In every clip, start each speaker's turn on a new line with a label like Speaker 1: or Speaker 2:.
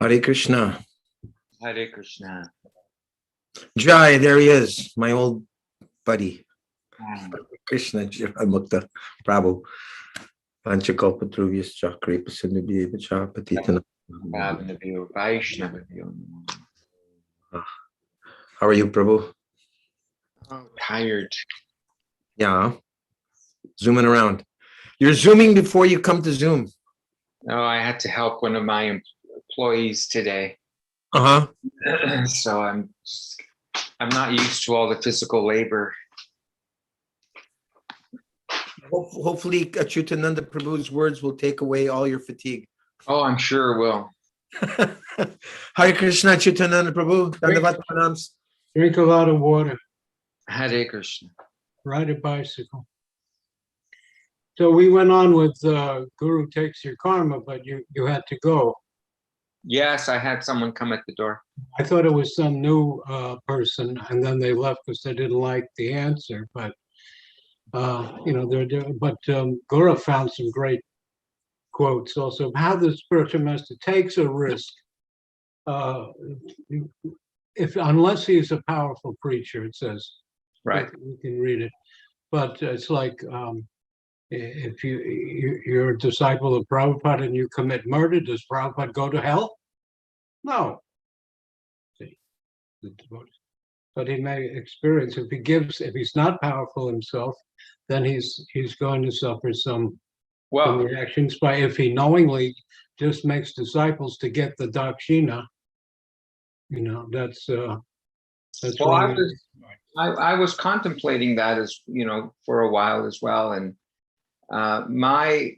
Speaker 1: Hare Krishna.
Speaker 2: Hare Krishna.
Speaker 1: Jai, there he is, my old buddy. Krishna Mukta Prabhu. Panchakalpatruviyas Chakri Pasinabhi Patitana. How are you, Prabhu?
Speaker 2: Oh, tired.
Speaker 1: Yeah. Zooming around. You're zooming before you come to Zoom.
Speaker 2: No, I had to help one of my employees today.
Speaker 1: Uh-huh.
Speaker 2: So I'm not used to all the physical labor.
Speaker 1: Hopefully Acytuananda Prabhu's words will take away all your fatigue.
Speaker 2: Oh, I'm sure it will.
Speaker 1: Hare Krishna, Acytuananda Prabhu. Dandavat pranams.
Speaker 3: Drink a lot of water.
Speaker 2: Hare Krishna.
Speaker 3: Ride a bicycle. So we went on with Guru Takes Your Karma, but you had to go.
Speaker 2: Yes, I had someone come at the door.
Speaker 3: I thought it was some new person, and then they left because they didn't like the answer. But Guru found some great quotes also. How the spiritual master takes a risk, unless he's a powerful preacher, it says.
Speaker 2: Right.
Speaker 3: You can read it, but it's like if you're a disciple of Prabhupada and you commit murder, does Prabhupada go to hell? No. See, but he may experience if he's not powerful himself, then he's going to suffer some reactions. But if he knowingly just makes disciples to get the dakshina, that's
Speaker 2: well, I was contemplating that as for a while as well, and my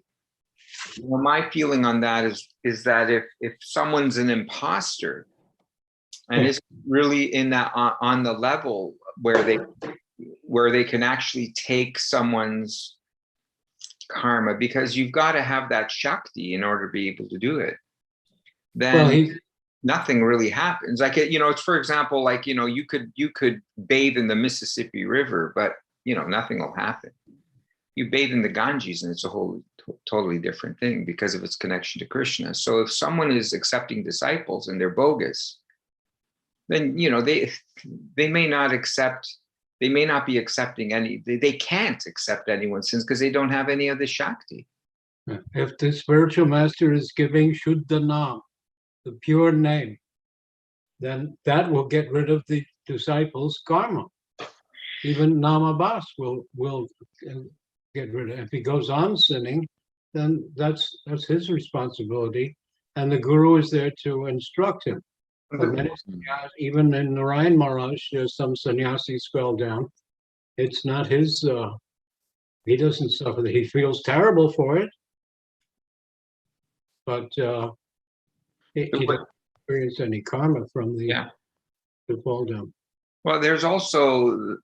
Speaker 2: feeling on that is that if someone's an imposter and is really in that on the level where they can actually take someone's karma, because you've got to have that shakti in order to be able to do it, then nothing really happens. Like it's, for example, like you could bathe in the Mississippi River, but nothing will happen. You bathe in the Ganges and it's a whole totally different thing because of its connection to Krishna. So if someone is accepting disciples and they're bogus, then they may not accept, they may not be accepting they can't accept anyone's sins because they don't have any of the Shakti.
Speaker 3: If the spiritual master is giving Shuddha Nam, the pure name, then that will get rid of the disciples' karma. Even Namabas will get rid of it. If he goes on sinning, then that's his responsibility. And the guru is there to instruct him. But many even in Narayan Maharaj, some sannyasis fell down. It's not his, he doesn't suffer. He feels terrible for it, but he doesn't experience any karma from the fall down.
Speaker 2: Well, there's also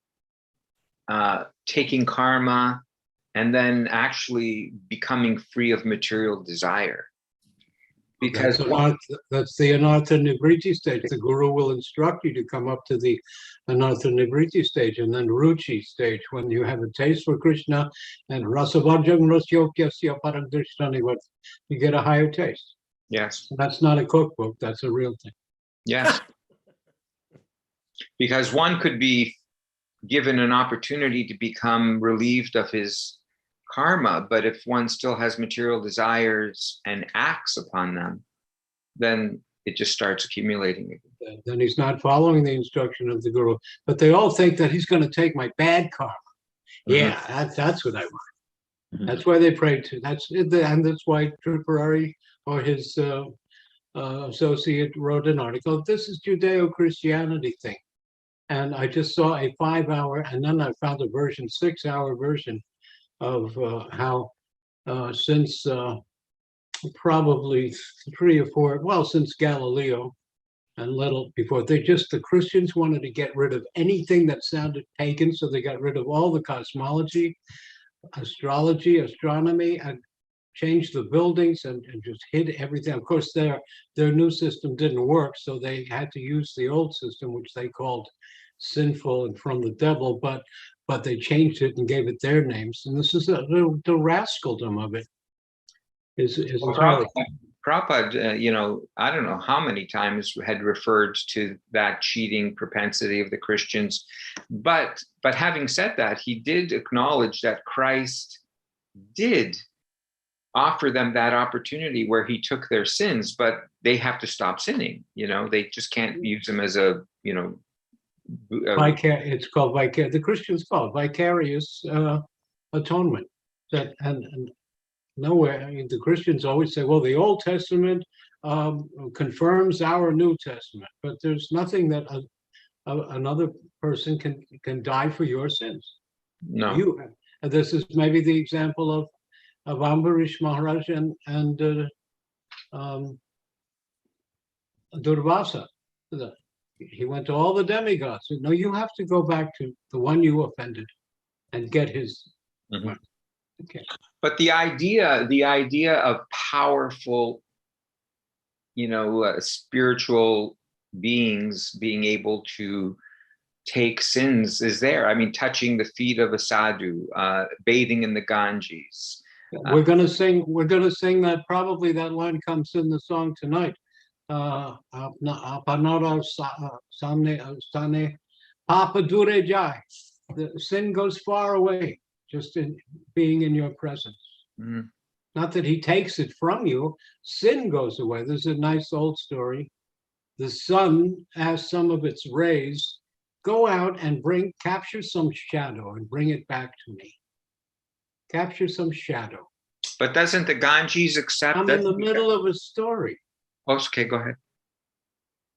Speaker 2: taking karma and then actually becoming free of material desire. Because
Speaker 3: that's the anartha nivriti stage. The guru will instruct you to come up to the anartha nivriti stage, and then ruchi stage, when you have a taste for Krishna, and rasavajam rasyokasya paradrishtani, you get a higher taste.
Speaker 2: Yes.
Speaker 3: That's not a cookbook, that's a real thing.
Speaker 2: Yes. Because one could be given an opportunity to become relieved of his karma, but if one still has material desires and acts upon them, then it just starts accumulating again.
Speaker 3: Then he's not following the instruction of the guru. But they all think that he's going to take my bad karma. Yeah, that's what I want. That's why they pray to. And that's why Tripurari or his associate wrote an article. This is Judeo-Christianity thing. And I just saw a 5-hour, and then I found a 6-hour version of how since probably 3 or 4, well, since Galileo and little before, the Christians wanted to get rid of anything that sounded pagan, so they got rid of all the cosmology, astrology, astronomy, and changed the buildings and just hid everything. Of course, their new system didn't work, so they had to use the old system, which they called sinful and from the devil, but they changed it and gave it their names. And this is the rascaldom of it.
Speaker 2: Prabhupada, I don't know how many times had referred to that cheating propensity of the Christians, but having said that, he did acknowledge that Christ did offer them that opportunity where he took their sins, but they have to stop sinning. They just can't use them as a
Speaker 3: it's called vicarious. The Christians call it vicarious atonement. That and nowhere. I mean, the Christians always say, "Well, the Old Testament confirms our New Testament," but there's nothing that another person can die for your sins.
Speaker 2: No.
Speaker 3: This is maybe the example of Ambarish Maharaj and Durvasa. He went to all the demigods. No, you have to go back to the one you offended and get his. Okay.
Speaker 2: But the idea of powerful, spiritual beings being able to take sins is there. I mean, touching the feet of a sadhu, bathing in the Ganges.
Speaker 3: We're gonna sing that. Probably that line comes in the song tonight. Apanara Sane Papa Dure Jai. The sin goes far away just in being in your presence. Not that he takes it from you, sin goes away. There's a nice old story. The sun has some of its rays, go out and capture some shadow and bring it back to me. Capture some shadow.
Speaker 2: But doesn't the Ganges accept
Speaker 3: I'm in the middle of a story.
Speaker 2: Okay, go ahead.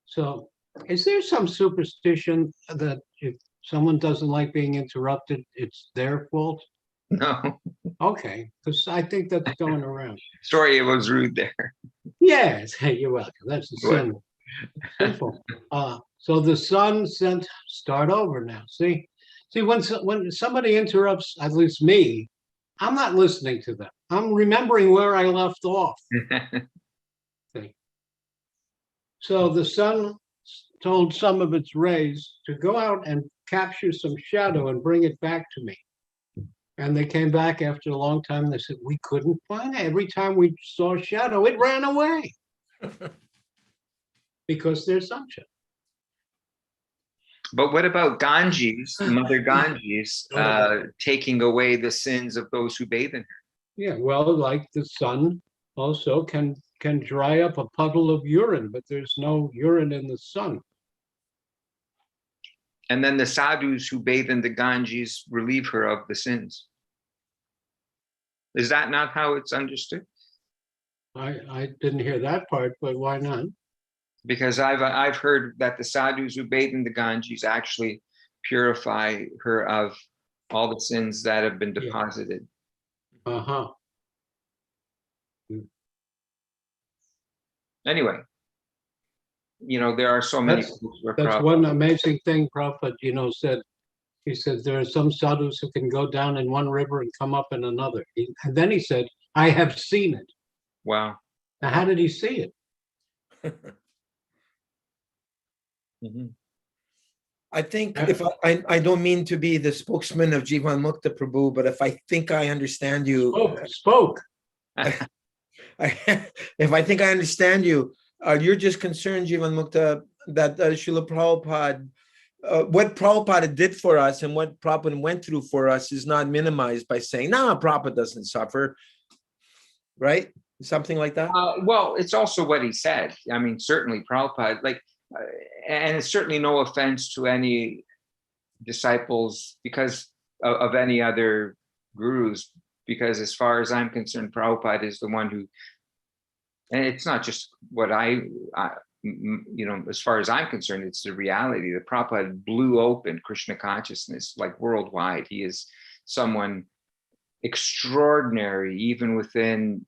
Speaker 3: So is there some superstition that if someone doesn't like being interrupted, it's their fault?
Speaker 2: No.
Speaker 3: Okay, because I think that's going around.
Speaker 2: Sorry, it was rude there.
Speaker 3: Yes, hey, you're welcome. That's the sin. Simple. So the sun sent, start over now. See, when somebody interrupts, at least me, I'm not listening to them. I'm remembering where I left off. See? So the sun told some of its rays to go out and capture some shadow and bring it back to me. And they came back after a long time. They said, we couldn't find it. Every time we saw a shadow, it ran away. Because there's sunshine.
Speaker 2: But what about Ganges, Mother Ganges, taking away the sins of those who bathe in her?
Speaker 3: Yeah, well, like the sun also can dry up a puddle of urine, but there's no urine in the sun.
Speaker 2: And then the sadhus who bathe in the Ganges relieve her of the sins. Is that not how it's understood?
Speaker 3: I didn't hear that part, but why not?
Speaker 2: Because I've heard that the sadhus who bathe in the Ganges actually purify her of all the sins that have been deposited.
Speaker 3: Uh-huh.
Speaker 2: Anyway, there are so many.
Speaker 3: That's one amazing thing Prabhupada, said. He said, there are some sadhus who can go down in one river and come up in another. And then he said, I have seen it.
Speaker 2: Wow.
Speaker 3: Now, how did he see it?
Speaker 2: Mm-hmm.
Speaker 1: I think if I don't mean to be the spokesman of Jivan Mukta, Prabhu, but if I think I understand you.
Speaker 3: Spoke.
Speaker 1: If I think I understand you, you're just concerned, Jivan Mukta, that Srila Prabhupada, what Prabhupada did for us and what Prabhupada went through for us is not minimized by saying, no, Prabhupada doesn't suffer, right? Something like that?
Speaker 2: Well, it's also what he said. I mean, certainly Prabhupada, and it's certainly no offense to any disciples because of any other gurus, because as far as I'm concerned, Prabhupada is the one who, and it's not just what as far as I'm concerned, it's the reality that Prabhupada blew open Krishna consciousness like worldwide. He is someone extraordinary, even within,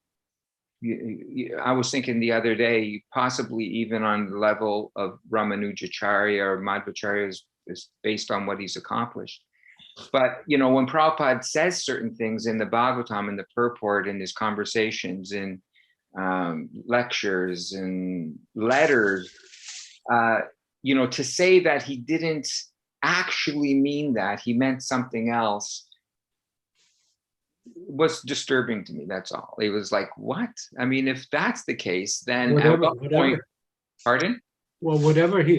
Speaker 2: I was thinking the other day, possibly even on the level of Ramanujacharya or Madhvacharya is based on what he's accomplished. But, when Prabhupada says certain things in the Bhagavatam, in the purport, in his conversations, in lectures and letters, to say that he didn't actually mean that, he meant something else, was disturbing to me. That's all. It was like, what? I mean, if that's the case, then at what point? Pardon?
Speaker 3: Well,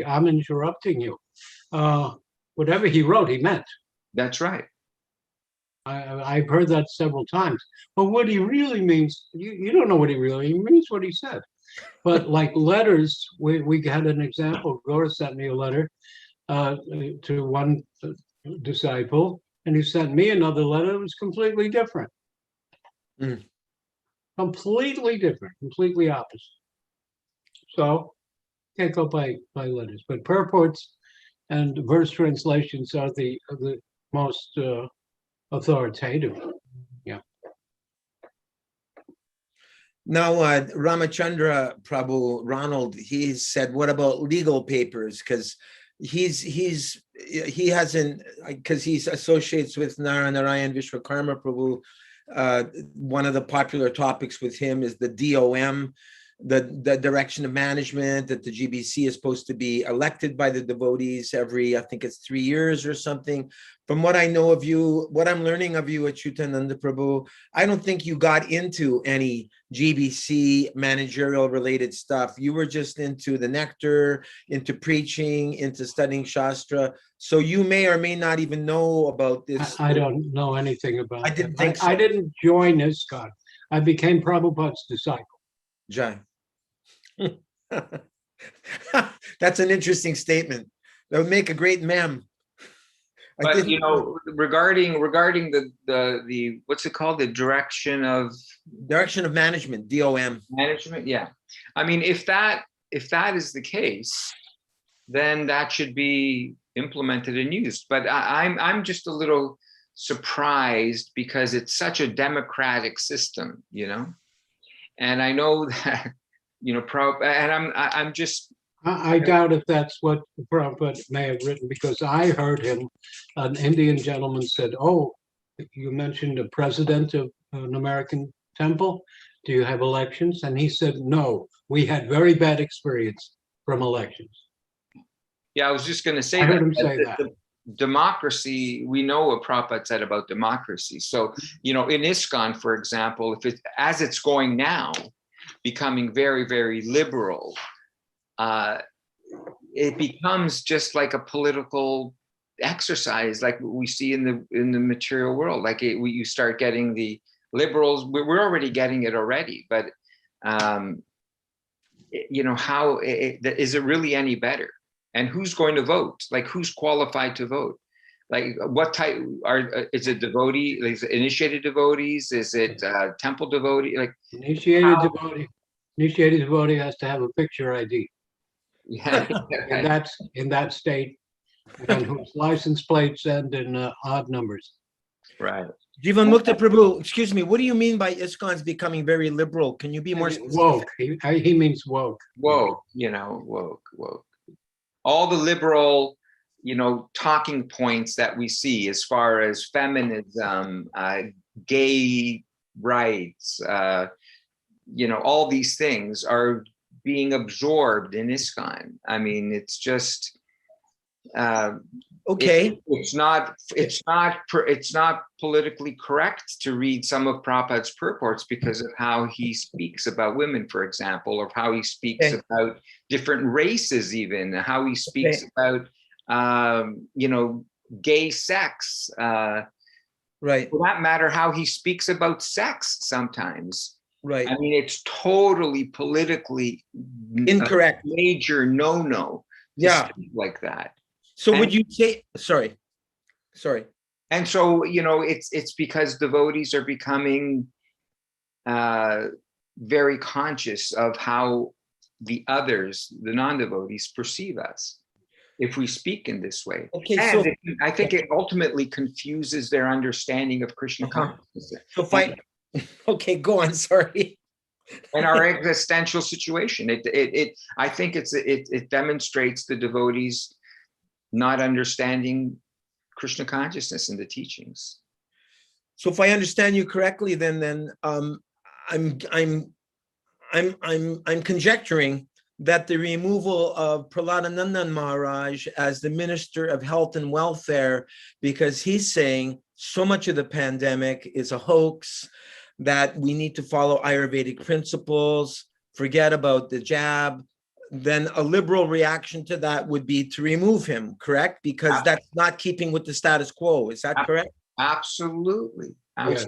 Speaker 3: I'm interrupting you. Whatever he wrote, he meant.
Speaker 2: That's right.
Speaker 3: I've heard that several times. But what he really means, you don't know what he really means, what he said. But like letters, we had an example. Gora sent me a letter to one disciple, and he sent me another letter that was completely different. Completely different, completely opposite. So can't go by letters, but purports and verse translations are the most authoritative. Yeah.
Speaker 1: Now, Ramachandra Prabhu, Ronald, he said, what about legal papers? Because he hasn't, because he associates with Narayan Vishwakarma Prabhu. One of the popular topics with him is the DOM, the direction of management, that the GBC is supposed to be elected by the devotees every, I think it's 3 years or something. From what I know of you, what I'm learning of you, Acyutananda Prabhu, I don't think you got into any GBC managerial related stuff. You were just into the nectar, into preaching, into studying Shastra. So you may or may not even know about this.
Speaker 3: I don't know anything about it.
Speaker 1: I didn't think so.
Speaker 3: I didn't join ISKCON. I became Prabhupada's disciple.
Speaker 1: Jai. That's an interesting statement. That would make a great mem.
Speaker 2: But regarding the what's it called, the direction of
Speaker 1: management, DOM
Speaker 2: management, yeah. I mean, if that is the case, then that should be implemented and used. But I'm just a little surprised because it's such a democratic system, and I know that and I'm just.
Speaker 3: I doubt if that's what Prabhupada may have written, because I heard him, an Indian gentleman said, oh, you mentioned a president of an American temple. Do you have elections? And he said, no, we had very bad experience from elections.
Speaker 2: Yeah, I was just going to say
Speaker 3: I heard him say that.
Speaker 2: Democracy, we know what Prabhupada said about democracy. So, in ISKCON, for example, as it's going now, becoming very, very liberal, it becomes just like a political exercise, like we see in the material world. Like you start getting the liberals. We're already getting it already, but how is it really any better? And who's going to vote? Like, who's qualified to vote? Like, what type is it devotee? Is it initiated devotees? Is it temple devotee? Like,
Speaker 3: Initiated devotee has to have a picture ID.
Speaker 2: yeah,
Speaker 3: in that state, and whose license plates end in odd numbers.
Speaker 2: right.
Speaker 1: Jivan Mukta Prabhu, excuse me, what do you mean by ISKCON's becoming very liberal? Can you be more specific?
Speaker 3: Woke. He means woke.
Speaker 2: Woke, woke. All the liberal, talking points that we see as far as feminism, gay rights, all these things are being absorbed in ISKCON. I mean, it's just
Speaker 1: okay.
Speaker 2: It's not politically correct to read some of Prabhupada's purports because of how he speaks about women, for example, or how he speaks about different races, even how he speaks about gay sex.
Speaker 1: Right.
Speaker 2: For that matter, how he speaks about sex sometimes.
Speaker 1: Right.
Speaker 2: I mean, it's totally politically
Speaker 1: incorrect.
Speaker 2: Major no.
Speaker 1: Yeah.
Speaker 2: Like that.
Speaker 1: So would you say, sorry.
Speaker 2: And so, it's because devotees are becoming very conscious of how the others, the non-devotees, perceive us if we speak in this way.
Speaker 1: Okay,
Speaker 2: and I think it ultimately confuses their understanding of Krishna consciousness.
Speaker 1: Okay, go on, sorry.
Speaker 2: And our existential situation. I think it demonstrates the devotees not understanding Krishna consciousness and the teachings.
Speaker 1: So if I understand you correctly, then I'm conjecturing that the removal of Prahladanandan Maharaj as the Minister of Health and Welfare, because he's saying so much of the pandemic is a hoax, that we need to follow Ayurvedic principles, forget about the jab, then a liberal reaction to that would be to remove him, correct? Because that's not keeping with the status quo. Is that correct?
Speaker 2: Absolutely.
Speaker 3: Yes.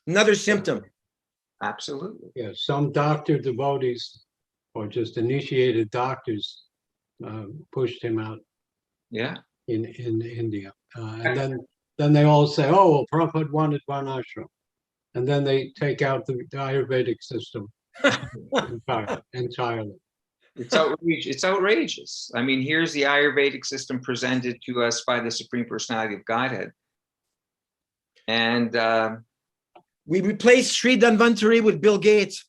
Speaker 1: Another symptom.
Speaker 2: Absolutely.
Speaker 3: Yes, some doctor devotees or just initiated doctors pushed him out.
Speaker 2: Yeah.
Speaker 3: In India. And then they all say, oh, well, Prabhupada wanted Varnashram. And then they take out the Ayurvedic system entirely.
Speaker 2: It's outrageous. I mean, here's the Ayurvedic system presented to us by the Supreme Personality of Godhead. And
Speaker 1: we replaced Sri Dhanvantari with Bill Gates.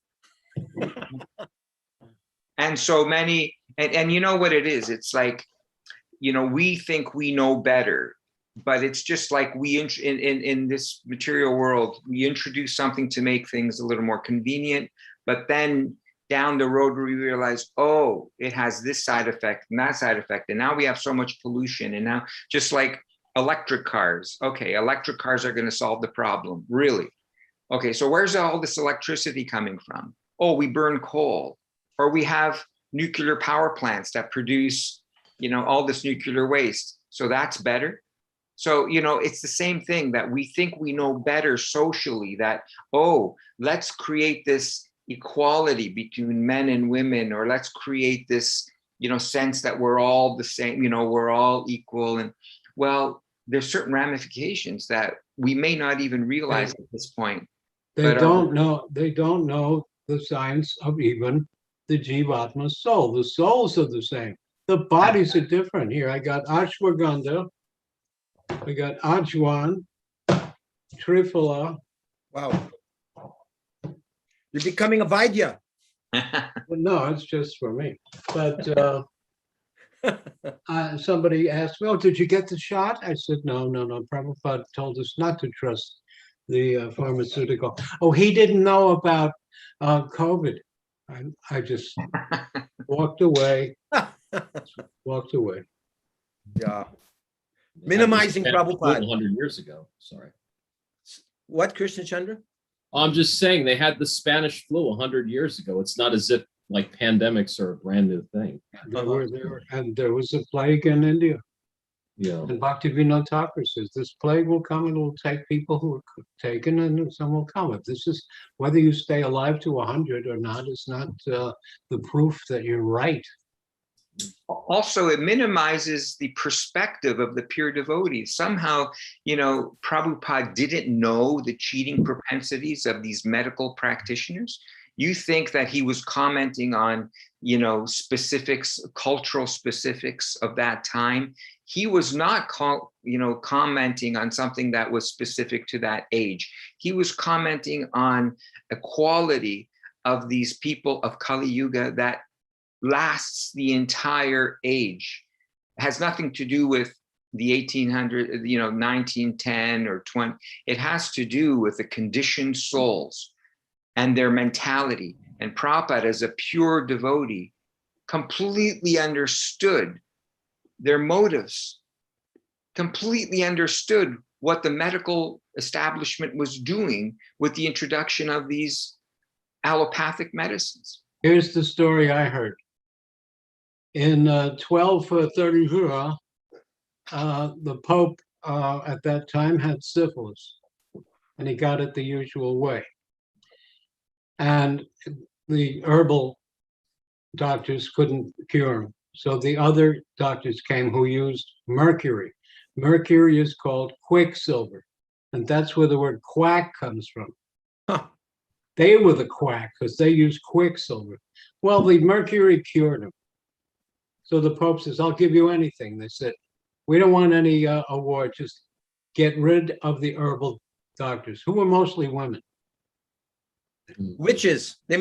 Speaker 2: And so many, and you know what it is? It's like, we think we know better, but it's just like we in this material world, we introduce something to make things a little more convenient, but then down the road we realize, oh, it has this side effect and that side effect, and now we have so much pollution. And now, just like electric cars, okay, electric cars are going to solve the problem, really? Okay, so where's all this electricity coming from? Oh, we burn coal, or we have nuclear power plants that produce, all this nuclear waste. So that's better. So, it's the same thing, that we think we know better socially, that, oh, let's create this equality between men and women, or let's create this, sense that we're all the same, we're all equal. And well, there's certain ramifications that we may not even realize at this point.
Speaker 3: They don't know the science of even the Jivatma soul. The souls are the same. The bodies are different. Here I got ashwagandha, I got ajwan, triphala.
Speaker 1: Wow. You're becoming a Vaidya.
Speaker 3: No, it's just for me. But somebody asked, well, did you get the shot? I said, no. Prabhupada told us not to trust the pharmaceutical. Oh, he didn't know about COVID. I just walked away.
Speaker 1: Yeah. Minimizing Prabhupada.
Speaker 4: 100 years ago. Sorry.
Speaker 1: What, Krishna Chandra?
Speaker 4: I'm just saying they had the Spanish flu 100 years ago. It's not as if like pandemics are a brand new thing.
Speaker 3: There were there, and there was a plague in India.
Speaker 4: Yeah.
Speaker 3: And Bhaktivinoda Thakur says, this plague will come and it will take people who are taken, and some will come. If this is, whether you stay alive to 100 or not, is not the proof that you're right.
Speaker 2: Also, it minimizes the perspective of the pure devotees. Somehow, Prabhupada didn't know the cheating propensities of these medical practitioners. You think that he was commenting on, specifics, cultural specifics of that time. He was not, commenting on something that was specific to that age. He was commenting on a quality of these people of Kali Yuga that lasts the entire age. It has nothing to do with the 1800, 1910 or 20. It has to do with the conditioned souls and their mentality. And Prabhupada, as a pure devotee, completely understood their motives, completely understood what the medical establishment was doing with the introduction of these allopathic medicines.
Speaker 3: Here's the story I heard. In 1230, the Pope at that time had syphilis, and he got it the usual way. And the herbal doctors couldn't cure him. So the other doctors came who used mercury. Mercury is called quicksilver, and that's where the word quack comes from.
Speaker 1: Huh.
Speaker 3: They were the quack because they used quicksilver. Well, the mercury cured him. So the Pope says, I'll give you anything. They said, we don't want any award, just get rid of the herbal doctors, who were mostly women.
Speaker 1: Witches. They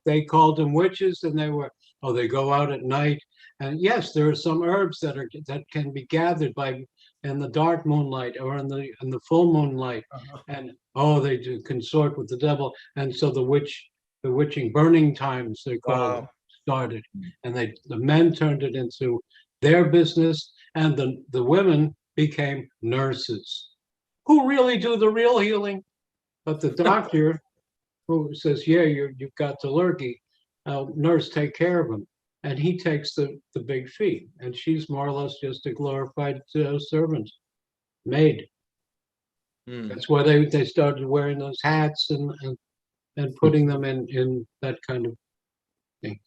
Speaker 3: They called them witches, and they go out at night. And yes, there are some herbs that can be gathered in the dark moonlight or in the full moonlight. And they do consort with the devil. And so the witching burning times, they call it, started. And the men turned it into their business, and the women became nurses who really do the real healing. But the doctor who says, yeah, you've got the lurgy, nurse, take care of him. And he takes the big fee. And she's more or less just a glorified servant, maid. That's why they started wearing those hats and putting them in that kind of thing.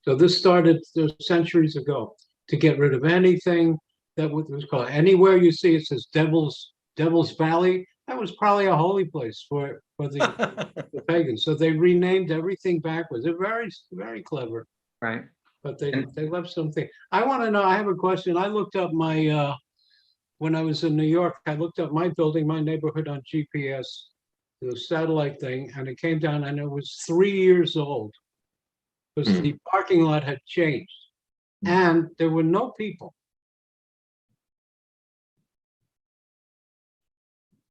Speaker 3: So this started centuries ago, to get rid of anything that was called. Anywhere you see it says Devil's Valley, that was probably a holy place for the pagans. So they renamed everything backwards. They're very, very clever.
Speaker 2: Right.
Speaker 3: But they left something. I want to know, I have a question. I looked up my, when I was in New York, I looked up my building, my neighborhood on GPS, the satellite thing, and it came down and it was 3 years old because the parking lot had changed and there were no people.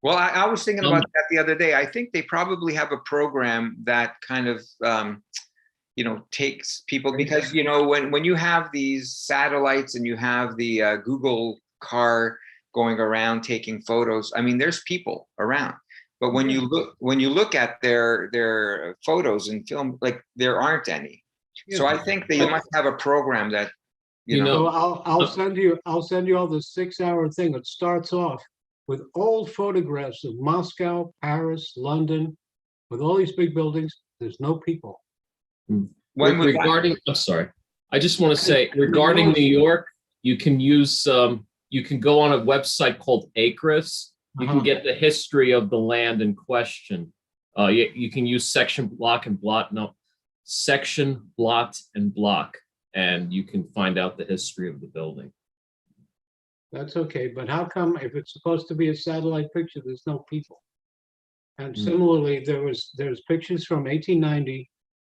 Speaker 2: Well, I was thinking about that the other day. I think they probably have a program that kind of, takes people, because, when you have these satellites and you have the Google car going around taking photos, I mean, there's people around. But when you look at their photos and film, like, there aren't any. Yeah. So I think they must have a program that,
Speaker 3: So I'll send you all the 6-hour thing. It starts off with old photographs of Moscow, Paris, London, with all these big buildings. There's no people.
Speaker 4: I'm sorry. I just want to say, regarding New York, you can use, you can go on a website called Acres. You can get the history of the land in question. You can use section, blot, and block, and you can find out the history of the building.
Speaker 3: That's okay, but how come if it's supposed to be a satellite picture, there's no people? And similarly, there's pictures from 1890,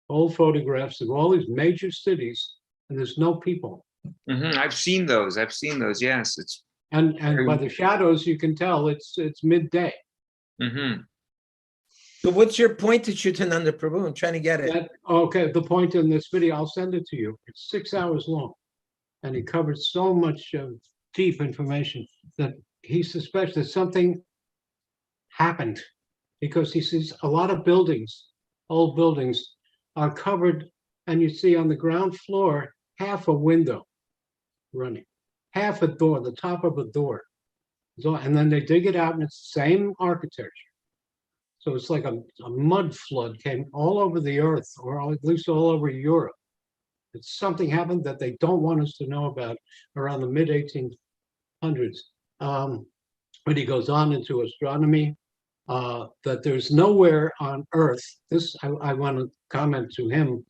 Speaker 3: old photographs of all these major cities, and there's no people.
Speaker 2: I've seen those. Yes, it's
Speaker 3: and by the shadows you can tell it's midday.
Speaker 1: So what's your point to Acyutananda Prabhu? I'm trying to get it.
Speaker 3: Okay, the point in this video, I'll send it to you. It's 6 hours long, and it covers so much deep information that he suspects that something happened because he sees a lot of buildings, old buildings, are covered, and you see on the ground floor half a window running, half a door, the top of a door. So, and then they dig it out, and it's the same architecture. So it's like a mud flood came all over the earth, or at least all over Europe. It's something happened that they don't want us to know about around the mid-1800s. But he goes on into astronomy, that there's nowhere on Earth, this I want to comment to him,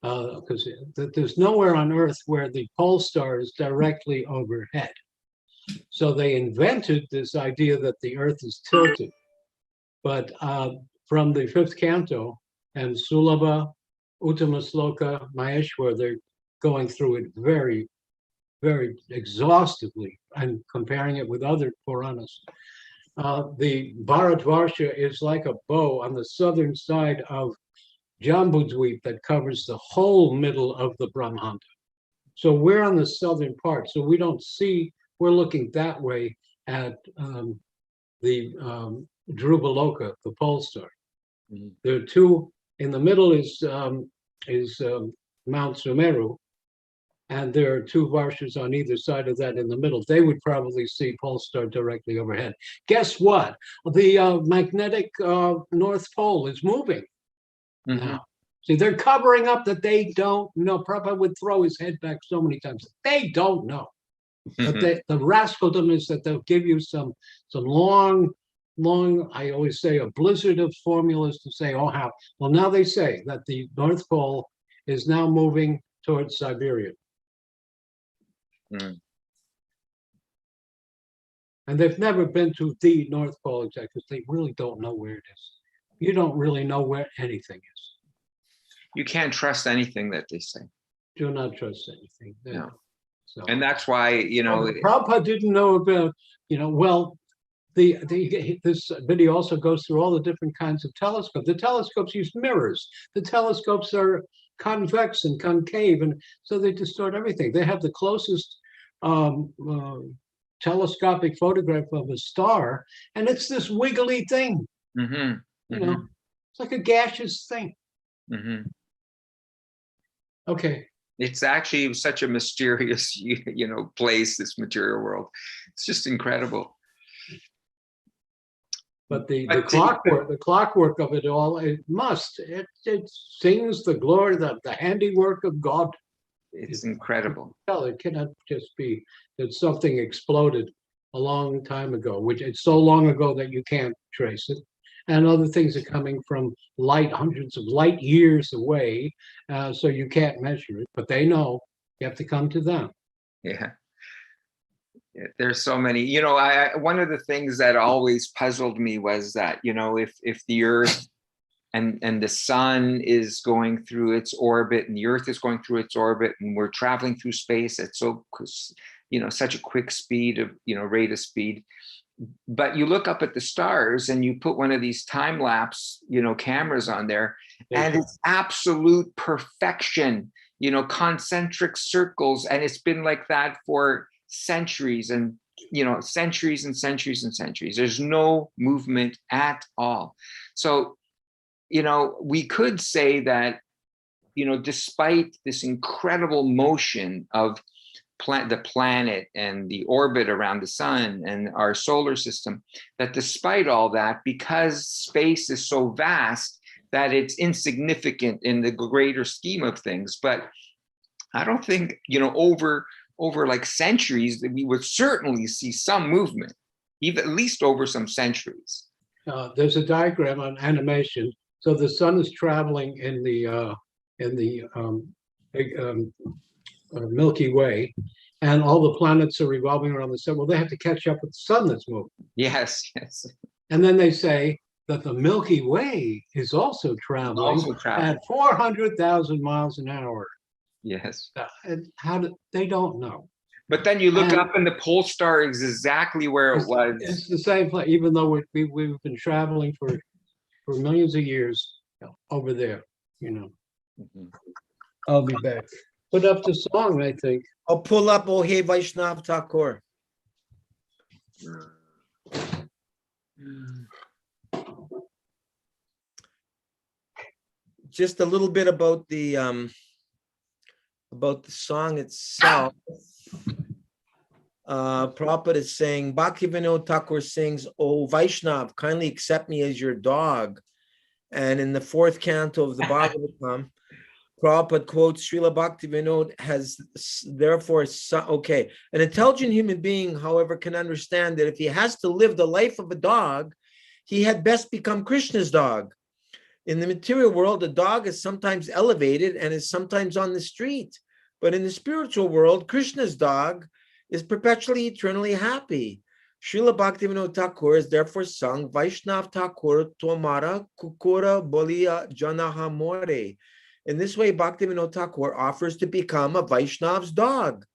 Speaker 3: because there's nowhere on Earth where the pole star is directly overhead. So they invented this idea that the Earth is tilted. But from the fifth canto and Sulabha, Uttamasloka, Maheshwar, they're going through it very, very exhaustively and comparing it with other Puranas. The Bharatvarsha is like a bow on the southern side of Jambudweep that covers the whole middle of the Brahmanda. So we're on the southern part, so we don't see, we're looking that way at the Dhruvaloka, the pole star.
Speaker 2: Mhm.
Speaker 3: There are two, in the middle is Mount Sumeru, and there are two varshas on either side of that in the middle. They would probably see pole star directly overhead. Guess what? The magnetic North Pole is moving now. See, they're covering up that they don't know. Prabhupada would throw his head back so many times. They don't know. But the rascaldom is that they'll give you some long, I always say, a blizzard of formulas to say, oh, how. Well, now they say that the North Pole is now moving towards Siberia.
Speaker 2: Mm.
Speaker 3: And they've never been to the North Pole exactly, because they really don't know where it is. You don't really know where anything is.
Speaker 2: You can't trust anything that they say.
Speaker 3: Do not trust anything.
Speaker 2: No.
Speaker 3: So,
Speaker 2: And that's why, you know,
Speaker 3: Prabhupada didn't know about, well, this video also goes through all the different kinds of telescopes. The telescopes use mirrors. The telescopes are convex and concave, and so they distort everything. They have the closest telescopic photograph of a star, and it's this wiggly thing.
Speaker 2: mhm,
Speaker 3: You know, it's like a gaseous thing.
Speaker 2: mhm.
Speaker 3: Okay.
Speaker 2: It's actually such a mysterious, place, this material world. It's just incredible.
Speaker 3: But the
Speaker 2: But
Speaker 3: clockwork of it all, it sings the glory, the handiwork of God.
Speaker 2: It's incredible.
Speaker 3: Well, it cannot just be that something exploded a long time ago, which it's so long ago that you can't trace it. And other things are coming from light, hundreds of light years away, so you can't measure it, but they know. You have to come to them.
Speaker 2: Yeah. There's so many, one of the things that always puzzled me was that, if the Earth and the sun is going through its orbit, and the Earth is going through its orbit, and we're traveling through space at such a quick speed of, rate of speed. But you look up at the stars and you put one of these time lapse, cameras on there, and it's absolute perfection, concentric circles. And it's been like that for centuries and, centuries and centuries and centuries. There's no movement at all. So, we could say that, despite this incredible motion of the planet and the orbit around the sun and our solar system, that despite all that, because space is so vast, that it's insignificant in the greater scheme of things. But I don't think, over like centuries, that we would certainly see some movement, even at least over some centuries.
Speaker 3: There's a diagram on animation. So the sun is traveling in the Milky Way, and all the planets are revolving around the sun. Well, they have to catch up with the sun that's moving.
Speaker 2: Yes.
Speaker 3: And then they say that the Milky Way is also traveling at 400,000 miles an hour.
Speaker 2: Yes.
Speaker 3: And they don't know.
Speaker 2: But then you look up and the pole star is exactly where it was.
Speaker 3: It's the same place, even though we've been traveling for millions of years over there, I'll be back. Put up the song, I think.
Speaker 1: I'll pull up Oh Hey Vaishnav Thakur. just a little bit about the song itself. Prabhupada is saying, Bhaktivinoda Thakur sings, "O Vaishnav, kindly accept me as your dog." And in the 4th canto of the Bhagavatam, Prabhupada quotes, Srila Bhaktivinoda has therefore, okay, an intelligent human being, however, can understand that if he has to live the life of a dog, he had best become Krishna's dog. In the material world, a dog is sometimes elevated and is sometimes on the street. But in the spiritual world, Krishna's dog is perpetually, eternally happy. Srila Bhaktivinoda Thakur is therefore sung, Vaishnav Thakur Tomara Kukura Bolia Janaha More. In this way, Bhaktivinoda Thakur offers to become a Vaishnav's dog.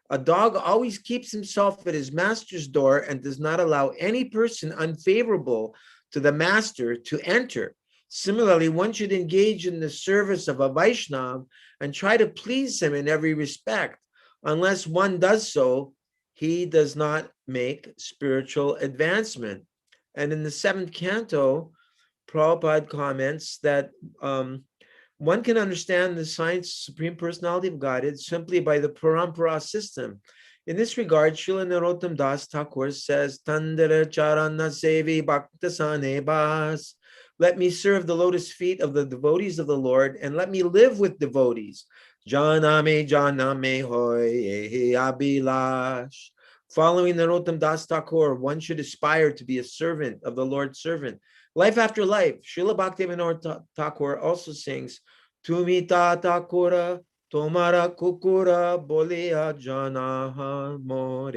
Speaker 1: A dog always keeps himself at his master's door and does not allow any person unfavorable to the master to enter. Similarly, one should engage in the service of a Vaishnav and try to please him in every respect. Unless one does so, he does not make spiritual advancement. And in the 7th canto, Prabhupada comments that one can understand the science Supreme Personality of Godhead simply by the Parampara system. In this regard, Srila Narottam Das Thakur says, Tandara Charana Sevi Bhaktasane Bas. Let me serve the lotus feet of the devotees of the Lord, and let me live with devotees. Janame Janame Hoy Abhilash. Following Narottam Das Thakur, one should aspire to be a servant of the Lord's servant. Life after life, Srila Bhaktivinoda Thakur also sings, Tumita Thakura, Tomara Kukura, Bolia Janaha More.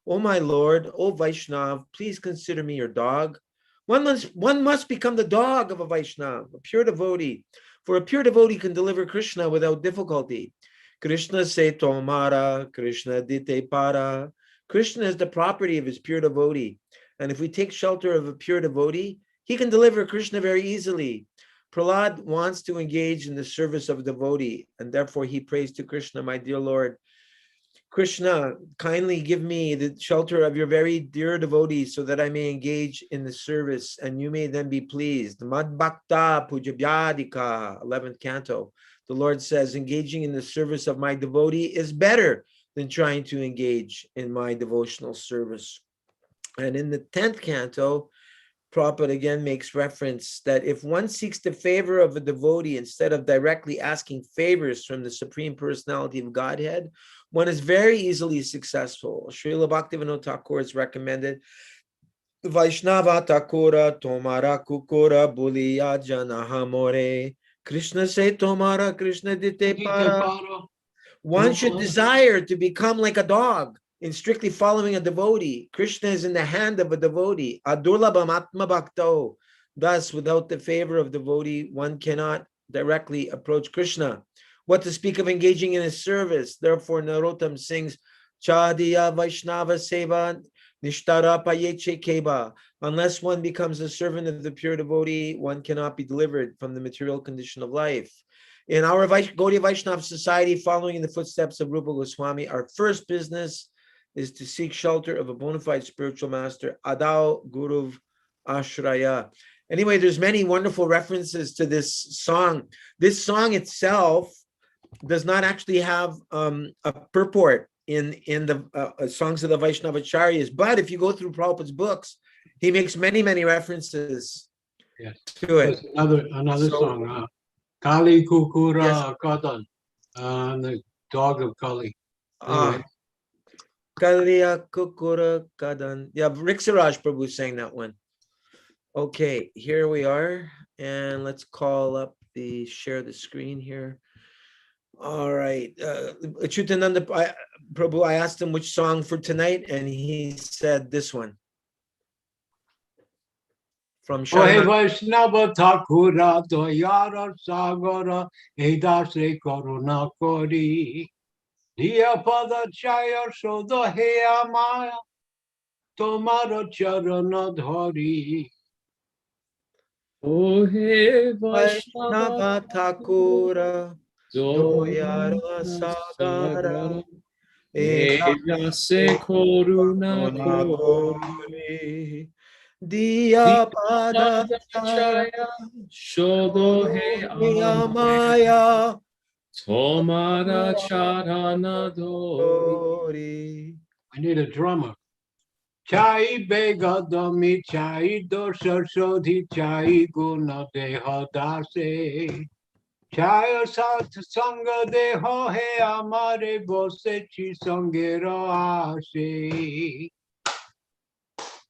Speaker 1: O my Lord, O Vaishnav, please consider me your dog. One must become the dog of a Vaishnav, a pure devotee, for a pure devotee can deliver Krishna without difficulty. Krishna se Tomara, Krishna dite para. Krishna is the property of his pure devotee. And if we take shelter of a pure devotee, he can deliver Krishna very easily. Prahlad wants to engage in the service of a devotee, and therefore he prays to Krishna, my dear Lord, Krishna, kindly give me the shelter of your very dear devotees so that I may engage in the service and you may then be pleased. Mad Bhakta Pujabyadika, 11th canto. The Lord says, engaging in the service of my devotee is better than trying to engage in my devotional service. And in the 10th canto, Prabhupada again makes reference that if one seeks the favor of a devotee instead of directly asking favors from the Supreme Personality of Godhead, one is very easily successful. Srila Bhaktivinoda Thakur has recommended Vaishnava Thakura Tomara Kukura Buliya Janaha More. Krishna se Tomara, Krishna dite para. One should desire to become like a dog in strictly following a devotee. Krishna is in the hand of a devotee. Adurlabham Atma Bhakto. Thus, without the favor of devotee, one cannot directly approach Krishna. What to speak of engaging in his service? Therefore, Narottam sings, Chadiya Vaishnava Seva Nishtara Payeche Keba. Unless one becomes a servant of the pure devotee, one cannot be delivered from the material condition of life. In our Gaudiya Vaishnava society, following in the footsteps of Rupa Goswami, our first business is to seek shelter of a bona fide spiritual master, Adau Guruv Ashraya. Anyway, there's many wonderful references to this song. This song itself does not actually have a purport in the songs of the Vaishnavacharyas, but if you go through Prabhupada's books, he makes many references to it.
Speaker 3: There's another song, Kali Kukura Kadan, the dog of Kali. Anyway.
Speaker 1: Kaliya Kukura Kadan. Yeah, Riksaraj Prabhu sang that one. Okay, here we are, and let's call up share the screen here. All right, Acyutananda Prabhu, I asked him which song for tonight, and he said this one. From
Speaker 3: Shri Vaishnava Thakura Doyara Sagara Edasre Koruna Kori Diya Pada Chaya Soda Heya Maya Tomara Charana Dhari.
Speaker 4: O he
Speaker 1: Vaishnava Thakura Doyara Sagara
Speaker 4: Edasre Koruna Kori
Speaker 1: Diya Pada Chaya
Speaker 4: shodo he
Speaker 1: Amaya
Speaker 4: tomara charana dori.
Speaker 3: I need a drummer. Chai begadami chai dosha shodhi chai guna deha dase. Chai sat sanga deho he amare bose chi sangera ase.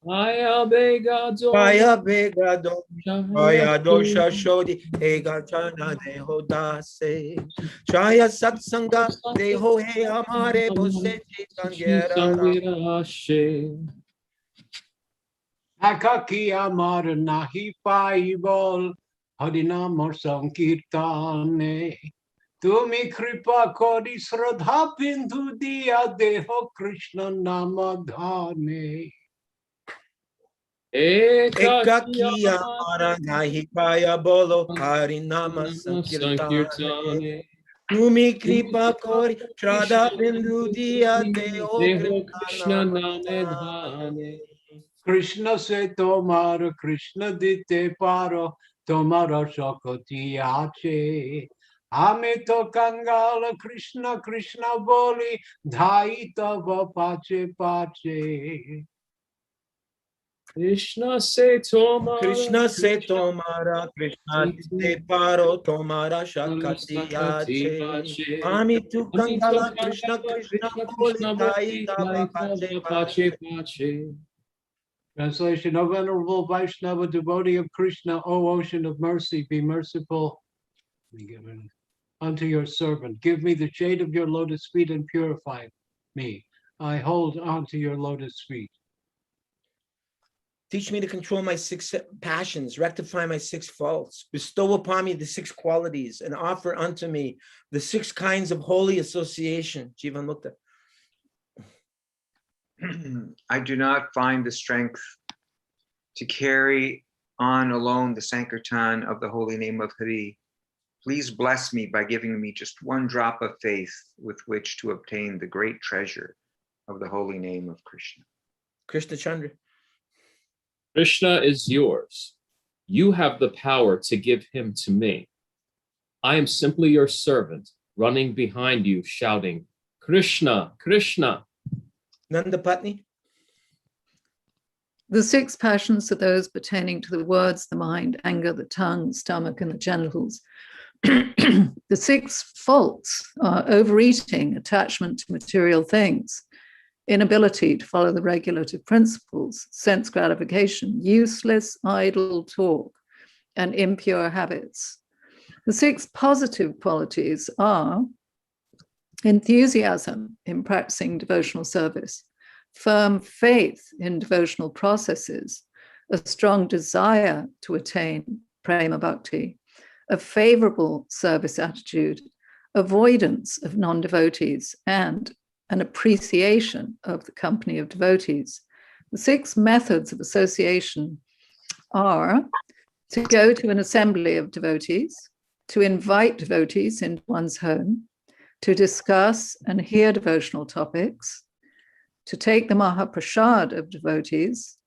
Speaker 4: Aya bega
Speaker 1: Paya Begado Paya Dosha
Speaker 4: dosha
Speaker 1: Shodi Egachana Deho Dase Chaya Satsanga Deho He Amare Bosechi Sangera
Speaker 3: Akaki amar nahi pai bol harinam sankirtane. Tumi kripa kori sradha bindu diya deho Krishna namadhane.
Speaker 1: Ekaki Amara Nahi Paya Bolo Harinama Sankirtane Tumi Kripa Kori Shraddha Bindu Diya Deho
Speaker 4: Krishna
Speaker 1: Krishna
Speaker 4: Namedhane.
Speaker 3: Krishna se tomar Krishna dite paro tomara shakoti ache. Hame to kangala Krishna Krishna boli dhai tava pache pache.
Speaker 4: Krishna se tomara
Speaker 1: Krishna se tomara, Krishna te paro, tomara shakati ache. Ami tu kangala, Krishna Krishna boli thai tava pache pache.
Speaker 3: Translation, O Venerable Vaishnava, devotee of Krishna, O ocean of mercy, be merciful unto your servant. Give me the shade of your lotus feet and purify me. I hold on to your lotus feet.
Speaker 1: Teach me to control my 6 passions, rectify my 6 faults, bestow upon me the 6 qualities, and offer unto me the 6 kinds of holy association. Jivan Mukta.
Speaker 2: I do not find the strength to carry on alone the Sankirtan of the holy name of Hari. Please bless me by giving me just one drop of faith with which to obtain the great treasure of the holy name of Krishna.
Speaker 1: Krishna Chandra.
Speaker 4: Krishna is yours. You have the power to give him to me. I am simply your servant, running behind you, shouting, Krishna, Krishna.
Speaker 1: Nanda Patni.
Speaker 5: The 6 passions are those pertaining to the words, the mind, anger, the tongue, the stomach, and the genitals. The 6 faults are overeating, attachment to material things, inability to follow the regulative principles, sense gratification, useless, idle talk, and impure habits. The 6 positive qualities are enthusiasm in practicing devotional service, firm faith in devotional processes, a strong desire to attain prema bhakti, a favorable service attitude, avoidance of non-devotees, and an appreciation of the company of devotees. The 6 methods of association are to go to an assembly of devotees, to invite devotees into one's home, to discuss and hear devotional topics, to take the Mahaprasad of devotees,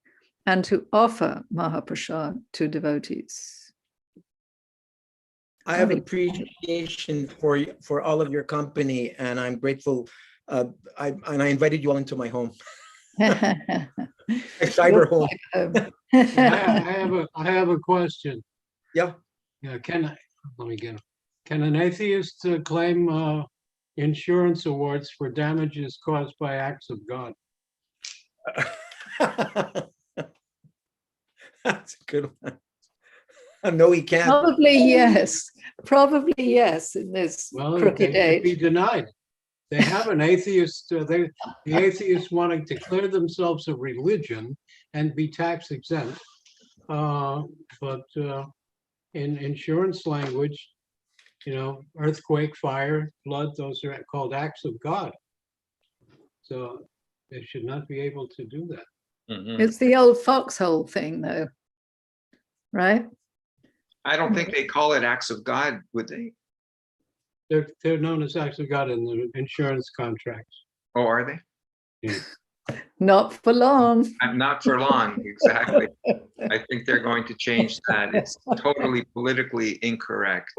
Speaker 5: and to offer Mahaprasad to devotees.
Speaker 1: I have appreciation for all of your company, and I'm grateful. I invited you all into my home, my cyber home.
Speaker 3: I have a question.
Speaker 1: Yeah.
Speaker 3: Yeah. Can an atheist claim insurance awards for damages caused by acts of God?
Speaker 1: That's a good one. No, he can't.
Speaker 5: Probably yes. Probably yes in this crooked
Speaker 3: They
Speaker 5: age.
Speaker 3: should be denied. They have an atheist, the atheists wanting to declare themselves a religion and be tax exempt. But in insurance language, earthquake, fire, flood, those are called acts of God. So they should not be able to do that.
Speaker 2: Mm-hmm.
Speaker 5: It's the old foxhole thing, though, right?
Speaker 2: I don't think they call it acts of God, would they?
Speaker 3: They're known as acts of God in the insurance contracts.
Speaker 2: Oh, are they?
Speaker 3: Yeah.
Speaker 5: Not for long.
Speaker 2: Not for long, exactly. I think they're going to change that. It's totally politically incorrect.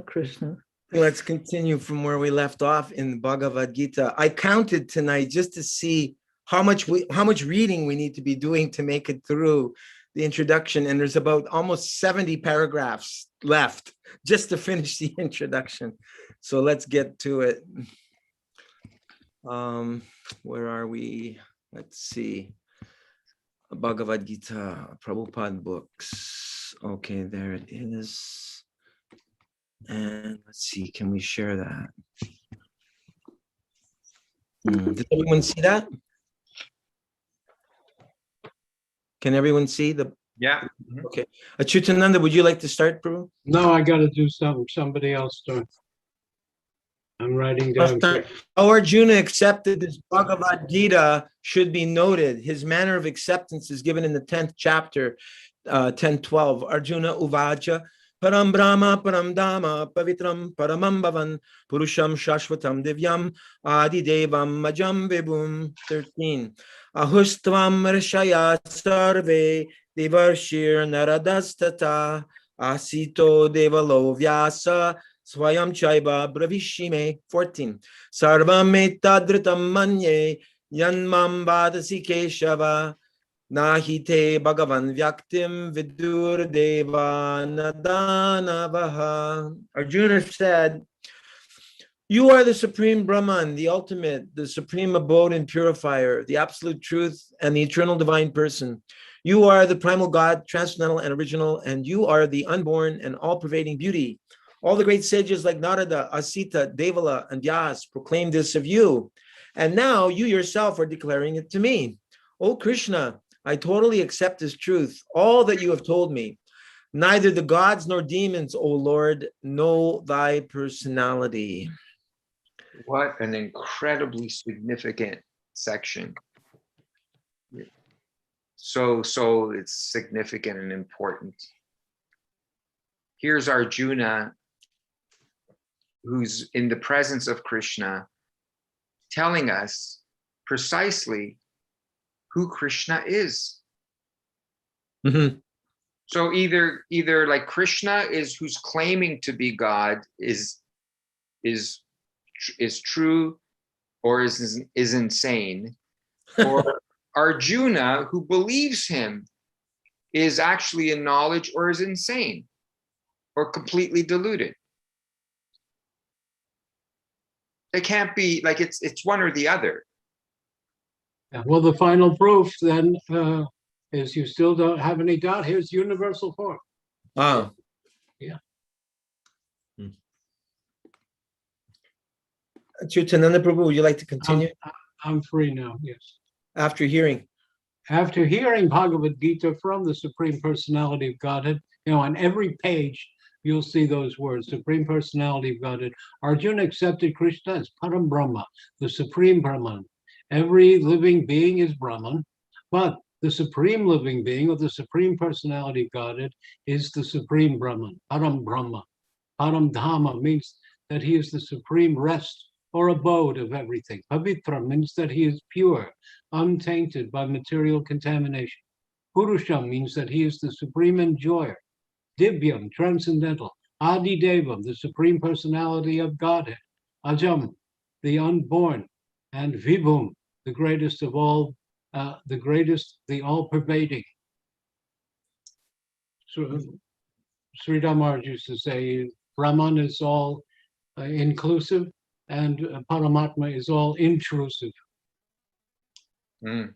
Speaker 5: Krishna.
Speaker 1: Let's continue from where we left off in the Bhagavad-gita. I counted tonight just to see how much reading we need to be doing to make it through the introduction, and there's about almost 70 paragraphs left just to finish the introduction. So let's get to it. Where are we? Let's see. Bhagavad-gita, Prabhupada books. Okay, there it is. And let's see, can we share that? Did everyone see that? Can everyone see the?
Speaker 2: Yeah.
Speaker 1: Okay. Acytuananda, would you like to start, Prabhu?
Speaker 3: No, I got to do something. Somebody else do it. I'm writing down.
Speaker 1: How Arjuna accepted this Bhagavad-gita should be noted. His manner of acceptance is given in the 10th chapter, 10:12. Arjuna Uvacha, Param Brahma, Param Dhamma, Pavitram, Paramam Bhavan, Purusham Shashvatam Divyam, Adi Devam Majam Vibhum, 13. Ahustvam Rishaya Sarve, Devarshir Naradastata, Asito Devalo Vyasa, Swayam Chaiba Bravishime, 14. Sarvam etadritam manye, Yanmam Vadasi Keshava, Nahite Bhagavan Vyaktim Vidur Deva Nadanavaha. Arjuna said, you are the supreme Brahman, the ultimate, the supreme abode and purifier, the absolute truth and the eternal divine person. You are the primal God, transcendental and original, and you are the unborn and all-pervading beauty. All the great sages like Narada, Asita, Devala, and Vyas proclaimed this of you. And now you yourself are declaring it to me. O Krishna, I totally accept this truth, all that you have told me. Neither the gods nor demons, O Lord, know thy personality.
Speaker 2: What an incredibly significant section. So it's significant and important. Here's Arjuna, who's in the presence of Krishna, telling us precisely who Krishna is.
Speaker 1: Mm-hmm.
Speaker 2: So either like Krishna is who's claiming to be God is true or is insane, or Arjuna, who believes him, is actually in knowledge or is insane or completely deluded. It can't be like it's one or the other.
Speaker 3: Well, the final proof then is you still don't have any doubt. Here's universal form.
Speaker 1: Ah.
Speaker 3: Yeah.
Speaker 1: Acyutananda Prabhu, would you like to continue?
Speaker 3: I'm free now, yes.
Speaker 1: After hearing
Speaker 3: Bhagavad-gita from the Supreme Personality of Godhead, on every page, you'll see those words, Supreme Personality of Godhead. Arjuna accepted Krishna as Param Brahma, the Supreme Brahman. Every living being is Brahman, but the Supreme Living Being, or the Supreme Personality of Godhead, is the Supreme Brahman, Param Brahma. Param Dhamma means that he is the supreme rest or abode of everything. Pavitra means that he is pure, untainted by material contamination. Purusham means that he is the supreme enjoyer. Divyam, transcendental. Adi Devam, the Supreme Personality of Godhead. Ajam, the unborn. And Vibhum, the greatest of all, the all-pervading. So, Sri Ramaraj used to say, Brahman is all inclusive, and Paramatma is all intrusive.
Speaker 1: Jiva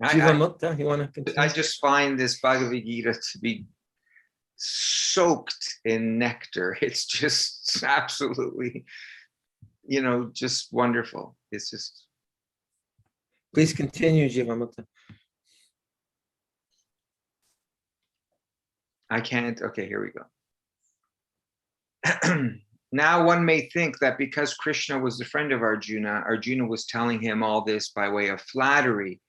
Speaker 1: Mukta, you want to continue?
Speaker 2: I just find this Bhagavad-gita to be soaked in nectar. It's just absolutely, just wonderful. It's just.
Speaker 1: Please continue, Jiva Mukta.
Speaker 2: I can't. Okay, here we go. Now one may think that because Krishna was the friend of Arjuna, Arjuna was telling him all this by way of flattery.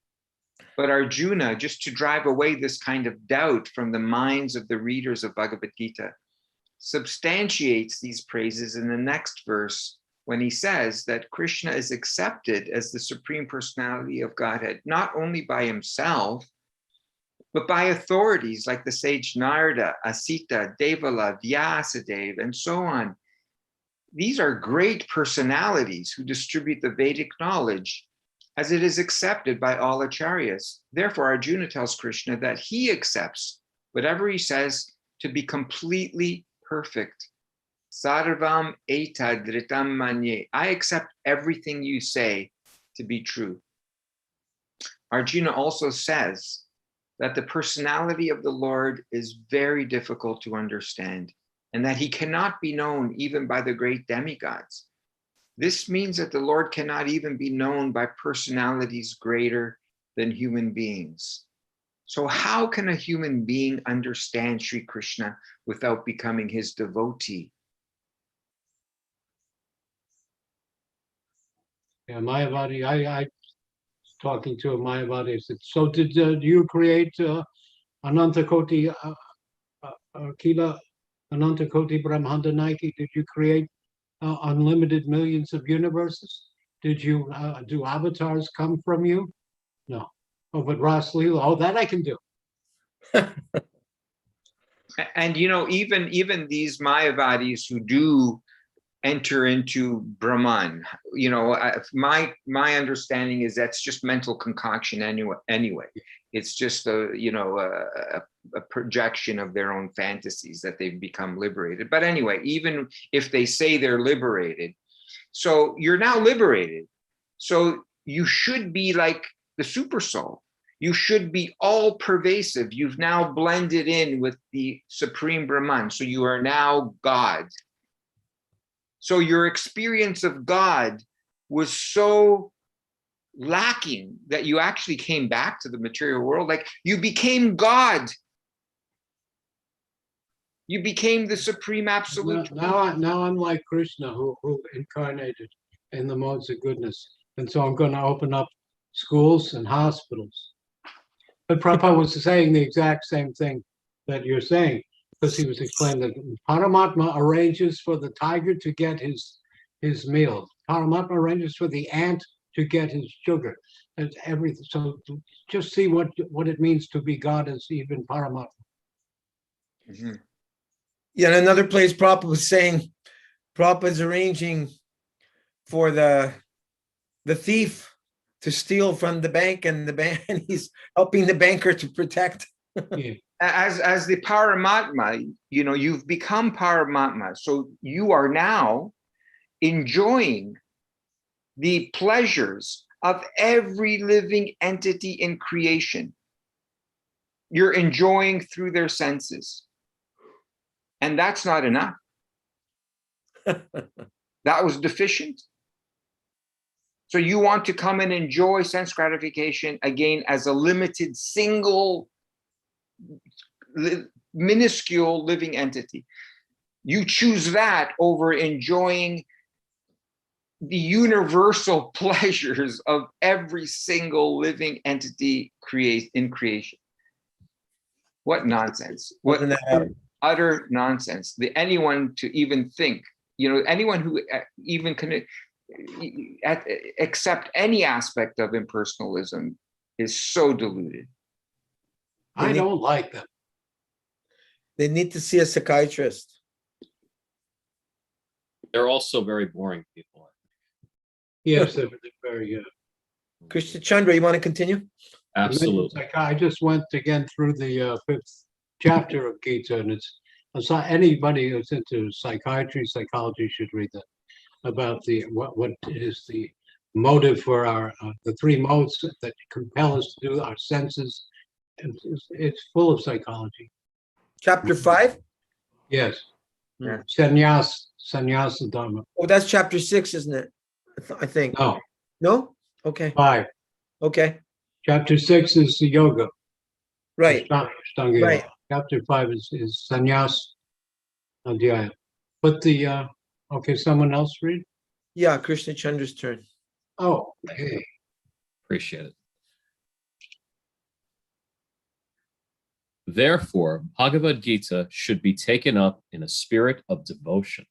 Speaker 2: But Arjuna, just to drive away this kind of doubt from the minds of the readers of Bhagavad-gita, substantiates these praises in the next verse when he says that Krishna is accepted as the Supreme Personality of Godhead, not only by himself, but by authorities like the sage Narada, Asita, Devala, Vyasadeva, and so on. These are great personalities who distribute the Vedic knowledge as it is accepted by all acharyas. Therefore, Arjuna tells Krishna that he accepts whatever he says to be completely perfect. Sarvam etadritam manye. I accept everything you say to be true. Arjuna also says that the personality of the Lord is very difficult to understand, and that he cannot be known even by the great demigods. This means that the Lord cannot even be known by personalities greater than human beings. So how can a human being understand Sri Krishna without becoming his devotee?
Speaker 3: Yeah, Mayavadi, I talking to a Mayavadi, I said, so did you create Anantakoti Kila Anantakoti Brahmanda Nike? Did you create unlimited millions of universes? Did you do avatars come from you? No. Oh, but Ras Leela, oh, that I can do.
Speaker 2: And you know, even these Mayavadis who do enter into Brahman, you know, my understanding is that's just mental concoction anyway. It's just a projection of their own fantasies that they've become liberated. But anyway, even if they say they're liberated, so you're now liberated. So you should be like the super soul. You should be all pervasive. You've now blended in with the Supreme Brahman. So you are now God. So your experience of God was so lacking that you actually came back to the material world. Like you became God. You became the Supreme Absolute.
Speaker 3: Now I'm like Krishna, who incarnated in the modes of goodness. And so I'm going to open up schools and hospitals. But Prabhupada was saying the exact same thing that you're saying, because he was explaining that Paramatma arranges for the tiger to get his meal. Paramatma arranges for the ant to get his sugar. And everything. So to just see what it means to be God as even Paramatma.
Speaker 2: Mm-hmm.
Speaker 1: Yeah, and another place Prabhupada was saying, Prabhupada's arranging for the thief to steal from the bank, and and he's helping the banker to protect.
Speaker 3: Yeah.
Speaker 2: As the Paramatma, you know, you've become Paramatma. So you are now enjoying the pleasures of every living entity in creation. You're enjoying through their senses. And that's not enough. That was deficient. So you want to come and enjoy sense gratification again as a limited, single, minuscule living entity. You choose that over enjoying the universal pleasures of every single living entity in creation. What nonsense. What utter nonsense. Anyone to even think, you know, anyone who even can accept any aspect of impersonalism is so deluded.
Speaker 3: I don't like them.
Speaker 1: They need to see a psychiatrist.
Speaker 4: They're also very boring people.
Speaker 3: Yes, they're very good.
Speaker 1: Krishna Chandra, you want to continue?
Speaker 4: Absolutely.
Speaker 3: I just went again through the 5th chapter of Gita, and it's anybody who's into psychiatry, psychology should read that, about what is the motive for our the three modes that compel us to do our senses. It's full of psychology.
Speaker 1: Chapter 5?
Speaker 3: Yes.
Speaker 1: Yeah.
Speaker 3: Sannyasa Dharma.
Speaker 1: Oh, that's chapter 6, isn't it? I think.
Speaker 3: No,
Speaker 1: No? Okay.
Speaker 3: 5.
Speaker 1: Okay.
Speaker 3: Chapter 6 is the yoga.
Speaker 1: Right.
Speaker 3: Ashtanga
Speaker 1: Right.
Speaker 3: yoga. Chapter 5 is sannyas adhyaya. But okay, someone else read?
Speaker 1: Yeah, Krishna Chandra's turn.
Speaker 3: Oh, hey.
Speaker 4: Appreciate it. Therefore, Bhagavad-gita should be taken up in a spirit of devotion.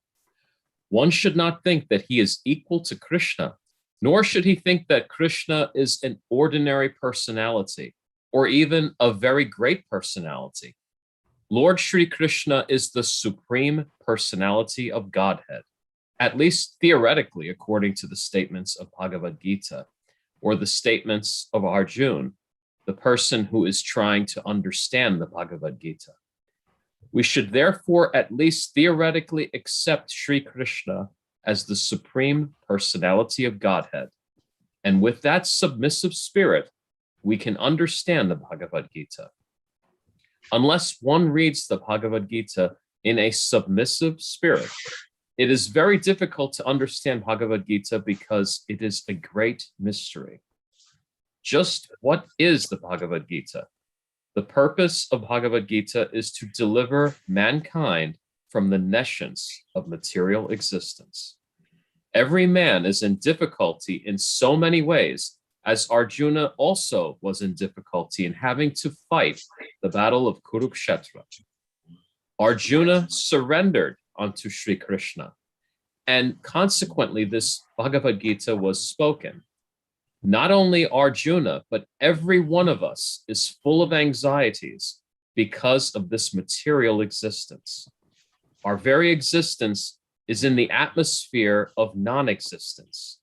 Speaker 4: One should not think that he is equal to Krishna, nor should he think that Krishna is an ordinary personality, or even a very great personality. Lord Sri Krishna is the supreme personality of Godhead, at least theoretically, according to the statements of Bhagavad-gita, or the statements of Arjuna, the person who is trying to understand the Bhagavad-gita. We should therefore at least theoretically accept Sri Krishna as the supreme personality of Godhead. And with that submissive spirit, we can understand the Bhagavad-gita. Unless one reads the Bhagavad-gita in a submissive spirit, it is very difficult to understand Bhagavad-gita because it is a great mystery. Just what is the Bhagavad-gita? The purpose of Bhagavad-gita is to deliver mankind from the nescience of material existence. Every man is in difficulty in so many ways, as Arjuna also was in difficulty in having to fight the battle of Kurukshetra. Arjuna surrendered unto Sri Krishna, and consequently this Bhagavad-gita was spoken. Not only Arjuna, but every one of us is full of anxieties because of this material existence. Our very existence is in the atmosphere of non-existence.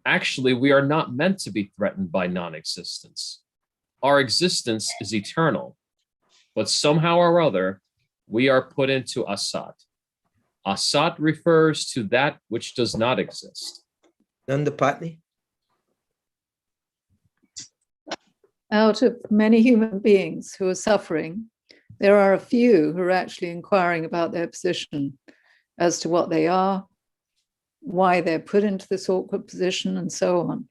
Speaker 4: Actually, we are not meant to be threatened by non-existence. Our existence is eternal, but somehow or other, we are put into asat. Asat refers to that which does not exist.
Speaker 1: Nandapatni?
Speaker 5: Out of many human beings who are suffering, there are a few who are actually inquiring about their position as to what they are, why they're put into this awkward position, and so on.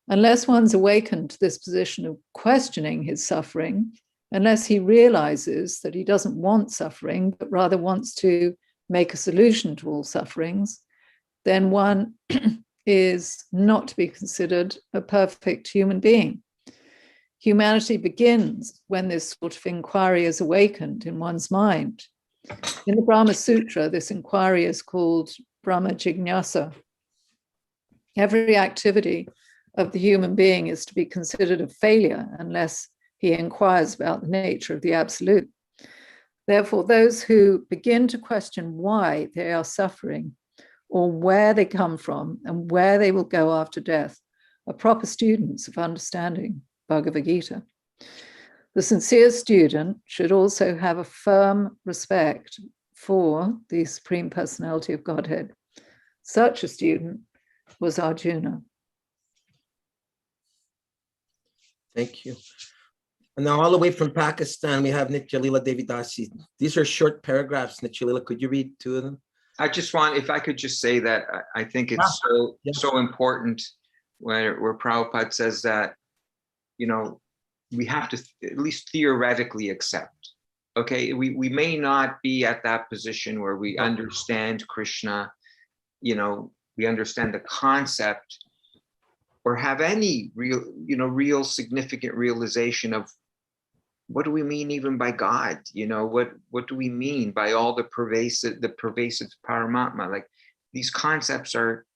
Speaker 5: Unless one's awakened to this position of questioning his suffering, unless he realizes that he doesn't want suffering, but rather wants to make a solution to all sufferings, then one is not to be considered a perfect human being. Humanity begins when this sort of inquiry is awakened in one's mind. In the Brahma Sutra, this inquiry is called Brahma Jignasa. Every activity of the human being is to be considered a failure unless he inquires about the nature of the absolute. Therefore, those who begin to question why they are suffering or where they come from and where they will go after death are proper students of understanding Bhagavad-gita. The sincere student should also have a firm respect for the Supreme Personality of Godhead. Such a student was Arjuna.
Speaker 1: Thank you. And now all the way from Pakistan, we have Nityalila Devidasi. These are short paragraphs. Nityalila, could you read two of them?
Speaker 2: I just want, if I could just say that I think it's so important where Prabhupada says that, you know, we have to at least theoretically accept. Okay, we may not be at that position where we understand Krishna, you know, we understand the concept or have any real significant realization of what do we mean even by God? You know, what do we mean by all the pervasive Paramatma? Like these concepts are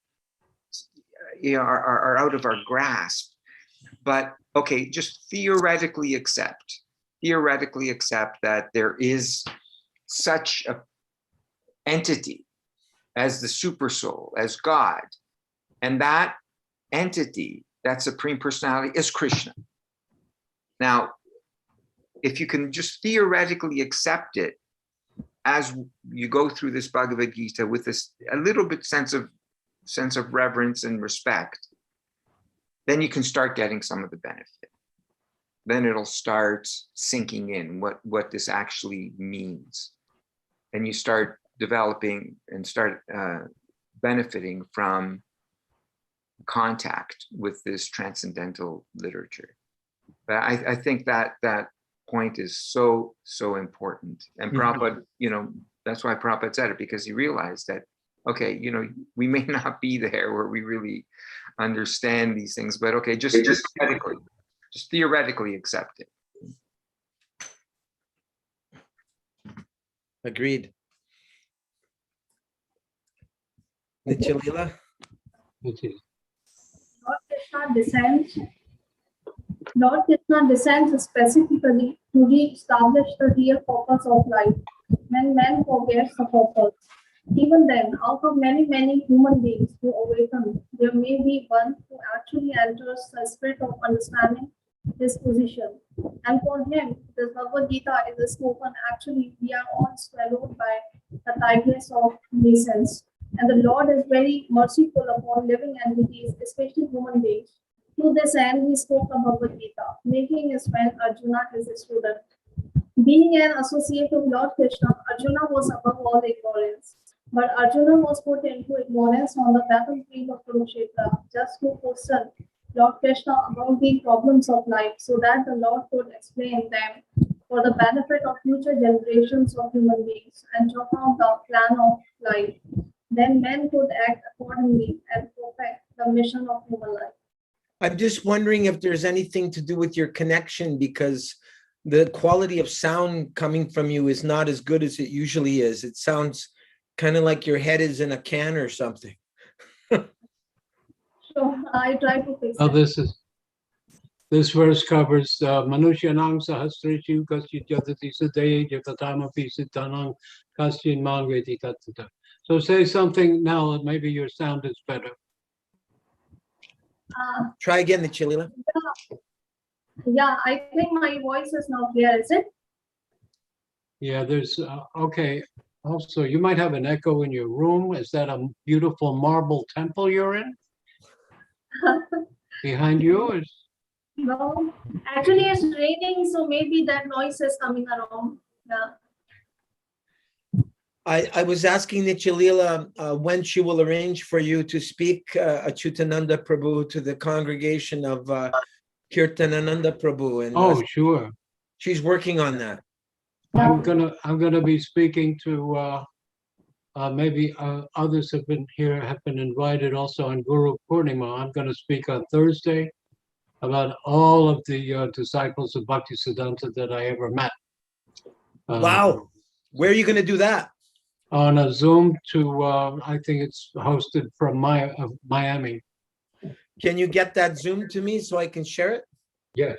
Speaker 2: out of our grasp. But okay, just theoretically accept that there is such a entity as the super soul, as God, and that entity, that supreme personality, is Krishna. Now, if you can just theoretically accept it as you go through this Bhagavad-gita with this a little bit sense of reverence and respect, then you can start getting some of the benefit. Then it'll start sinking in what this actually means. And you start developing and start benefiting from contact with this transcendental literature. But I think that point is so important. And Prabhupada, you know, that's why Prabhupada said it, because he realized that, okay, you know, we may not be there where we really understand these things, but okay, just theoretically accept it.
Speaker 1: Agreed. Nichalila?
Speaker 3: It is.
Speaker 6: Lord Krishna descends specifically to re-establish the real purpose of life when man forgets the purpose. Even then, out of many, many human beings who awaken, there may be one who actually enters the spirit of understanding his position. And for him, the Bhagavad-gita is spoken. Actually, we are all swallowed by the tigers of nations. And the Lord is very merciful upon living entities, especially human beings. To this end, he spoke the Bhagavad-gita, making his friend Arjuna his student. Being an associate of Lord Krishna, Arjuna was above all ignorance. But Arjuna was put into ignorance on the battlefield of Kurukshetra, just to question Lord Krishna about the problems of life, so that the Lord could explain them for the benefit of future generations of human beings and chalk out the plan of life. Then men could act accordingly and perfect the mission of human life.
Speaker 1: I'm just wondering if there's anything to do with your connection, because the quality of sound coming from you is not as good as it usually is. It sounds kind of like your head is in a can or something.
Speaker 6: So I try to fix
Speaker 3: Oh,
Speaker 6: it.
Speaker 3: this verse covers Manushyanam Sahasrichu Kasyit Yadati Sadei Jakatamapi Sitanang Kasyin Mangveti Tattata. So say something now, that maybe your sound is better.
Speaker 1: Try again, Nichalila.
Speaker 6: Yeah, I think my voice is now clear, is it?
Speaker 3: Yeah, there's, okay. Also, you might have an echo in your room. Is that a beautiful marble temple you're in? Behind you is?
Speaker 6: No, actually it's raining, so maybe that noise is coming around. Yeah.
Speaker 1: I was asking Nichalila when she will arrange for you to speak Acyutananda Prabhu to the congregation of Kirtanananda Prabhu, and
Speaker 3: Oh, sure.
Speaker 1: she's working on that.
Speaker 3: I'm gonna be speaking to maybe others have been invited also on Guru Purnima. I'm gonna speak on Thursday about all of the disciples of Bhaktisiddhanta that I ever met.
Speaker 1: Wow. Where are you going to do that?
Speaker 3: On a Zoom to I think it's hosted from Miami.
Speaker 1: Can you get that Zoom to me so I can share it?
Speaker 3: Yes.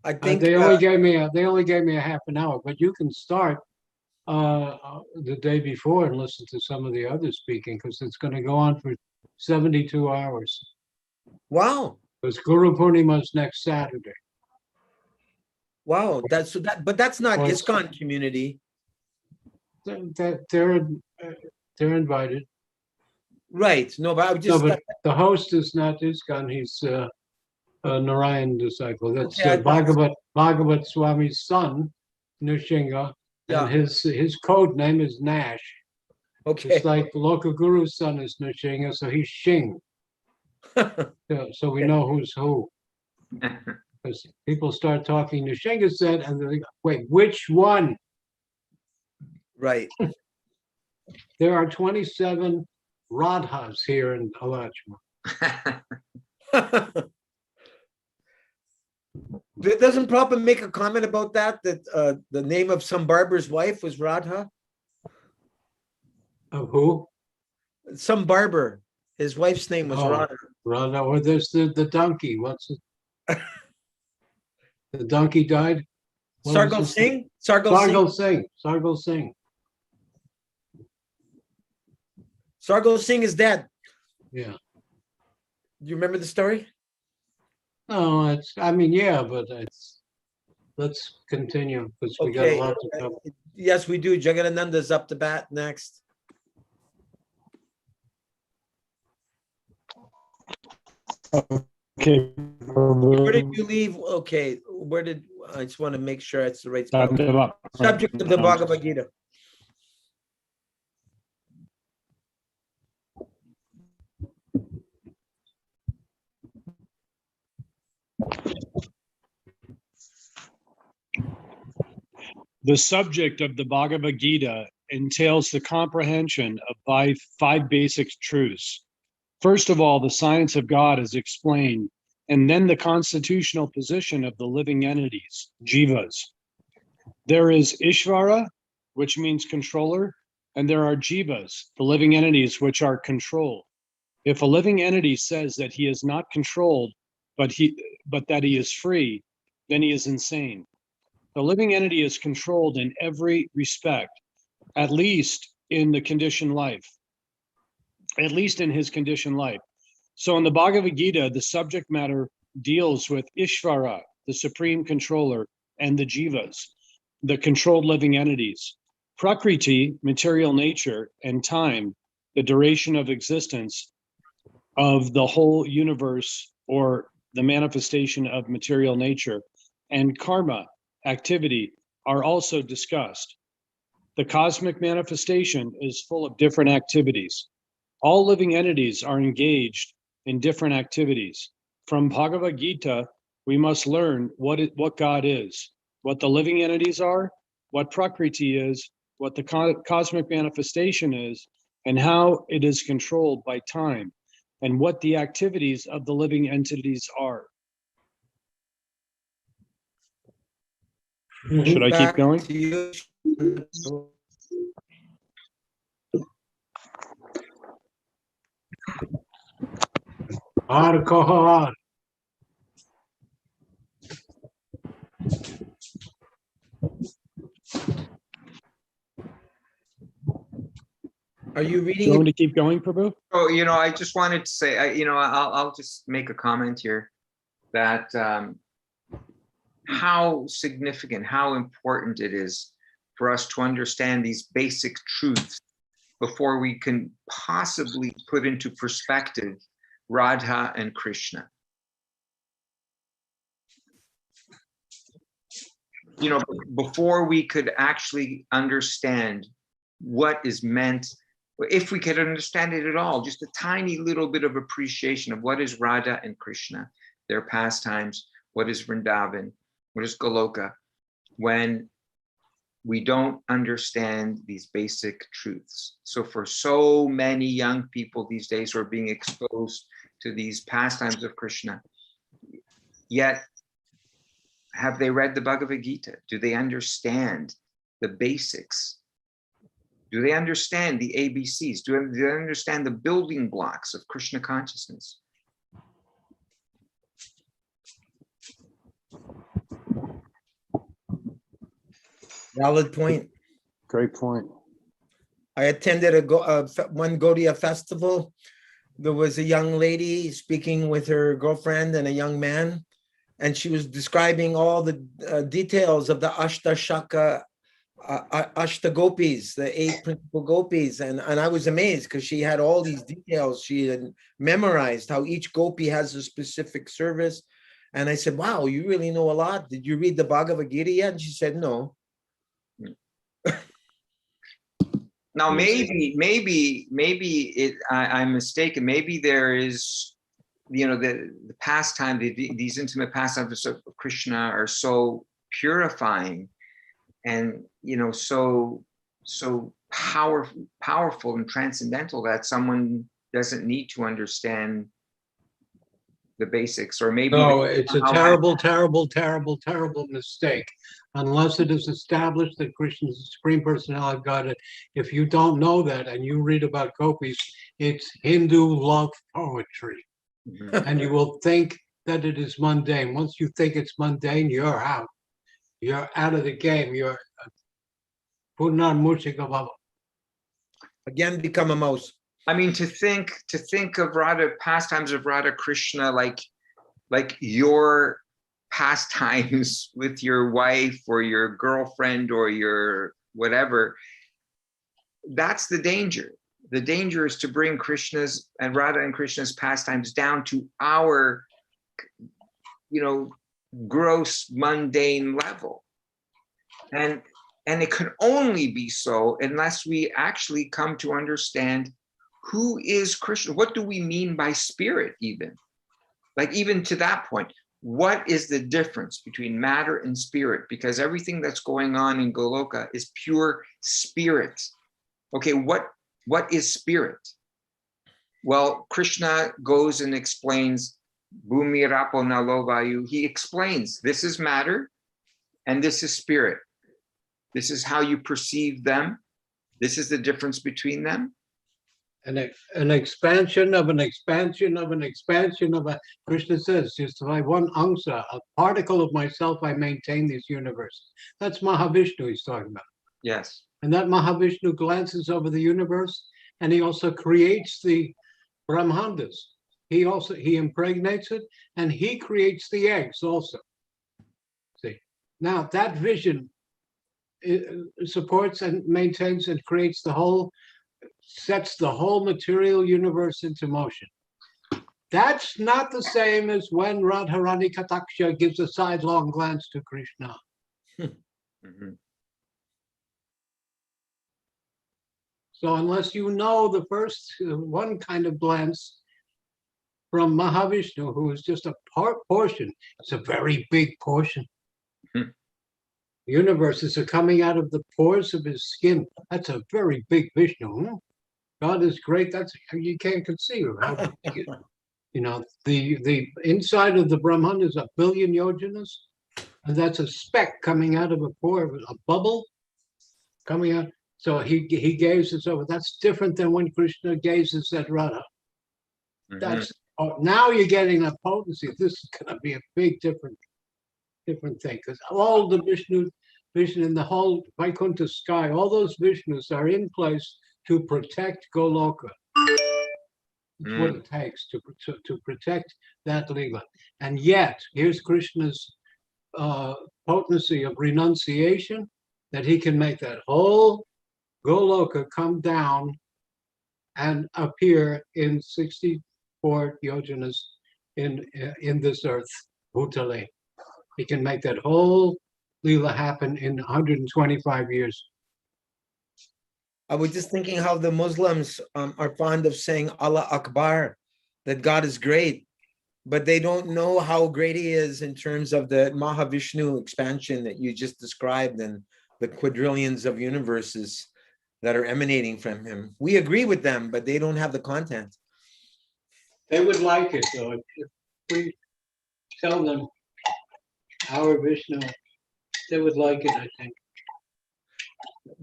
Speaker 1: I think
Speaker 3: They only gave me a half an hour, but you can start the day before and listen to some of the others speaking, because it's going to go on for 72 hours.
Speaker 1: wow.
Speaker 3: Because Guru Purnima is next Saturday.
Speaker 1: Wow, but that's not
Speaker 3: Well,
Speaker 1: ISKCON community.
Speaker 3: They're invited.
Speaker 1: Right. No, but I would
Speaker 3: No,
Speaker 1: just
Speaker 3: but the host is not ISKCON. He's a Narayan disciple. That's
Speaker 1: Okay, I thought
Speaker 3: Bhagavat Swami's son, Nrsinga,
Speaker 1: Yeah.
Speaker 3: and his code name is Nash.
Speaker 1: okay.
Speaker 3: It's like Lokaguru's son is Nrsinga, so he's Shing. So we know who's who. Because people start talking, Nrsinga said, and they're like, wait, which one?
Speaker 1: Right.
Speaker 3: There are 27 Radhas here in Alachma.
Speaker 1: Doesn't Prabhupada make a comment about that the name of some barber's wife was Radha?
Speaker 3: Of who?
Speaker 1: Some barber, his wife's name was
Speaker 3: Oh.
Speaker 1: Radha.
Speaker 3: Radha, or there's the donkey. What's it? The donkey died? What was
Speaker 1: Sargal
Speaker 3: his name?
Speaker 1: Singh? Sargal Singh.
Speaker 3: Sargal Singh.
Speaker 1: Sargal Singh is dead.
Speaker 3: Yeah.
Speaker 1: Do you remember the story?
Speaker 3: No, yeah, but let's continue because we got a lot to cover.
Speaker 1: Yes, we do. Jagadananda's up to bat next.
Speaker 7: Okay.
Speaker 1: Where did you leave? Okay, I just want to make sure it's the right spot. Subject of the Bhagavad-gita.
Speaker 7: The subject of the Bhagavad-gita entails the comprehension of five basic truths. First of all, the science of God is explained, and then the constitutional position of the living entities, jivas. There is Ishvara, which means controller, and there are jivas, the living entities, which are controlled. If a living entity says that he is not controlled, but that he is free, then he is insane. The living entity is controlled in every respect, at least in the conditioned life, at least in his conditioned life. So in the Bhagavad-gita, the subject matter deals with Ishvara, the supreme controller, and the jivas, the controlled living entities. Prakriti, material nature, and time, the duration of existence of the whole universe or the manifestation of material nature, and karma, activity, are also discussed. The cosmic manifestation is full of different activities. All living entities are engaged in different activities. From Bhagavad-gita, we must learn what God is, what the living entities are, what Prakriti is, what the cosmic manifestation is, and how it is controlled by time, and what the activities of the living entities are. Should I keep going?
Speaker 1: To you.
Speaker 3: Alcohol.
Speaker 1: Are you
Speaker 7: Do
Speaker 1: reading
Speaker 7: you want
Speaker 1: it?
Speaker 7: me to keep going, Prabhu?
Speaker 2: Oh, I just wanted to say, I'll just make a comment here that how significant, how important it is for us to understand these basic truths before we can possibly put into perspective Radha and Krishna. Before we could actually understand what is meant, if we could understand it at all, just a tiny little bit of appreciation of what is Radha and Krishna, their pastimes, what is Vrindavan, what is Goloka, when we don't understand these basic truths. So for so many young people these days who are being exposed to these pastimes of Krishna, yet have they read the Bhagavad-gita? Do they understand the basics? Do they understand the ABCs? Do they understand the building blocks of Krishna consciousness?
Speaker 1: Valid point.
Speaker 7: Great point.
Speaker 1: I attended one Gaudiya festival. There was a young lady speaking with her girlfriend and a young man, and she was describing all the details of the Ashtashaka, Ashtagopis, the 8 principal gopis. And I was amazed because she had all these details. She had memorized how each gopi has a specific service. And I said, wow, you really know a lot. Did you read the Bhagavad-gita yet? And she said, no.
Speaker 2: Now, maybe I'm mistaken. Maybe there is, the pastime, these intimate pastimes of Krishna are so purifying and, so powerful and transcendental that someone doesn't need to understand the basics, or maybe.
Speaker 3: No, it's a terrible, terrible, terrible, terrible mistake. Unless it is established that Krishna is the Supreme Personality of God. If you don't know that and you read about gopis, it's Hindu love poetry. And you will think that it is mundane. Once you think it's mundane, you're out. You're out of the game. You're putting on Mushika.
Speaker 1: Again, become a mouse.
Speaker 2: I mean, to think of pastimes of Radha Krishna like your pastimes with your wife or your girlfriend or your whatever, that's the danger. The danger is to bring Krishna's and Radha and Krishna's pastimes down to our, gross mundane level. And it can only be so unless we actually come to understand who is Krishna. What do we mean by spirit even? Like even to that point, what is the difference between matter and spirit? Because everything that's going on in Goloka is pure spirit. Okay, what is spirit? Well, Krishna goes and explains Bhumi Rapo Nalo Vayu. He explains this is matter and this is spirit. This is how you perceive them. This is the difference between them.
Speaker 3: An expansion of an expansion of an expansion of a, Krishna says, just like one angsa, a particle of myself, I maintain this universe. That's Mahavishnu he's talking about.
Speaker 2: Yes.
Speaker 3: And that Mahavishnu glances over the universe, and he also creates the Brahmandas. He impregnates it, and he creates the eggs also. See, now that vision supports and maintains and creates the whole, sets the whole material universe into motion. That's not the same as when Radharani Kataksha gives a sidelong glance to Krishna.
Speaker 2: Mm-hmm.
Speaker 3: So unless you know the first one kind of glance from Mahavishnu, who is just a portion, it's a very big portion.
Speaker 2: Hmm.
Speaker 3: Universes are coming out of the pores of his skin. That's a very big Vishnu. God is great. That's, you can't conceive of how big it is. You know, the inside of the Brahman is 1 billion yojanas, and that's a speck coming out of a pore, a bubble coming out. So he gazes over. That's different than when Krishna gazes at Radha.
Speaker 2: Mm-hmm.
Speaker 3: That's now you're getting a potency. This is going to be a big different thing, because all the Vishnu in the whole Vaikuntha sky, all those Vishnus are in place to protect Goloka. That's what it takes to protect that Leela. And yet, here's Krishna's potency of renunciation, that he can make that whole Goloka come down and appear in 64 yojanas in this earth, Bhutale. He can make that whole Leela happen in 125 years.
Speaker 1: I was just thinking how the Muslims are fond of saying Allah Akbar, that God is great, but they don't know how great he is in terms of the Mahavishnu expansion that you just described and the quadrillions of universes that are emanating from him. We agree with them, but they don't have the content.
Speaker 3: They would like it, though, if we tell them our Vishnu, they would like it, I think.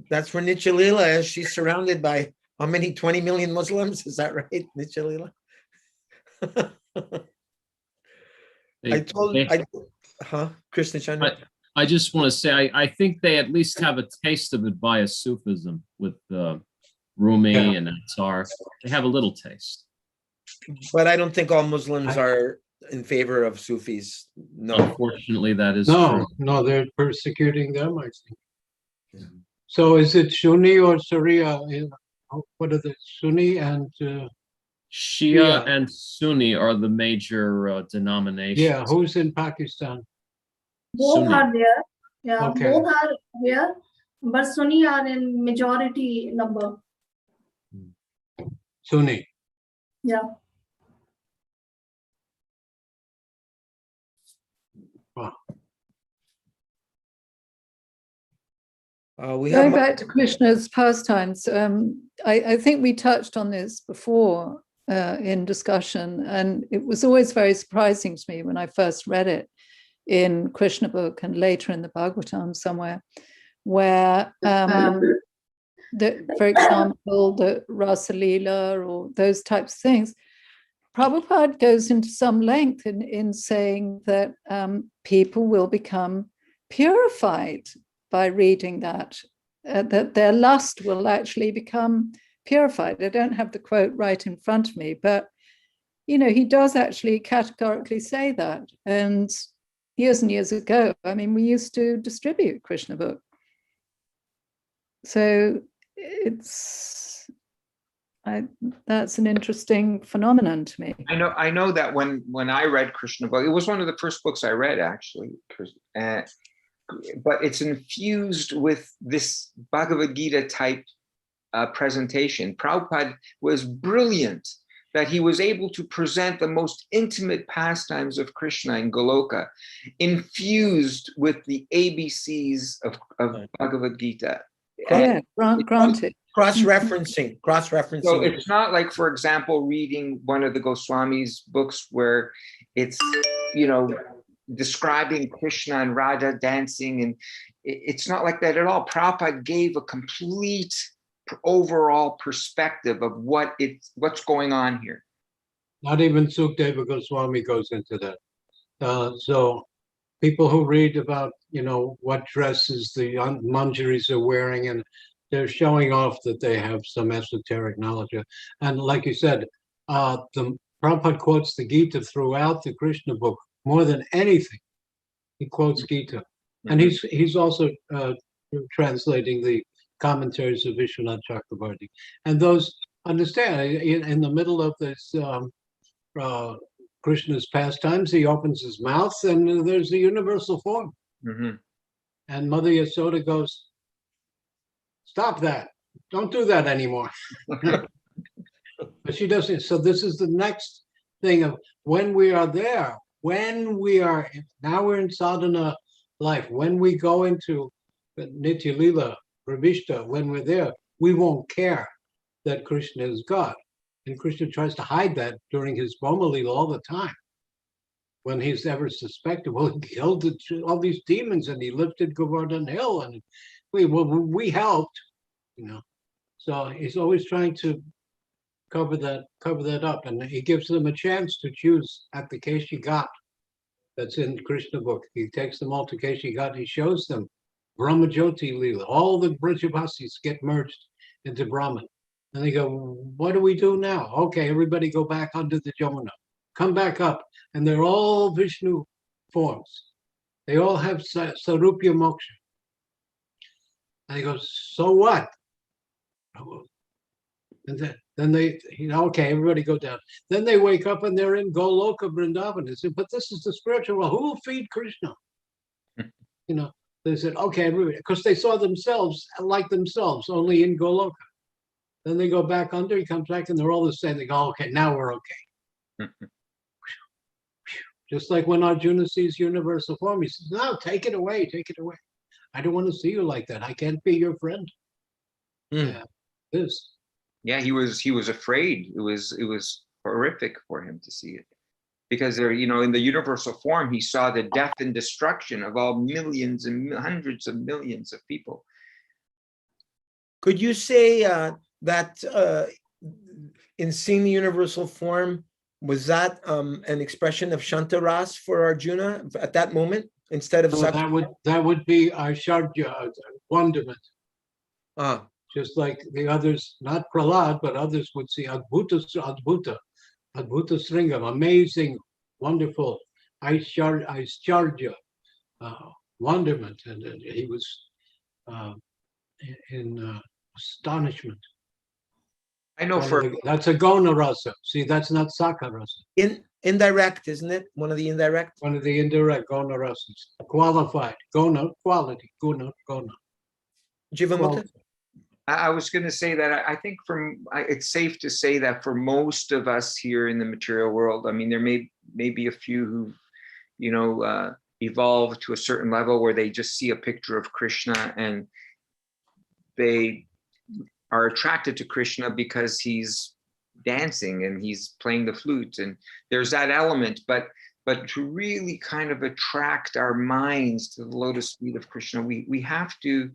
Speaker 1: That's for Nitya Leela, as she's surrounded by how many 20 million Muslims? Is that right, Nitya Leela? Krishna Chandra.
Speaker 4: I just want to say, I think they at least have a taste of it via Sufism with Rumi and Attar. They have a little taste.
Speaker 1: But I don't think all Muslims are in favor of Sufis. No.
Speaker 4: Unfortunately, that is true.
Speaker 3: No, they're persecuting them, I think. Yeah. So is it Sunni or Sharia? What are the Sunni and
Speaker 4: Shia and Sunni are the major denominations.
Speaker 3: Yeah, who's in Pakistan?
Speaker 6: Both
Speaker 4: Sunni.
Speaker 6: are there. Yeah,
Speaker 3: Okay.
Speaker 6: both are here, but Sunni are in majority number.
Speaker 3: Sunni.
Speaker 6: Yeah.
Speaker 3: Wow.
Speaker 5: Going back to Krishna's pastimes, I think we touched on this before in discussion, and it was always very surprising to me when I first read it in Krishna book and later in the Bhagavatam somewhere, where, for example, the Rasa Leela or those types of things, Prabhupada goes into some length in saying that people will become purified by reading that, that their lust will actually become purified. I don't have the quote right in front of me, but you know, he does actually categorically say that. And years ago, I mean, we used to distribute Krishna book. So that's an interesting phenomenon to me.
Speaker 2: I know that when I read Krishna book, it was one of the first books I read, actually. But it's infused with this Bhagavad-gita type presentation. Prabhupada was brilliant that he was able to present the most intimate pastimes of Krishna in Goloka, infused with the ABCs of Bhagavad-gita.
Speaker 5: Yeah, granted.
Speaker 1: Cross-referencing.
Speaker 2: So it's not like, for example, reading one of the Goswami's books where it's, you know, describing Krishna and Radha dancing it's not like that at all. Prabhupada gave a complete overall perspective of what's going on here.
Speaker 3: Not even Sukdeva Goswami goes into that. So people who read about, what dresses the Manjaris are wearing, and they're showing off that they have some esoteric knowledge. And like you said, the Prabhupada quotes the Gita throughout the Krishna book more than anything. He quotes Gita. And he's also translating the commentaries of Vishwanath Chakrabarti. And those, understand, in the middle of this Krishna's pastimes, he opens his mouth and there's a universal form. And Mother Yasoda goes, stop that. Don't do that anymore. But she doesn't. So this is the next thing of when we are there, now we're in sadhana life, when we go into Nitya Lila, Pravishta, when we're there, we won't care that Krishna is God. And Krishna tries to hide that during his Brahma Lila all the time. When he's ever suspected, well, he killed all these demons and he lifted Govardhan Hill and we helped, So he's always trying to cover that up, and he gives them a chance to choose at the Keshi Ghat that's in Krishna book. He takes them all to Keshi Ghat. He shows them Brahma Jyoti Lila. All the Brajavasis get merged into Brahman. And they go, what do we do now? Okay, everybody go back under the Jamuna. Come back up. And they're all Vishnu forms. They all have Sarupya Moksha. And he goes, so what? And then they, okay, everybody go down. Then they wake up and they're in Goloka Vrindavan. They said, but this is the spiritual world. Who will feed Krishna? They said, okay, everybody, because they saw themselves like themselves, only in Goloka. Then they go back under, he comes back and they're all the same. They go, okay, now we're okay. Just like when Arjuna sees universal form, he says, no, take it away, take it away. I don't want to see you like that. I can't be your friend. Yeah, this.
Speaker 2: Yeah, he was afraid. It was horrific for him to see it, because there, in the universal form, he saw the death and destruction of all millions and hundreds of millions of people.
Speaker 1: Could you say that in seeing the universal form, was that an expression of Shantaras for Arjuna at that moment instead of
Speaker 3: that would be Aishwarya, wonderment. Just like the others, not Prahlad, but others would see Adbhuta Sringam, amazing, wonderful Aishwarya, wonderment, and he was in astonishment.
Speaker 2: I know
Speaker 3: that's a Gona Rasa. See, that's not Saka Rasa.
Speaker 1: Indirect, isn't it? One of the indirect?
Speaker 3: One of the indirect Gona Rasas. Qualified. Gona, quality. Guna, Gona.
Speaker 1: Jivamukta?
Speaker 2: I was going to say that I think it's safe to say that for most of us here in the material world, I mean, there may be a few who've, evolved to a certain level where they just see a picture of Krishna and they are attracted to Krishna because he's dancing and he's playing the flute, and there's that element, but to really kind of attract our minds to the lotus feet of Krishna, we have to,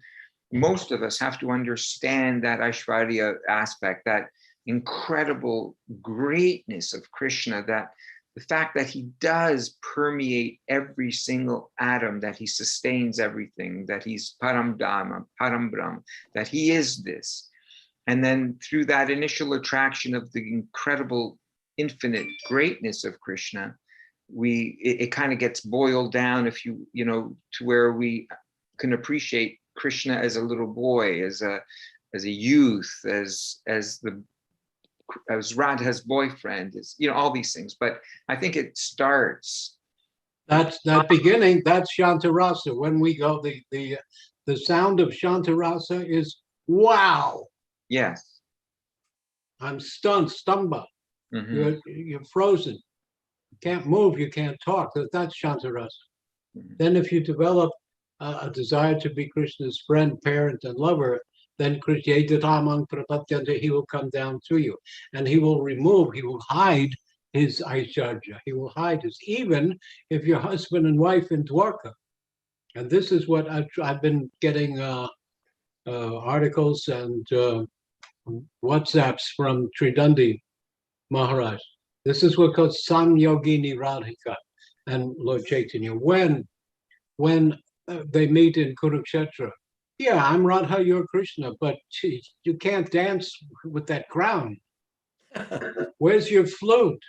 Speaker 2: most of us have to understand that Aishwarya aspect, that incredible greatness of Krishna, that the fact that he does permeate every single atom, that he sustains everything, that he's Param Dhamma, Param Brahma, that he is this. And then through that initial attraction of the incredible infinite greatness of Krishna, it kind of gets boiled down, to where we can appreciate Krishna as a little boy, as a youth, as Radha's boyfriend, all these things. But I think it starts.
Speaker 3: That's that beginning. That's Shantarasa. When we go, the sound of Shantarasa is wow.
Speaker 2: Yes.
Speaker 3: I'm stunned, stamba. You're frozen. You can't move. You can't talk. That's Shantarasa. Then, if you develop a desire to be Krishna's friend, parent, and lover, then he will come down to you, and he will hide his Aishwarya. He will hide his, even if you're husband and wife in Dwarka, And this is what I've been getting articles and WhatsApps from Tridandi Maharaj. This is what called Samyogini Radhika and Lord Chaitanya. When they meet in Kurukshetra, yeah, I'm Radha, you're Krishna, but gee, you can't dance with that crown. Where's your flute?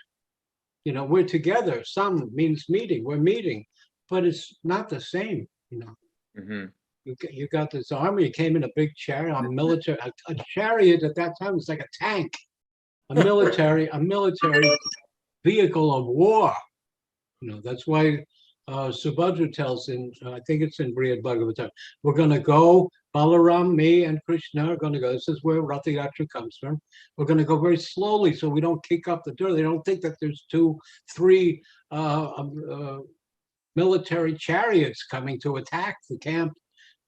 Speaker 3: You know, we're together. Sam means meeting. We're meeting, but it's not the same. You know,
Speaker 2: Mhm.
Speaker 3: you got this army. You came in a big chariot, a chariot at that time was like a tank, a military vehicle of war. You know, that's why Subhadra tells in, I think it's in Bhagavad-gita, we're going to go, Balaram, me, and Krishna are going to go. This is where Ratha Yatra comes from. We're going to go very slowly so we don't kick up the dirt. They don't think that there's 2, 3 military chariots coming to attack the camp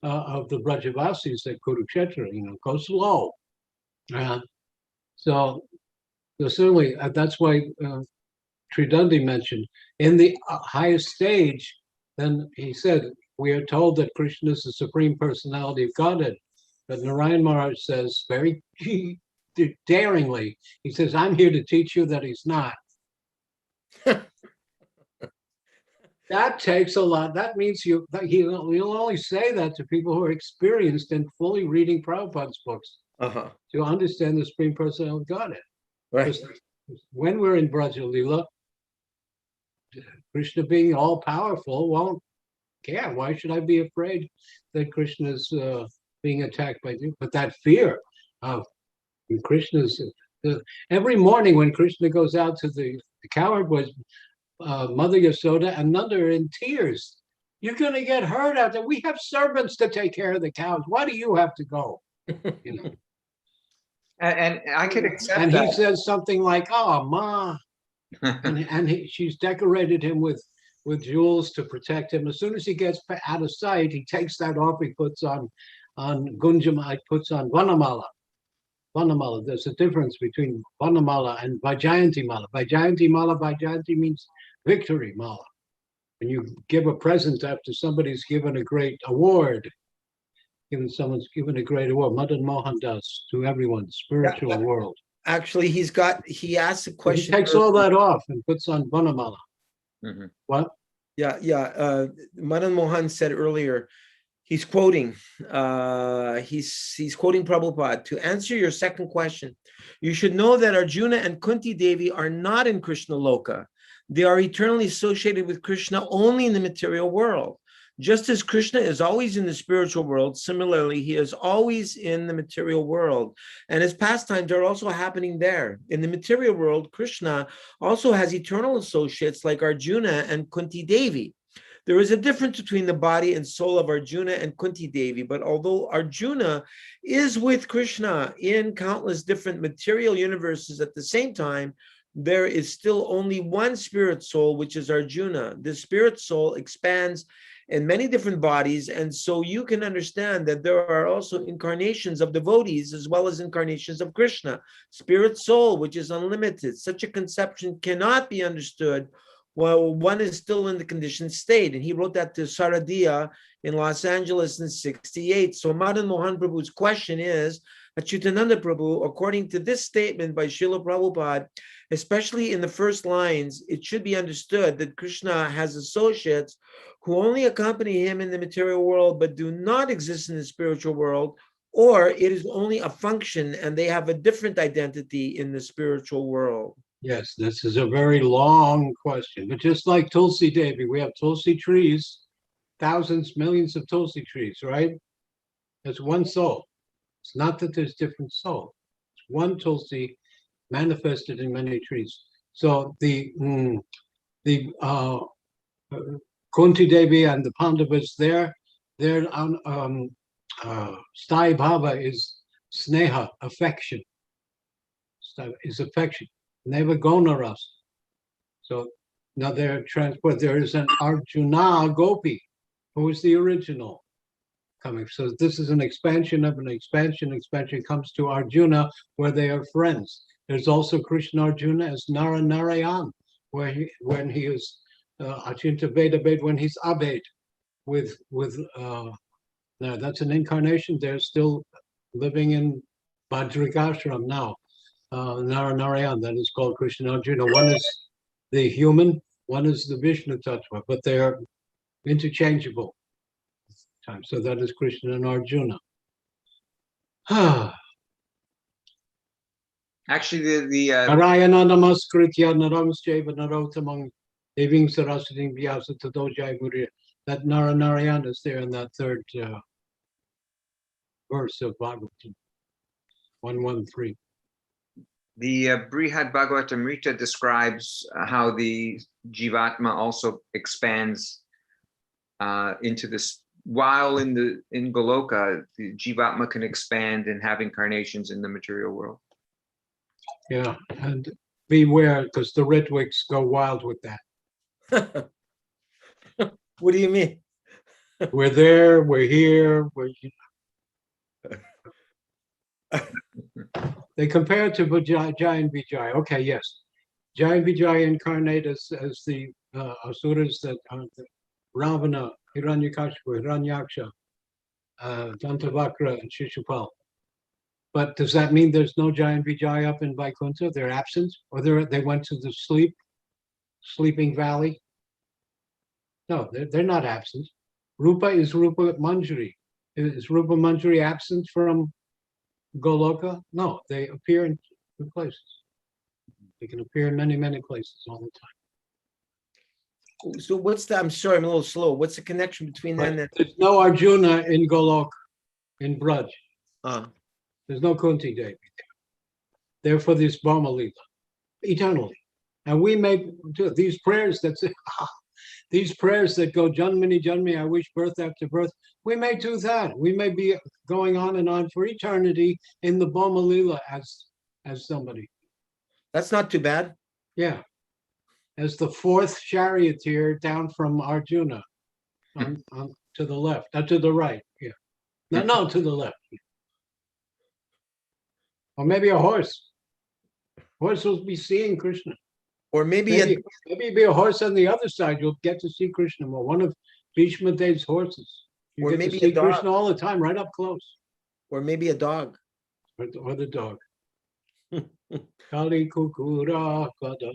Speaker 3: of the Brajavasis at Kurukshetra. You know, go slow. So certainly, that's why Tridandi mentioned in the highest stage, then he said, we are told that Krishna is the Supreme Personality of Godhead. But Narayan Maharaj says very daringly, he says, I'm here to teach you that he's not. That takes a lot. That means you'll only say that to people who are experienced in fully reading Prabhupada's books to understand the Supreme Personality of Godhead.
Speaker 1: Right.
Speaker 3: When we're in Braja Lila, Krishna being all powerful won't care. Why should I be afraid that Krishna is being attacked by you? But that fear of Krishna's every morning when Krishna goes out to the cowherd boys, Mother Yasoda and Nanda are in tears. You're going to get hurt out there. We have servants to take care of the cows. Why do you have to go? You know.
Speaker 2: And I could accept
Speaker 3: and
Speaker 2: that.
Speaker 3: He says something like, "Oh, Ma," and she's decorated him with jewels to protect him. As soon as he gets out of sight, he takes that off. He puts on Gunjama. He puts on Vanamala. Vanamala. There's a difference between Vanamala and Vajayanti Mala. Vajayanti means victory mala. When you give a present after somebody's given a great award, someone's given a great award, Madan Mohan does to everyone, spiritual world.
Speaker 1: Actually, he asked a question.
Speaker 3: He takes all that off and puts on Vanamala.
Speaker 2: Mhm.
Speaker 3: What?
Speaker 1: Yeah. Madan Mohan said earlier, he's quoting Prabhupada. To answer your second question, you should know that Arjuna and Kunti Devi are not in Krishna Loka. They are eternally associated with Krishna only in the material world. Just as Krishna is always in the spiritual world, similarly, he is always in the material world. And his pastimes are also happening there. In the material world, Krishna also has eternal associates like Arjuna and Kunti Devi. There is a difference between the body and soul of Arjuna and Kunti Devi, but although Arjuna is with Krishna in countless different material universes at the same time, there is still only one spirit soul, which is Arjuna. This spirit soul expands in many different bodies, and so you can understand that there are also incarnations of devotees as well as incarnations of Krishna. Spirit soul, which is unlimited. Such a conception cannot be understood while one is still in the conditioned state. And he wrote that to Saradia in Los Angeles in '68. So Madan Mohan Prabhu's question is, Acyutananda Prabhu, according to this statement by Srila Prabhupada, especially in the first lines, it should be understood that Krishna has associates who only accompany him in the material world but do not exist in the spiritual world, or it is only a function and they have a different identity in the spiritual world.
Speaker 3: Yes, this is a very long question. But just like Tulsi Devi, we have Tulsi trees, thousands, millions of Tulsi trees, right? There's one soul. It's not that there's different souls. It's one Tulsi manifested in many trees. So the Kunti Devi and the Pandavas, their Sthai Bhava is sneha, affection. Is affection. Never gonaras. So now they're transport. There is an Arjuna Gopi, who is the original coming. So this is an expansion of an expansion. Expansion comes to Arjuna, where they are friends. There's also Krishna Arjuna as Narayan, when he is Achinta Veda Ved, when he's Abed. no, that's an incarnation. They're still living in Bhadrakashram now. Narayan, that is called Krishna Arjuna. One is the human, one is the Vishnu Tattva, but they are interchangeable. So that is Krishna and Arjuna.
Speaker 2: Actually, the
Speaker 3: Narayana namaskritya naramscheva narotamang deving saraswating vyasa tadojai muriya. That Narayana is there in that third verse of Bhagavatam 113.
Speaker 2: the Brihad Bhagavatamrita describes how the Jivatma also expands into this. While in Goloka, the Jivatma can expand and have incarnations in the material world.
Speaker 3: Yeah, and beware, because the Ritwiks go wild with that.
Speaker 1: What do you mean?
Speaker 3: We're there, we're here, they compare it to Jai and Vijay. Okay, yes. Jai and Vijay incarnate as the asuras that are the Ravana, Hiranyakashipu, Hiranyaksha, Dantavakra, and Shishupal. But does that mean there's no Jai and Vijay up in Vaikuntha? They're absent? Or they went to the sleeping valley? No, they're not absent. Rupa is Rupa Manjari. Is Rupa Manjari absent from Goloka? No, they appear in two places. They can appear in many, many places all the time.
Speaker 1: So what's the, I'm sorry, I'm a little slow. What's the connection between that and
Speaker 3: There's no Arjuna in Golok, in Braj. There's no Kunti Devi there. Therefore, this Brahma Lila, eternally. And we make these prayers that say, these prayers that go Janmani Janmi, I wish birth after birth. We may do that. We may be going on and on for eternity in the Brahma Lila as somebody.
Speaker 1: That's not too bad.
Speaker 3: Yeah. As the fourth charioteer down from Arjuna on to the left, to the right. Yeah. No, to the left. Or maybe a horse. Horse will be seeing Krishna.
Speaker 1: Or maybe
Speaker 3: maybe be a horse on the other side. You'll get to see Krishna more. One of Bhishma Dev's horses. You
Speaker 1: or
Speaker 3: get
Speaker 1: maybe
Speaker 3: to see
Speaker 1: a dog.
Speaker 3: Krishna all the time, right up close.
Speaker 1: Or maybe a dog.
Speaker 3: Or the dog. Kali Kukura Kada.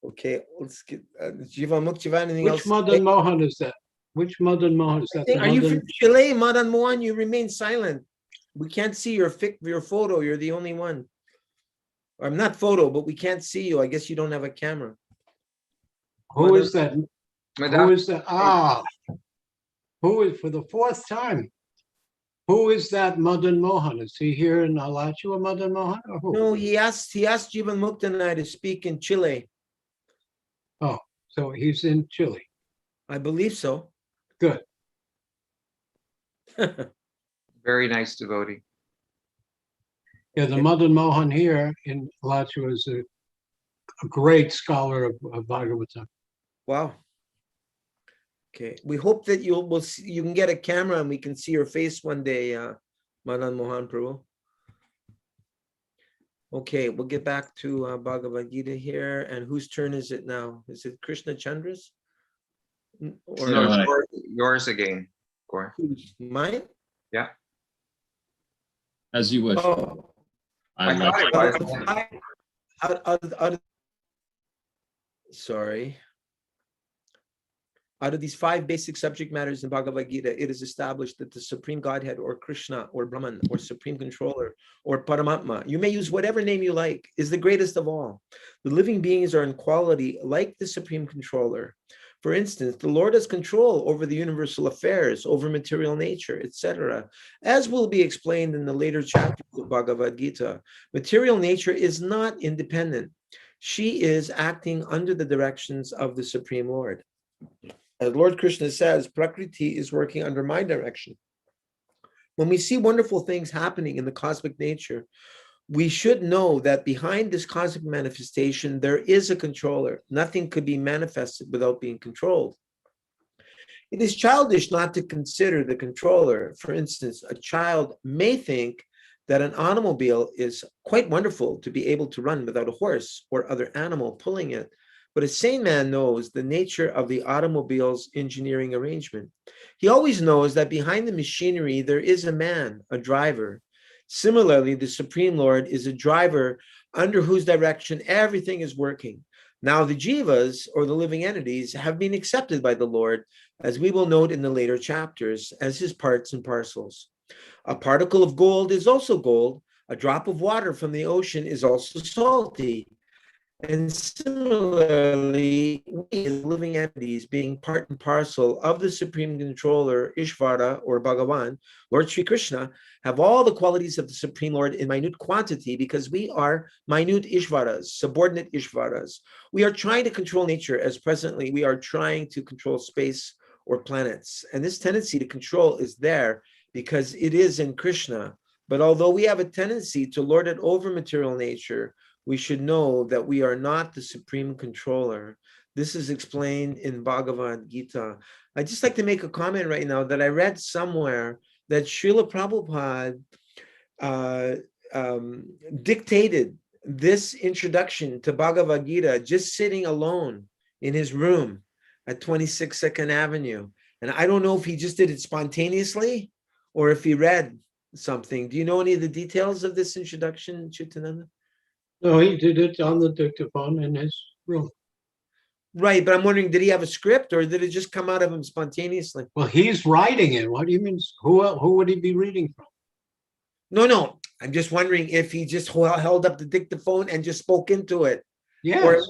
Speaker 1: Okay, let's get Jiva Muktiva. Anything
Speaker 3: Which
Speaker 1: else?
Speaker 3: Madan Mohan is that? Which Madan Mohan is that?
Speaker 1: Are you from Chile, Madan Mohan? You remain silent. We can't see your photo. You're the only one. I'm not photo, but we can't see you. I guess you don't have a camera.
Speaker 3: Who is that? Who is that? Who is, for the fourth time? Who is that Madan Mohan? Is he here in Alachua, Madan Mohan? Or who?
Speaker 1: No, he asked Jivan Mukta and I to speak in Chile.
Speaker 3: Oh, so he's in Chile.
Speaker 1: I believe so.
Speaker 3: Good.
Speaker 2: Very nice devotee.
Speaker 3: Yeah, the Madan Mohan here in Alachua is a great scholar of Bhagavatam.
Speaker 1: Wow. Okay, we hope that you can get a camera and we can see your face one day, Madan Mohan Prabhu. Okay, we'll get back to Bhagavad-gita here. And whose turn is it now? Is it Krishna Chandra's? Or
Speaker 2: No, yours again, Gaur.
Speaker 1: mine?
Speaker 2: Yeah.
Speaker 4: As you wish.
Speaker 1: Oh, sorry. Out of these 5 basic subject matters in Bhagavad-gita, it is established that the Supreme Godhead or Krishna or Brahman or Supreme Controller or Paramatma, you may use whatever name you like, is the greatest of all. The living beings are in quality like the Supreme Controller. For instance, the Lord has control over the universal affairs, over material nature, etc. As will be explained in the later chapters of Bhagavad-gita, material nature is not independent. She is acting under the directions of the Supreme Lord. As Lord Krishna says, Prakriti is working under my direction. When we see wonderful things happening in the cosmic nature, we should know that behind this cosmic manifestation, there is a controller. Nothing could be manifested without being controlled. It is childish not to consider the controller. For instance, a child may think that an automobile is quite wonderful to be able to run without a horse or other animal pulling it. but a sane man knows the nature of the automobile's engineering arrangement. He always knows that behind the machinery, there is a man, a driver. Similarly, the Supreme Lord is a driver under whose direction everything is working. Now, the jivas, or the living entities, have been accepted by the Lord, as we will note in the later chapters, as his parts and parcels. A particle of gold is also gold. A drop of water from the ocean is also salty. And similarly, we as living entities, being part and parcel of the Supreme Controller, Ishvara, or Bhagavan, Lord Sri Krishna, have all the qualities of the Supreme Lord in minute quantity because we are minute Ishvaras, subordinate Ishvaras. We are trying to control nature as presently we are trying to control space or planets. And this tendency to control is there because it is in Krishna. But although we have a tendency to lord it over material nature, we should know that we are not the supreme controller. This is explained in Bhagavad-gita. I'd just like to make a comment right now that I read somewhere that Srila Prabhupada dictated this introduction to Bhagavad-gita just sitting alone in his room at 26 2nd Avenue. And I don't know if he just did it spontaneously or if he read something. Do you know any of the details of this introduction, Acytuananda?
Speaker 3: No, he did it on the dictaphone in his room.
Speaker 1: Right, but I'm wondering, did he have a script or did it just come out of him spontaneously?
Speaker 3: Well, he's writing it. What do you mean? Who would he be reading from?
Speaker 1: No. I'm just wondering if he just held up the dictaphone and just spoke into it.
Speaker 3: Yes.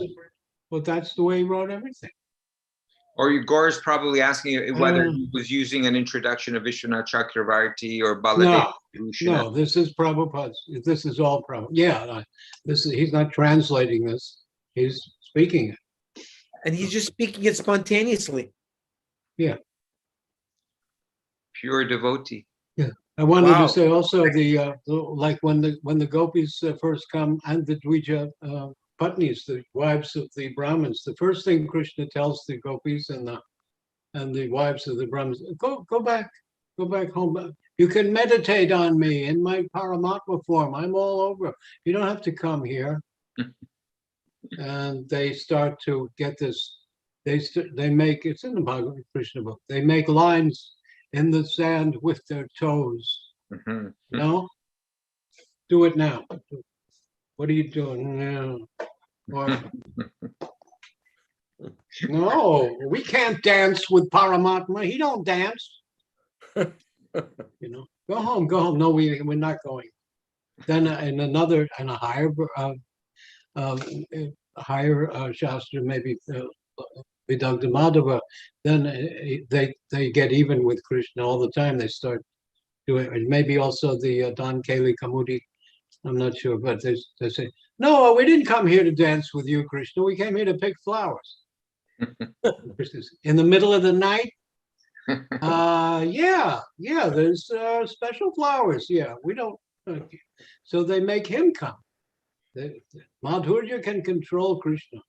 Speaker 3: Well, that's the way he wrote everything.
Speaker 2: Or Gore's probably asking whether he was using an introduction of Vishwanath Chakravarti or Baladev.
Speaker 3: No, this is Prabhupada's. This is all Prabhupada. Yeah, he's not translating this. He's speaking it.
Speaker 1: And he's just speaking it spontaneously.
Speaker 3: Yeah.
Speaker 2: Pure devotee.
Speaker 3: Yeah. I wanted to say also like when the gopis first come and the Dvija Patnis, the wives of the Brahmins, the first thing Krishna tells the gopis and the wives of the Brahmins, go back home. You can meditate on me in my Paramatma form. I'm all over. You don't have to come here. And they start to get this. They make, it's in the Bhagavad Krishna book. They make lines in the sand with their toes.
Speaker 2: Mm-hmm.
Speaker 3: No, do it now. What are you doing now? Or, no, we can't dance with Paramatma. He don't dance. You know, go home. No, we're not going. Then in a higher shastra, maybe Vidagdha Madhava, then they get even with Krishna all the time. They start doing it. Maybe also the Dan Keli Kamudi. I'm not sure, but they say, no, we didn't come here to dance with you, Krishna. We came here to pick flowers. In the middle of the night? Yeah, there's special flowers. Yeah, we don't. So they make him come. Madhurya can control Krishna.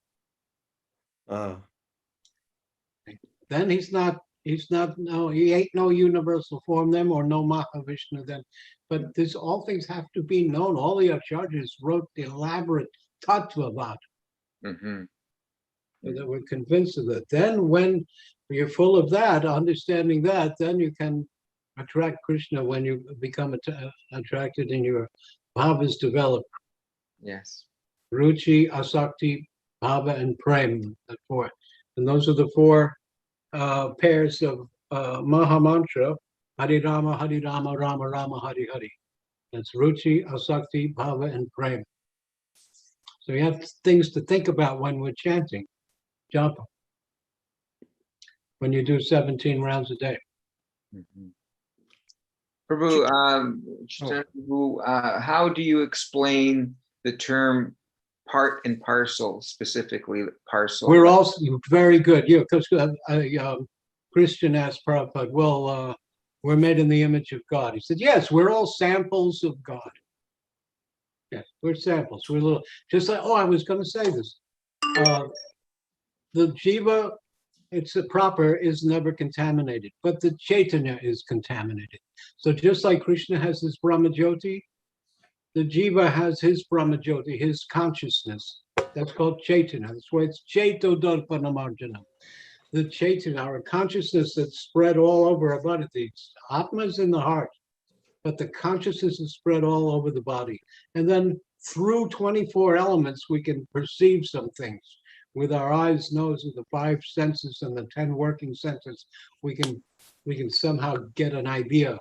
Speaker 3: Then he ain't no universal form then, or no Mahavishnu then. But all things have to be known. All the acharyas wrote the elaborate tattva about it.
Speaker 2: Mm-hmm.
Speaker 3: So that we're convinced of it. Then when you're full of that, understanding that, then you can attract Krishna when you become attracted and your bhavas develop.
Speaker 2: Yes.
Speaker 3: Ruchi, Asakti, Bhava, and Prem. The four. And those are the four pairs of Maha Mantra. Hari Rama, Rama Rama, Hari Hari. That's Ruchi, Asakti, Bhava, and Prem. So you have things to think about when we're chanting japa. When you do 17 rounds a day.
Speaker 2: Mm-hmm. Prabhu, how do you explain the term part and parcel, specifically parcel?
Speaker 3: We're also very good. Yeah, because Christian asked Prabhupada, well, we're made in the image of God. He said, yes, we're all samples of God. Yes, we're samples. We're little, just like, I was going to say this. The jiva, it's proper, is never contaminated, but the Chaitanya is contaminated. So just like Krishna has his Brahmajyoti, the jiva has his Brahmajyoti, his consciousness. That's called Chaitanya. That's why it's Chaito Darpanamarjana. The Chaitanya, our consciousness that's spread all over our body. The Atma is in the heart, but the consciousness is spread all over the body. And then through 24 elements, we can perceive some things. With our eyes, nose, and the 5 senses and the 10 working senses, we can somehow get an idea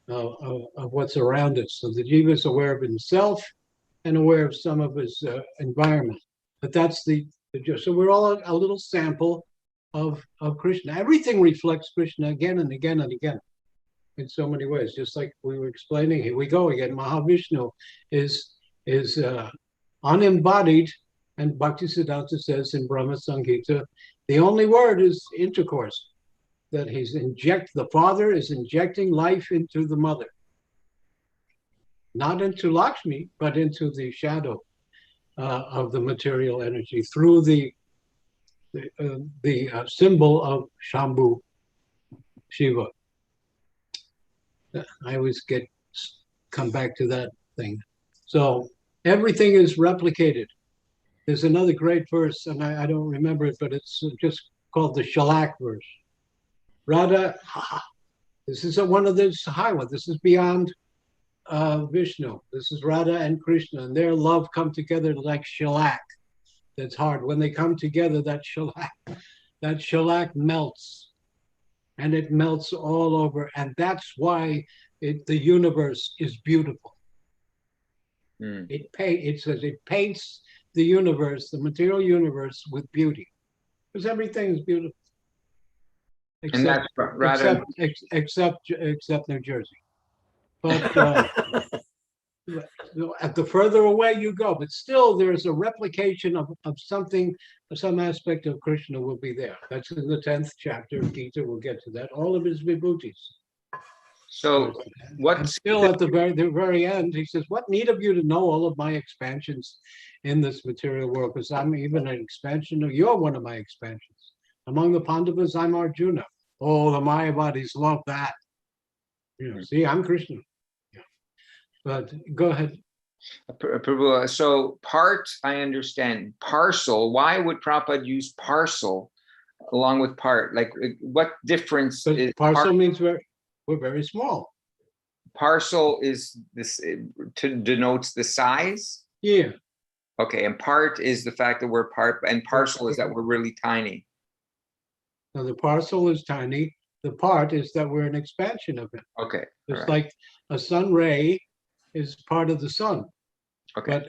Speaker 3: of what's around us. So the jiva is aware of himself and aware of some of his environment. But that's so we're all a little sample of Krishna. Everything reflects Krishna again and again and again in so many ways. Just like we were explaining, here we go again. Mahavishnu is unembodied, and Bhaktisiddhanta says in Brahma Samhita, the only word is intercourse. That the father is injecting life into the mother, not into Lakshmi, but into the shadow of the material energy through the symbol of Shambhu, Shiva. I always come back to that thing. So everything is replicated. There's another great verse, and I don't remember it, but it's just called the Shalak verse. Radha, this is one of those high ones. This is beyond Vishnu. This is Radha and Krishna, and their love come together like shellac. That's hard. When they come together, that shellac melts, and it melts all over, and that's why the universe is beautiful. It says it paints the universe, the material universe, with beauty, because everything is beautiful. Except New Jersey. But at the further away you go, but still there is a replication of something, some aspect of Krishna will be there. That's in the 10th chapter of Gita. We'll get to that. All of his vibhutis.
Speaker 2: So
Speaker 3: and still at the very end, he says, what need of you to know all of my expansions in this material world? Because I'm even an expansion of, you're one of my expansions. Among the Pandavas, I'm Arjuna. Oh, the Mayavadis love that. See, I'm Krishna. Yeah. But go ahead.
Speaker 2: Prabhu, so part, I understand. Parcel, why would Prabhupada use parcel along with part? Like, what difference is
Speaker 3: parcel means we're very small.
Speaker 2: Parcel is this denotes the size?
Speaker 3: Yeah.
Speaker 2: Okay, and part is the fact that we're part, and parcel is that we're really tiny.
Speaker 3: Now the parcel is tiny. The part is that we're an expansion of it.
Speaker 2: Okay.
Speaker 3: It's like a sun ray is part of the sun.
Speaker 2: Okay.
Speaker 3: But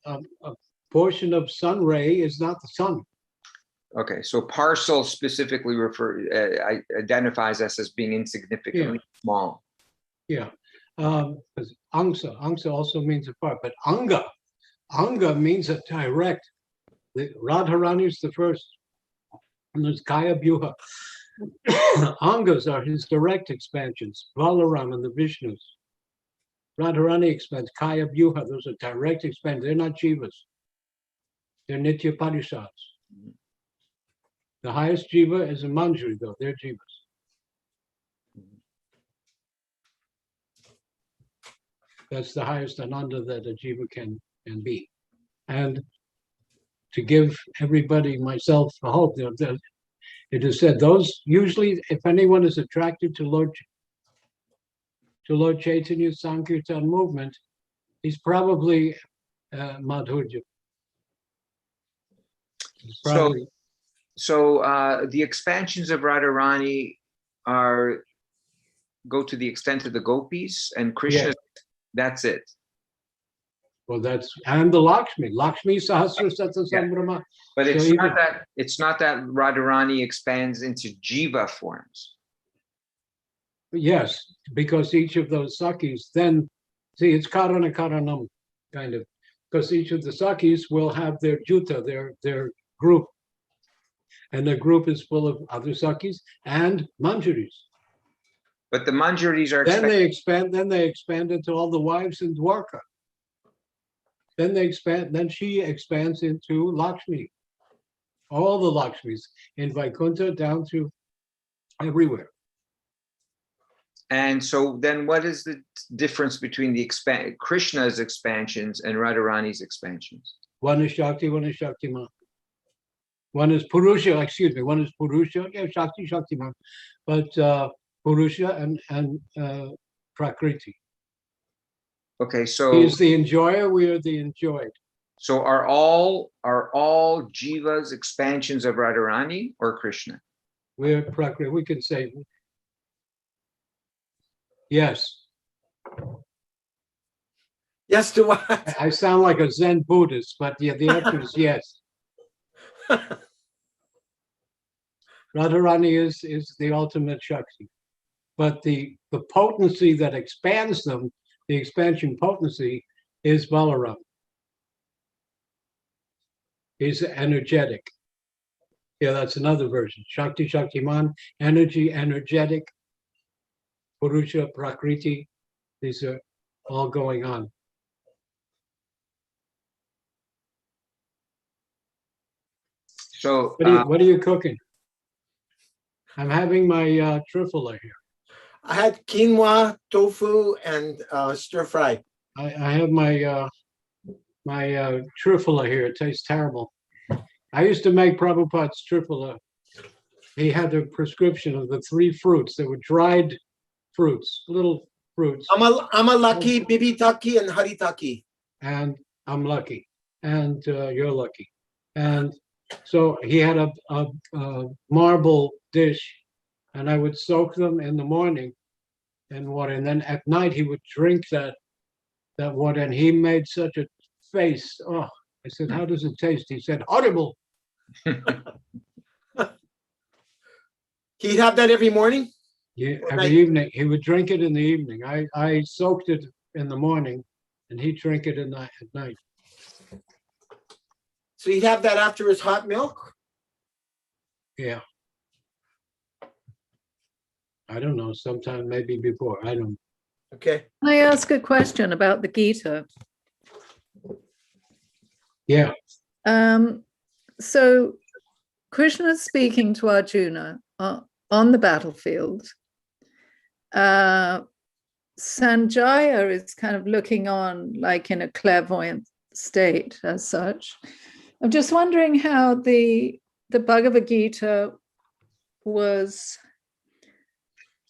Speaker 3: a portion of sun ray is not the sun.
Speaker 2: Okay, so parcel specifically identifies us as being insignificantly small.
Speaker 3: Yeah, because angsa also means a part, but anga means a direct. The Radharani is the first, and there's Kaya Byuha. Angas are his direct expansions. Balaram and the Vishnus. Radharani expands. Kaya Byuha, those are direct expansions. They're not jivas. They're nitya parishads. The highest jiva is a manjari, though. They're jivas. That's the highest ananda that a jiva can be. And to give everybody, myself, a hope, that it is said, those usually, if anyone is attracted to Lord Chaitanya's Sankirtan movement, he's probably Madhurya.
Speaker 2: So the expansions of Radharani go to the extent of the gopis, and Krishna, that's it.
Speaker 3: Well, and the Lakshmi Sahasra Sata Sambrahma.
Speaker 2: But it's not that Radharani expands into jiva forms.
Speaker 3: Yes, because each of those sakis then, see, it's karana karanam, kind of, because each of the sakis will have their juta, their group. And the group is full of other sakis and manjaris.
Speaker 2: But the manjaris are
Speaker 3: then they expand into all the wives in Dwarka. Then she expands into Lakshmi. All the Lakshmis in Vaikuntha down to everywhere.
Speaker 2: And so then what is the difference between Krishna's expansions and Radharani's expansions?
Speaker 3: One is Shakti, one is Shaktiman. One is Purusha, excuse me, one is Purusha, yeah, Shakti, Shaktiman. But Purusha and Prakriti.
Speaker 2: Okay, so
Speaker 3: He is the enjoyer, we are the enjoyed.
Speaker 2: so are all jivas expansions of Radharani or Krishna?
Speaker 3: We're Prakriti, we can say yes.
Speaker 1: Yes to what?
Speaker 3: I sound like a Zen Buddhist, but yeah, the answer is yes. Radharani is the ultimate Shakti. But the potency that expands them, the expansion potency, is Balaram. He's energetic. Yeah, that's another version. Shakti, Shaktiman, energy, energetic, Purusha, Prakriti. These are all going on.
Speaker 2: So
Speaker 3: What are you cooking? I'm having my trufala here.
Speaker 1: I had quinoa, tofu, and stir fry.
Speaker 3: I have my trufala here. It tastes terrible. I used to make Prabhupada's trufala. He had a prescription of the 3 fruits. They were dried fruits, little fruits.
Speaker 1: Amalaki, bibitaki, and haritaki.
Speaker 3: And I'm lucky, and you're lucky. And so he had a marble dish, and I would soak them in the morning in water, and then at night he would drink that water, and he made such a face. Oh, I said, how does it taste? He said, horrible.
Speaker 1: He'd have that every morning?
Speaker 3: Yeah,
Speaker 1: Or
Speaker 3: every
Speaker 1: night?
Speaker 3: evening. He would drink it in the evening. I soaked it in the morning, and he'd drink it at night.
Speaker 1: So he'd have that after his hot milk?
Speaker 3: Yeah. I don't know, sometime maybe before. I don't.
Speaker 1: Okay.
Speaker 5: Can I ask a question about the Gita?
Speaker 3: Yeah.
Speaker 5: So Krishna is speaking to Arjuna on the battlefield. Sanjaya is kind of looking on like in a clairvoyant state as such. I'm just wondering how the Bhagavad-gita was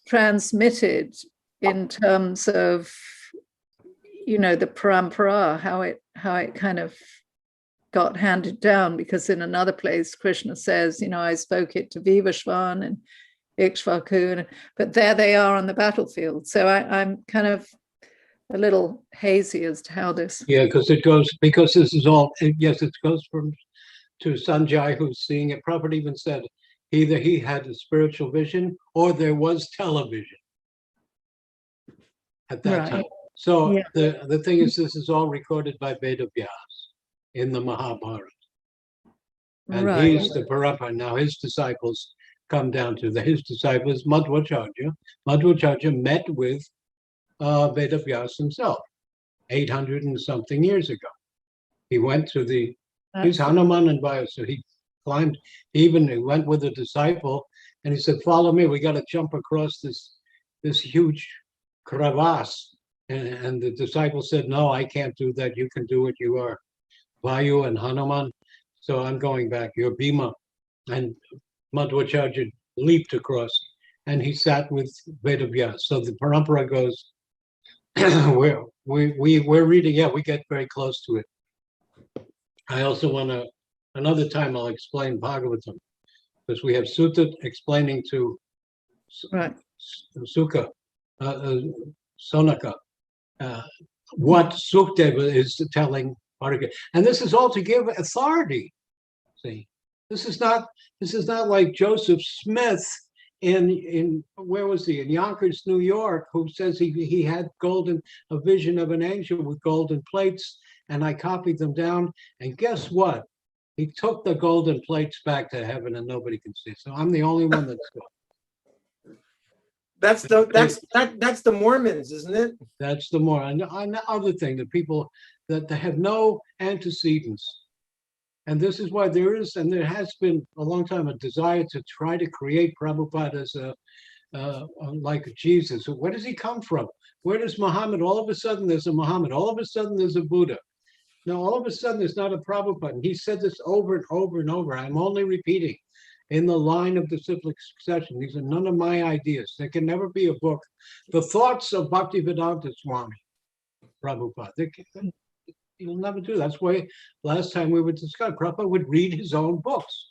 Speaker 5: transmitted in terms of, you know, the parampara, how it kind of got handed down, because in another place Krishna says, you know, I spoke it to Vivashvan and Ikshvaku, but there they are on the battlefield. So I'm kind of a little hazy as to how this.
Speaker 3: Yeah, because this is all, yes, it goes to Sanjay, who's seeing it. Prabhupada even said either he had a spiritual vision or there was television at that time. So
Speaker 5: Yeah.
Speaker 3: the thing is, this is all recorded by Vedavyas in the Mahabharata. And he's the Parampara. Now his disciples come down to his disciples, Madhvacharya. Madhvacharya met with Vedavyas himself 800 and something years ago. He went to he's Hanuman and Vaya, so he climbed, he went with a disciple and he said, follow me, we got to jump across this huge crevasse. And the disciple said, no, I can't do that. You can do it. You are Vayu and Hanuman. So I'm going back. You're Bhima. And Madhvacharya leaped across and he sat with Vedavyas. So the parampara goes, we're reading, yeah, we get very close to it. I also want to, another time I'll explain Bhagavatam, because we have Sutta explaining to Sukha, Sonaka, what Sukdeva is telling Bhargava. And this is all to give authority. See, this is not like Joseph Smith in where was he, in Yonkers, New York, who says he had a vision of an angel with golden plates, and I copied them down, and guess what? He took the golden plates back to heaven and nobody can see. So I'm the only one that's got.
Speaker 1: That's the Mormons, isn't it?
Speaker 3: That's the more. And the other thing, the people that have no antecedents. And this is why there is, and there has been a long time, a desire to try to create Prabhupada as like Jesus. Where does he come from? Where does Muhammad? All of a sudden there's a Muhammad. All of a sudden there's a Buddha. No, all of a sudden, there's not a Prabhupada. And he said this over and over and over. I'm only repeating in the line of disciplic succession. These are none of my ideas. There can never be a book. The thoughts of Bhaktivedanta Swami Prabhupada. He'll never do. That's why last time we were discussing, Prabhupada would read his own books.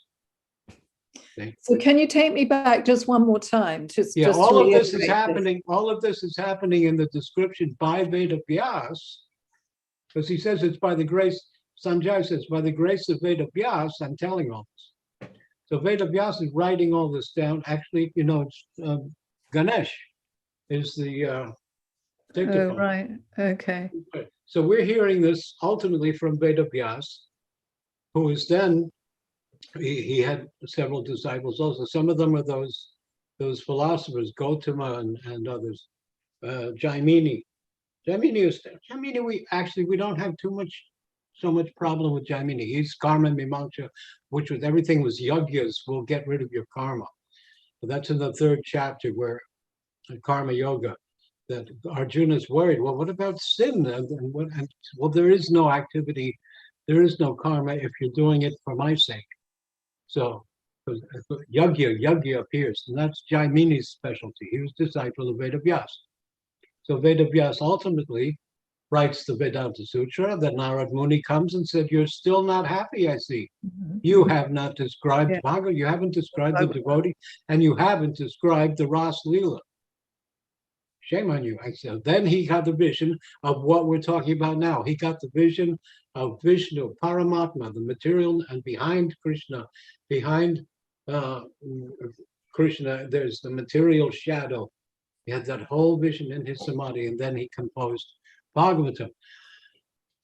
Speaker 5: So can you take me back just one more time?
Speaker 3: Yeah,
Speaker 5: Just
Speaker 3: all
Speaker 5: to
Speaker 3: of this is
Speaker 5: reiterate
Speaker 3: happening. All of this is happening in the description by Veda Vyas, because he says it's by the grace. Sanjay says by the grace of Veda Vyas, I'm telling all this. So Veda Vyas is writing all this down. Actually, you know, it's Ganesh is the
Speaker 5: Oh,
Speaker 3: dictaphone.
Speaker 5: right. Okay.
Speaker 3: So we're hearing this ultimately from Veda Vyas, who is then, he had several disciples also. Some of them are those philosophers, Gautama and others, Jaimini. Jaimini, we don't have so much problem with Jaimini. He's karma mimamsa, which was everything was yagyas, will get rid of your karma. But that's in the 3rd chapter where karma yoga, that Arjuna's worried, well, what about sin? Well, there is no activity, there is no karma if you're doing it for my sake. So yagya appears, and that's Jaimini's specialty. He was disciple of Veda Vyas. So Veda Vyas ultimately writes the Vedanta Sutra. That Narad Muni comes and said, you're still not happy, I see. You have not described Bhagavad, you haven't described the devotee, and you haven't described the Ras Leela. Shame on you. I said, then he got the vision of what we're talking about now. He got the vision of Vishnu, Paramatma, the material, and behind Krishna, Krishna, there's the material shadow. He had that whole vision in his samadhi, and then he composed Bhagavatam.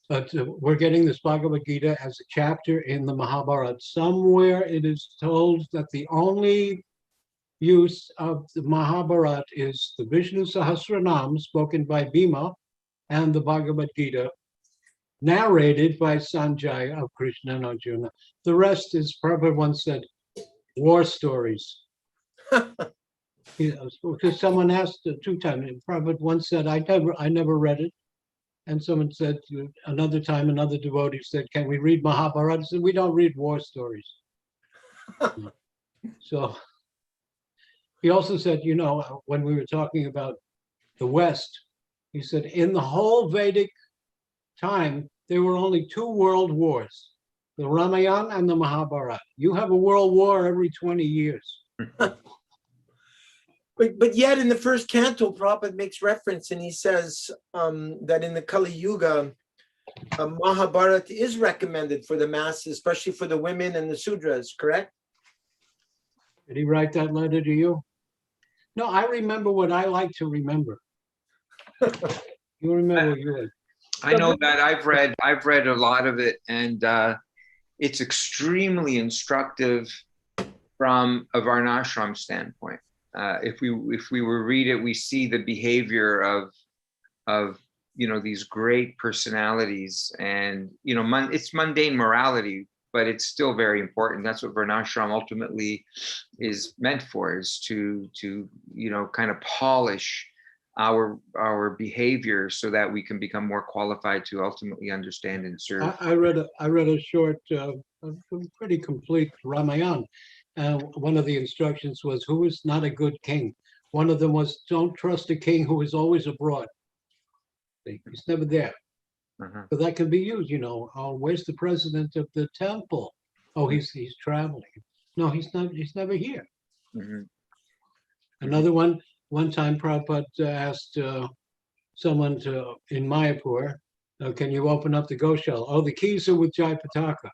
Speaker 3: But we're getting this Bhagavad-gita as a chapter in the Mahabharata. Somewhere it is told that the only use of the Mahabharata is the Vishnu Sahasranam spoken by Bhima and the Bhagavad-gita narrated by Sanjay of Krishna and Arjuna. The rest is, Prabhupada once said, war stories. Because someone asked 2 times, Prabhupada once said, I never read it. And someone said, another time, another devotee said, can we read Mahabharata? I said, we don't read war stories. So he also said, you know, when we were talking about the West, he said, in the whole Vedic time, there were only 2 world wars, the Ramayana and the Mahabharata. You have a world war every 20 years.
Speaker 1: But yet in the 1st canto, Prabhupada makes reference and he says that in the Kali Yuga, Mahabharata is recommended for the masses, especially for the women and the Sudras, correct?
Speaker 3: Did he write that letter to you? No, I remember what I like to remember. You remember yours.
Speaker 2: I know that I've read a lot of it, and it's extremely instructive from a Varnashram standpoint. If we were read it, we see the behavior of you know, these great personalities, and you know, it's mundane morality, but it's still very important. That's what Varnashram ultimately is meant for, is to you know, kind of polish our behavior so that we can become more qualified to ultimately understand and serve.
Speaker 3: I read a short, pretty complete Ramayana. One of the instructions was, who is not a good king? One of them was, don't trust a king who is always abroad. He's never there. So that can be used, you know. Oh, where's the president of the temple? Oh, he's traveling. No, he's not. He's never here. Another one time Prabhupada asked someone in Mayapur, can you open up the Goshala? Oh, the keys are with Jayapataka.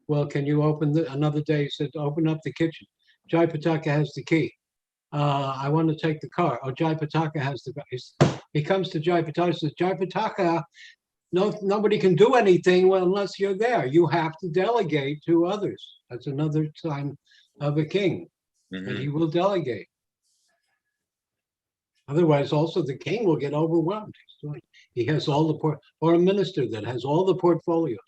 Speaker 3: Well, can you open another day? He said, open up the kitchen. Jayapataka has the key. I want to take the car. Oh, Jayapataka has the car. He comes to Jayapataka and says, Jayapataka, nobody can do anything unless you're there. You have to delegate to others. That's another sign of a king, and he will delegate. Otherwise, also the king will get overwhelmed. He has all the or a minister that has all the portfolios.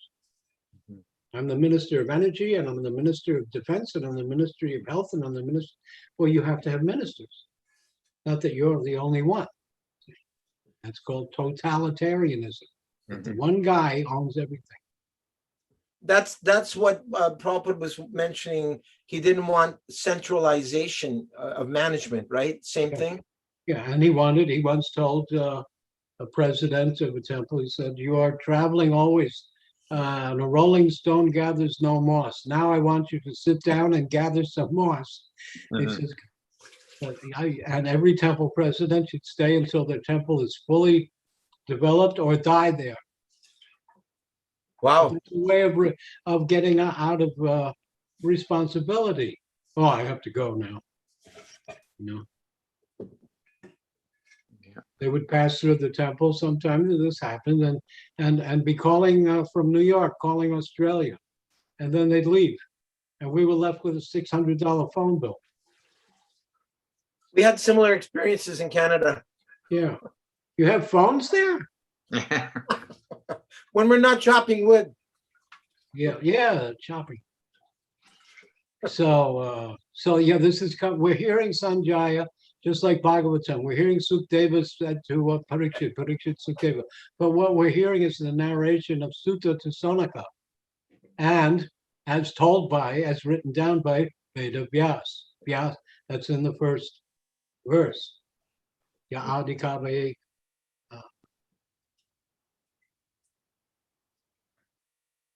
Speaker 3: I'm the Minister of Energy, and I'm the Minister of Defense, and I'm the Ministry of Health, and I'm the Minister. Well, you have to have ministers. Not that you're the only one. That's called totalitarianism. But the one guy owns everything.
Speaker 1: That's what Prabhupada was mentioning. He didn't want centralization of management, right? Same
Speaker 3: Yeah.
Speaker 1: thing.
Speaker 3: Yeah, and he once told a president of a temple, he said, "You are traveling always. And a rolling stone gathers no moss. Now I want you to sit down and gather some moss." He
Speaker 2: Mhm.
Speaker 3: says, and every temple president should stay until their temple is fully developed or die there.
Speaker 1: Wow.
Speaker 3: It's a way of getting out of responsibility. Oh, I have to go now. You know.
Speaker 2: Yeah.
Speaker 3: They would pass through the temple. Sometimes this happened, and be calling from New York, calling Australia, and then they'd leave, and we were left with a $600 phone bill.
Speaker 1: We had similar experiences in Canada.
Speaker 3: Yeah, you have phones there?
Speaker 1: When we're not chopping wood.
Speaker 3: Yeah, chopping. So yeah, this is we're hearing Sanjaya just like Bhagavatam. We're hearing Sukdeva said to Parikshit Sukdeva. But what we're hearing is the narration of Sutta to Sonaka, and as written down by Veda Vyas. Vyas, that's in the first verse. Ya Adikavaye.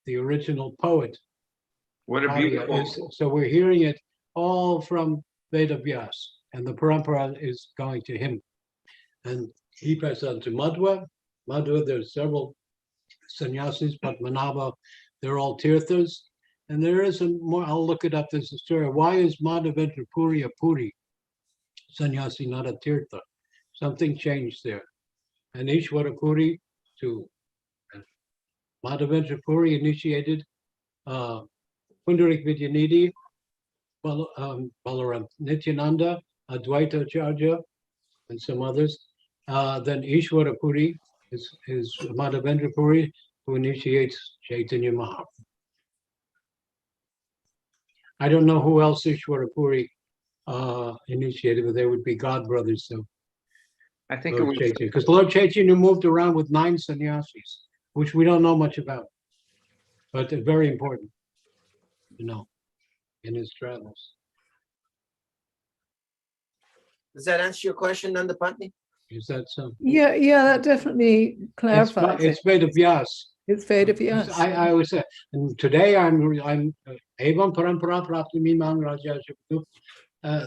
Speaker 3: The original poet.
Speaker 2: What a
Speaker 3: Arya
Speaker 2: beautiful.
Speaker 3: so we're hearing it all from Veda Vyas, and the parampara is going to him. And he passes on to Madhva. Madhva, there's several sannyasis, Padmanabha, they're all tirthas. And there is a more, I'll look it up, there's a story. Why is Madhavendra Puri a Puri sannyasi, not a tirtha? Something changed there. And Ishwara Puri to Madhavendra Puri initiated Pundarik Vidyanidhi, Balaram Nityananda, Advaita Acharya, and some others. Then Ishwara Puri is Madhavendra Puri, who initiates Chaitanya Mahaprabhu. I don't know who else Ishwara Puri initiated, but they would be God brothers. So
Speaker 2: I think it
Speaker 3: Lord
Speaker 2: was.
Speaker 3: Chaitanya, because Lord Chaitanya moved around with 9 sannyasis, which we don't know much about, but they're very important, you know, in his travels.
Speaker 1: Does that answer your question, Nandapatni?
Speaker 3: Is that so?
Speaker 5: Yeah, that definitely clarifies
Speaker 3: It's
Speaker 5: it.
Speaker 3: Veda Vyas.
Speaker 5: It's Veda Vyas.
Speaker 3: I always say, and today I'm Evam Parampara Prapti Mimam Raja Shaktu.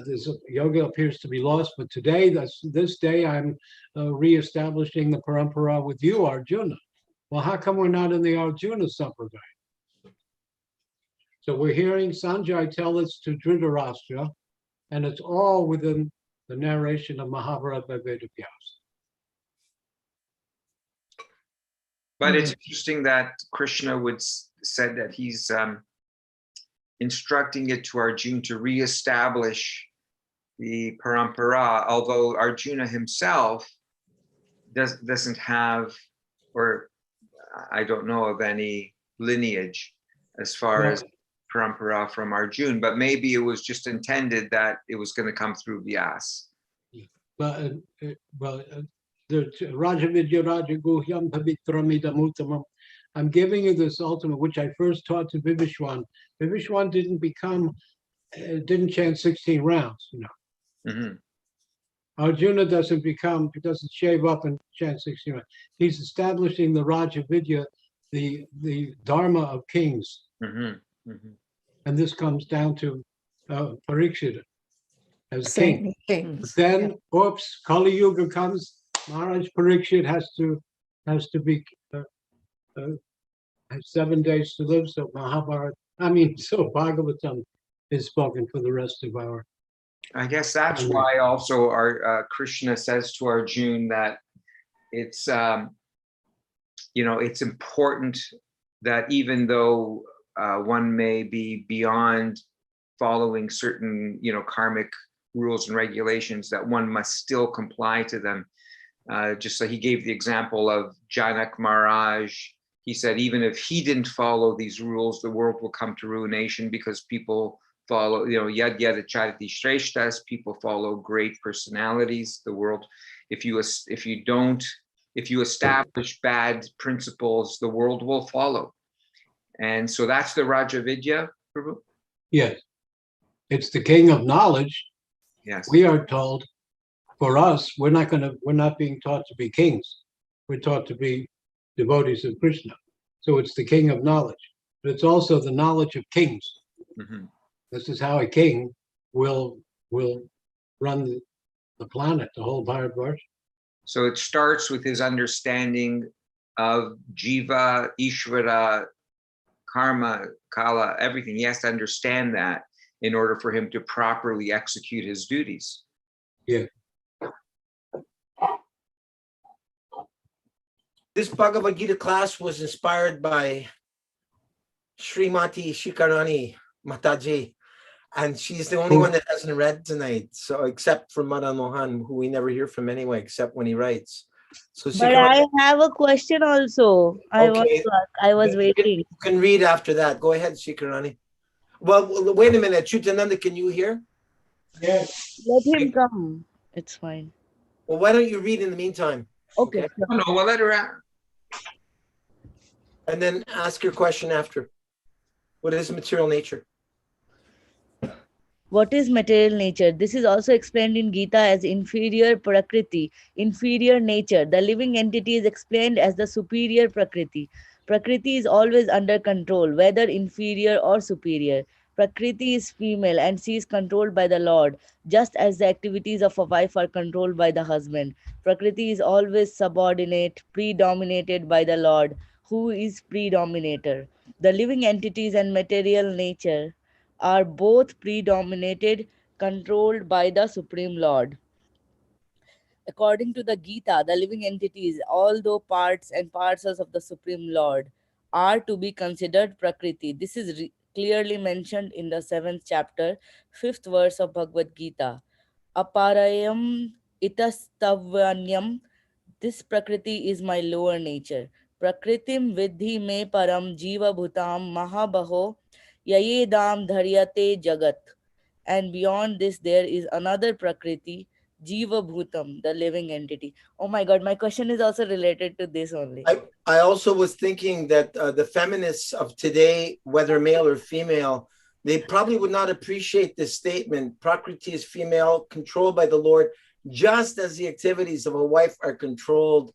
Speaker 3: This yoga appears to be lost, but today, this day, I'm reestablishing the parampara with you, Arjuna. Well, how come we're not in the Arjuna Sampradaya? So we're hearing Sanjay tell us to Dhritarashtra, and it's all within the narration of Mahabharata by Veda Vyas.
Speaker 2: But it's interesting that Krishna said that he's instructing it to Arjuna to reestablish the parampara, although Arjuna himself doesn't have, or I don't know of any lineage as far as parampara from Arjuna, but maybe it was just intended that it was going to come through Vyas.
Speaker 3: But the Rajavidya Rajaguhyam Pavitramidamuttamam. I'm giving you this ultimate, which I first taught to Vivishwan. Vivishwan didn't chant 16 rounds, you know.
Speaker 2: Mm-hmm.
Speaker 3: Arjuna doesn't shave up and chant 16 rounds. He's establishing the Rajavidya, the Dharma of kings.
Speaker 2: Mm-hmm. Mm-hmm.
Speaker 3: And this comes down to Parikshita as king.
Speaker 5: Kings.
Speaker 3: But then, oops, Kali Yuga comes. Maharaj Parikshit has to be has 7 days to live. So so Bhagavatam is spoken for the rest of our.
Speaker 2: I guess that's why also our Krishna says to Arjuna that it's it's important that even though one may be beyond following certain karmic rules and regulations, that one must still comply to them. Just so he gave the example of Janak Maharaj. He said even if he didn't follow these rules, the world will come to ruination because people follow, yad yada chariti shreshtas, people follow great personalities. The world, if you don't if you establish bad principles, the world will follow. And so that's the Raja Vidya, Prabhu?
Speaker 3: Yes, it's the king of knowledge.
Speaker 2: Yes.
Speaker 3: We are told, for us, we're not being taught to be kings. We're taught to be devotees of Krishna. So it's the king of knowledge, but it's also the knowledge of kings.
Speaker 2: Mhm.
Speaker 3: This is how a king will run the planet, the whole Bharatvarsh.
Speaker 2: So it starts with his understanding of Jiva, Ishvara, Karma, Kala, everything. He has to understand that in order for him to properly execute his duties.
Speaker 3: Yeah.
Speaker 1: This Bhagavad Gita class was inspired by Srimati Shikarani Mataji, and she's the only one that hasn't read tonight. So except for Madan Mohan, who we never hear from anyway, except when he writes. So
Speaker 8: But
Speaker 1: Shikarani,
Speaker 8: I have a question also. I was waiting.
Speaker 1: You can read after that. Go ahead, Shikarani. Well, wait a minute. Acyutananda, can you hear?
Speaker 3: Yes.
Speaker 8: Let him come. It's fine.
Speaker 1: Well, why don't you read in the meantime?
Speaker 8: Okay.
Speaker 2: Oh, no, well, let her out.
Speaker 1: And then ask your question after. What is material nature?
Speaker 8: What is material nature? This is also explained in Gita as inferior prakriti, inferior nature. The living entity is explained as the superior prakriti. Prakriti is always under control, whether inferior or superior. Prakriti is female and she is controlled by the Lord, just as the activities of a wife are controlled by the husband. Prakriti is always subordinate, predominated by the Lord, who is predominator. The living entities and material nature are both predominated, controlled by the Supreme Lord. According to the Gita, the living entities, although parts and parcels of the Supreme Lord, are to be considered Prakriti. This is clearly mentioned in the 7th chapter, 5th verse of Bhagavad-gita. Aparayam itastavanyam. This Prakriti is my lower nature. Prakritim vidhi me param jiva bhutam mahabaho yayedam dharyate jagat. And beyond this, there is another Prakriti, Jiva Bhutam, the living entity. Oh my God, my question is also related to this only.
Speaker 1: I also was thinking that the feminists of today, whether male or female, they probably would not appreciate this statement. Prakriti is female, controlled by the Lord, just as the activities of a wife are controlled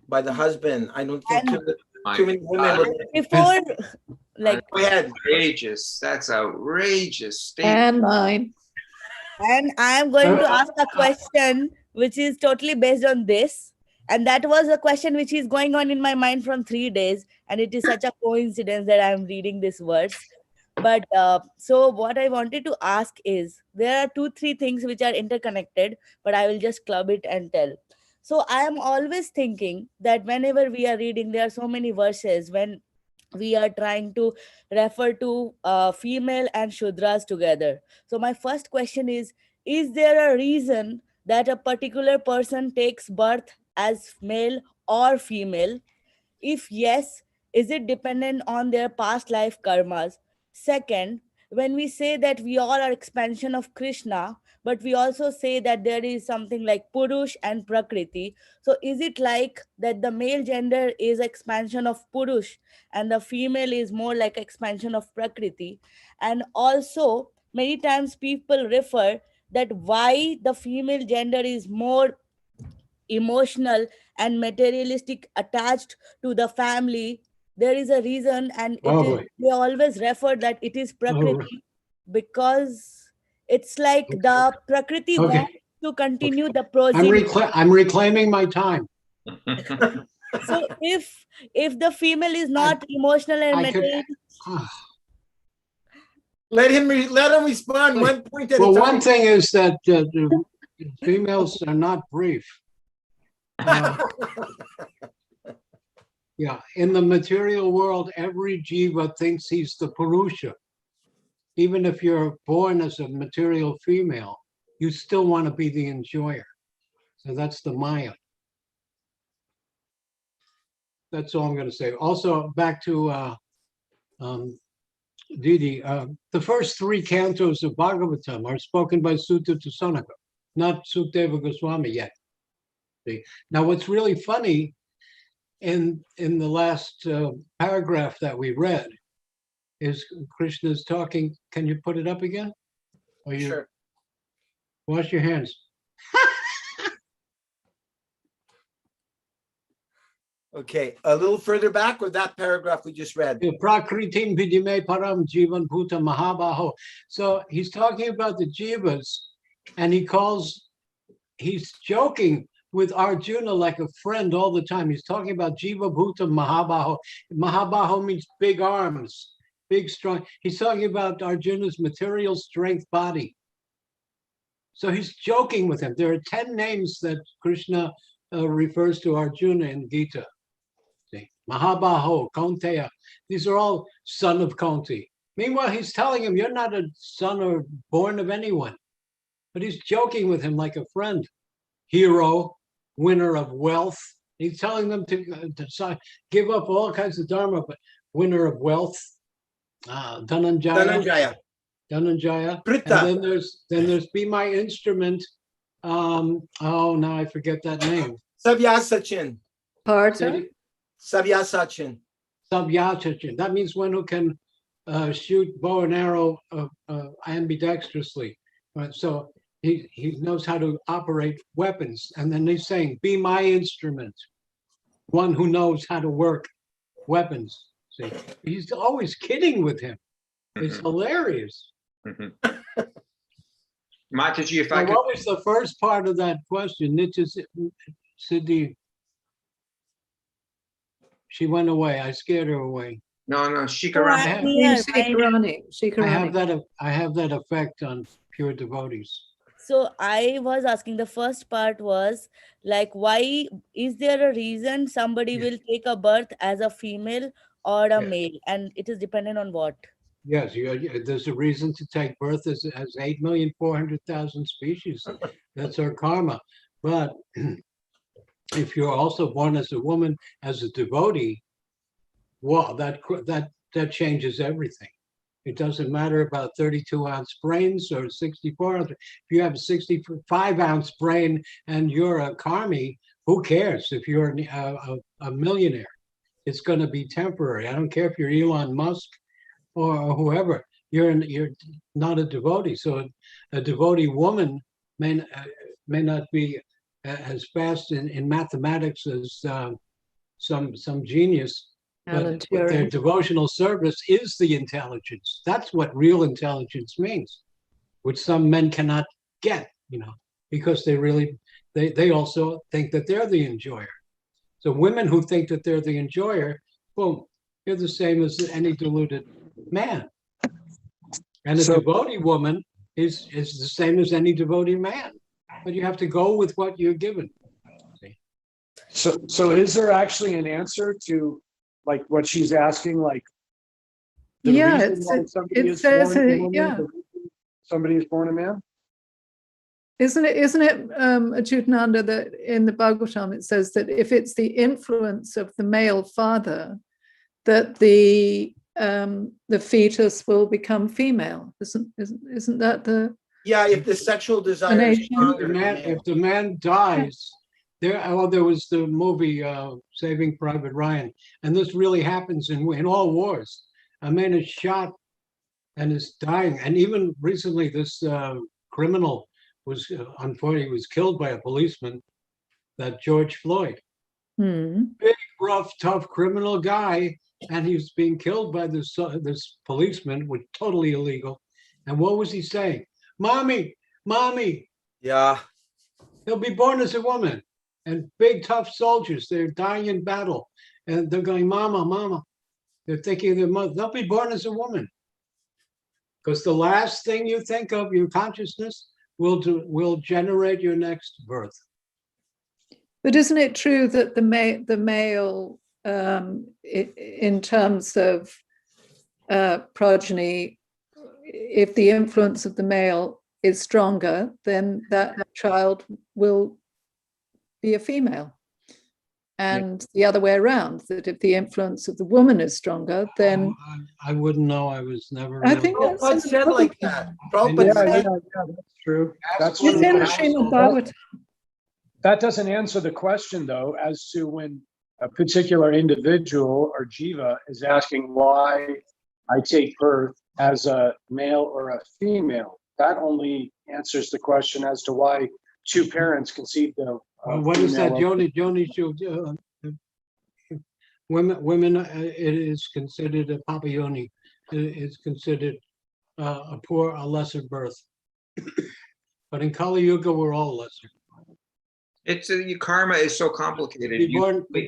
Speaker 1: by the husband. I don't think too many women would.
Speaker 8: Before, like,
Speaker 1: Go ahead.
Speaker 2: Outrageous. That's outrageous statement.
Speaker 5: And mine.
Speaker 8: and I am going to ask a question which is totally based on this. And that was a question which is going on in my mind from 3 days. And it is such a coincidence that I am reading this verse. But so what I wanted to ask is, there are 2-3 things which are interconnected, but I will just club it and tell. So I am always thinking that whenever we are reading, there are so many verses when we are trying to refer to female and Shudras together. So my first question is there a reason that a particular person takes birth as male or female? If yes, is it dependent on their past life karmas? Second, when we say that we all are expansion of Krishna, but we also say that there is something like Purush and Prakriti. So is it like that the male gender is expansion of Purush and the female is more like expansion of Prakriti? And also, many times people refer that why the female gender is more emotional and materialistic attached to the family. There is a reason, and they always refer that it is Prakriti because it's like the Prakriti wants to continue the progeny.
Speaker 3: I'm reclaiming my time.
Speaker 8: So if the female is not emotional and materialistic,
Speaker 1: Let him respond. One point at a
Speaker 3: well,
Speaker 1: time.
Speaker 3: one thing is that females are not brief. Yeah, in the material world, every jiva thinks he's the Purusha. Even if you're born as a material female, you still want to be the enjoyer. So that's the Maya. That's all I'm going to say. Also, back to Didi, the first 3 cantos of Bhagavatam are spoken by Sutta Tasanaka, not Sukadeva Goswami yet. See? Now, what's really funny in the last paragraph that we read is Krishna's talking. Can you put it up again? Or you
Speaker 1: Sure.
Speaker 3: wash your hands?
Speaker 1: Okay, a little further back with that paragraph we just read.
Speaker 3: Prakritim vidime param jivan bhuta mahabaho. So he's talking about the jivas, and he's joking with Arjuna like a friend all the time. He's talking about jiva bhuta mahabaho. Mahabaho means big arms, big, strong. He's talking about Arjuna's material strength body. So he's joking with him. There are 10 names that Krishna refers to Arjuna in Gita. Mahabaho, Kaunteya, these are all son of Kaunti. Meanwhile, he's telling him, you're not a son or born of anyone. But he's joking with him like a friend. Hero, winner of wealth. He's telling them to give up all kinds of dharma, but winner of wealth. Dhananjaya.
Speaker 1: Prita.
Speaker 3: And then there's Be My Instrument. Oh, now I forget that name.
Speaker 1: Savyasachin.
Speaker 5: Partha.
Speaker 1: Savyasachin.
Speaker 3: Savyasachin. That means one who can shoot bow and arrow ambidextrously. Right? So he knows how to operate weapons. And then he's saying, be my instrument. One who knows how to work weapons. See, he's always kidding with him. It's hilarious.
Speaker 2: Mataji, if
Speaker 3: So
Speaker 2: I could,
Speaker 3: what was the first part of that question? Nitya Siddhi. She went away. I scared her away.
Speaker 2: no,
Speaker 8: Oh,
Speaker 2: Shikaran.
Speaker 8: I'm here.
Speaker 3: I have that effect on pure devotees.
Speaker 8: So I was asking, the first part was like, why is there a reason somebody will take a birth as a female or a male, and it is dependent on what?
Speaker 3: Yes, there's a reason to take birth as 8,400,000 species. That's our karma. But if you're also born as a woman, as a devotee, well, that changes everything. It doesn't matter about 32-ounce brains or 64-ounce. If you have a 65-ounce brain and you're a karmi, who cares if you're a millionaire? It's going to be temporary. I don't care if you're Elon Musk or whoever. You're not a devotee. So a devotee woman may not be as fast in mathematics as some genius, but their devotional service is the intelligence. That's what real intelligence means, which some men cannot get, because they also think that they're the enjoyer. So women who think that they're the enjoyer, boom, they're the same as any deluded man. And a devotee woman is the same as any devotee man. But you have to go with what you're given. See?
Speaker 7: So is there actually an answer to like what she's asking? Like,
Speaker 5: it says,
Speaker 7: somebody is born a man.
Speaker 5: Isn't it Acytuananda, that in the Bhagavatam it says that if it's the influence of the male father, that the fetus will become female? Isn't that the?
Speaker 1: Yeah, if the sexual desire is stronger.
Speaker 3: If the man dies, there was the movie Saving Private Ryan, and this really happens in all wars. A man is shot and is dying, and even recently this criminal was unfortunately was killed by a policeman, that George Floyd. Big, rough, tough criminal guy, and he was being killed by this policeman, which totally illegal. And what was he saying? Mommy.
Speaker 1: Yeah.
Speaker 3: He'll be born as a woman. And big, tough soldiers, they're dying in battle. And they're going, Mama. They're thinking of their mother. They'll be born as a woman. Because the last thing you think of, your consciousness, will generate your next birth.
Speaker 5: But isn't it true that the male, in terms of progeny, if the influence of the male is stronger, then that child will be a female? And the other way around, that if the influence of the woman is stronger, then
Speaker 3: I wouldn't know. I was never.
Speaker 5: I think that's
Speaker 1: said like that.
Speaker 7: Yeah, that's true. That's
Speaker 5: it's in Srimad Bhagavatam.
Speaker 7: That doesn't answer the question though, as to when a particular individual or jiva is asking why I take birth as a male or a female. That only answers the question as to why two parents conceived of.
Speaker 3: What is that, Joni? Women, it is considered a papayoni. It is considered a lesser birth. But in Kali Yuga, we're all lesser.
Speaker 2: It's your karma is so complicated.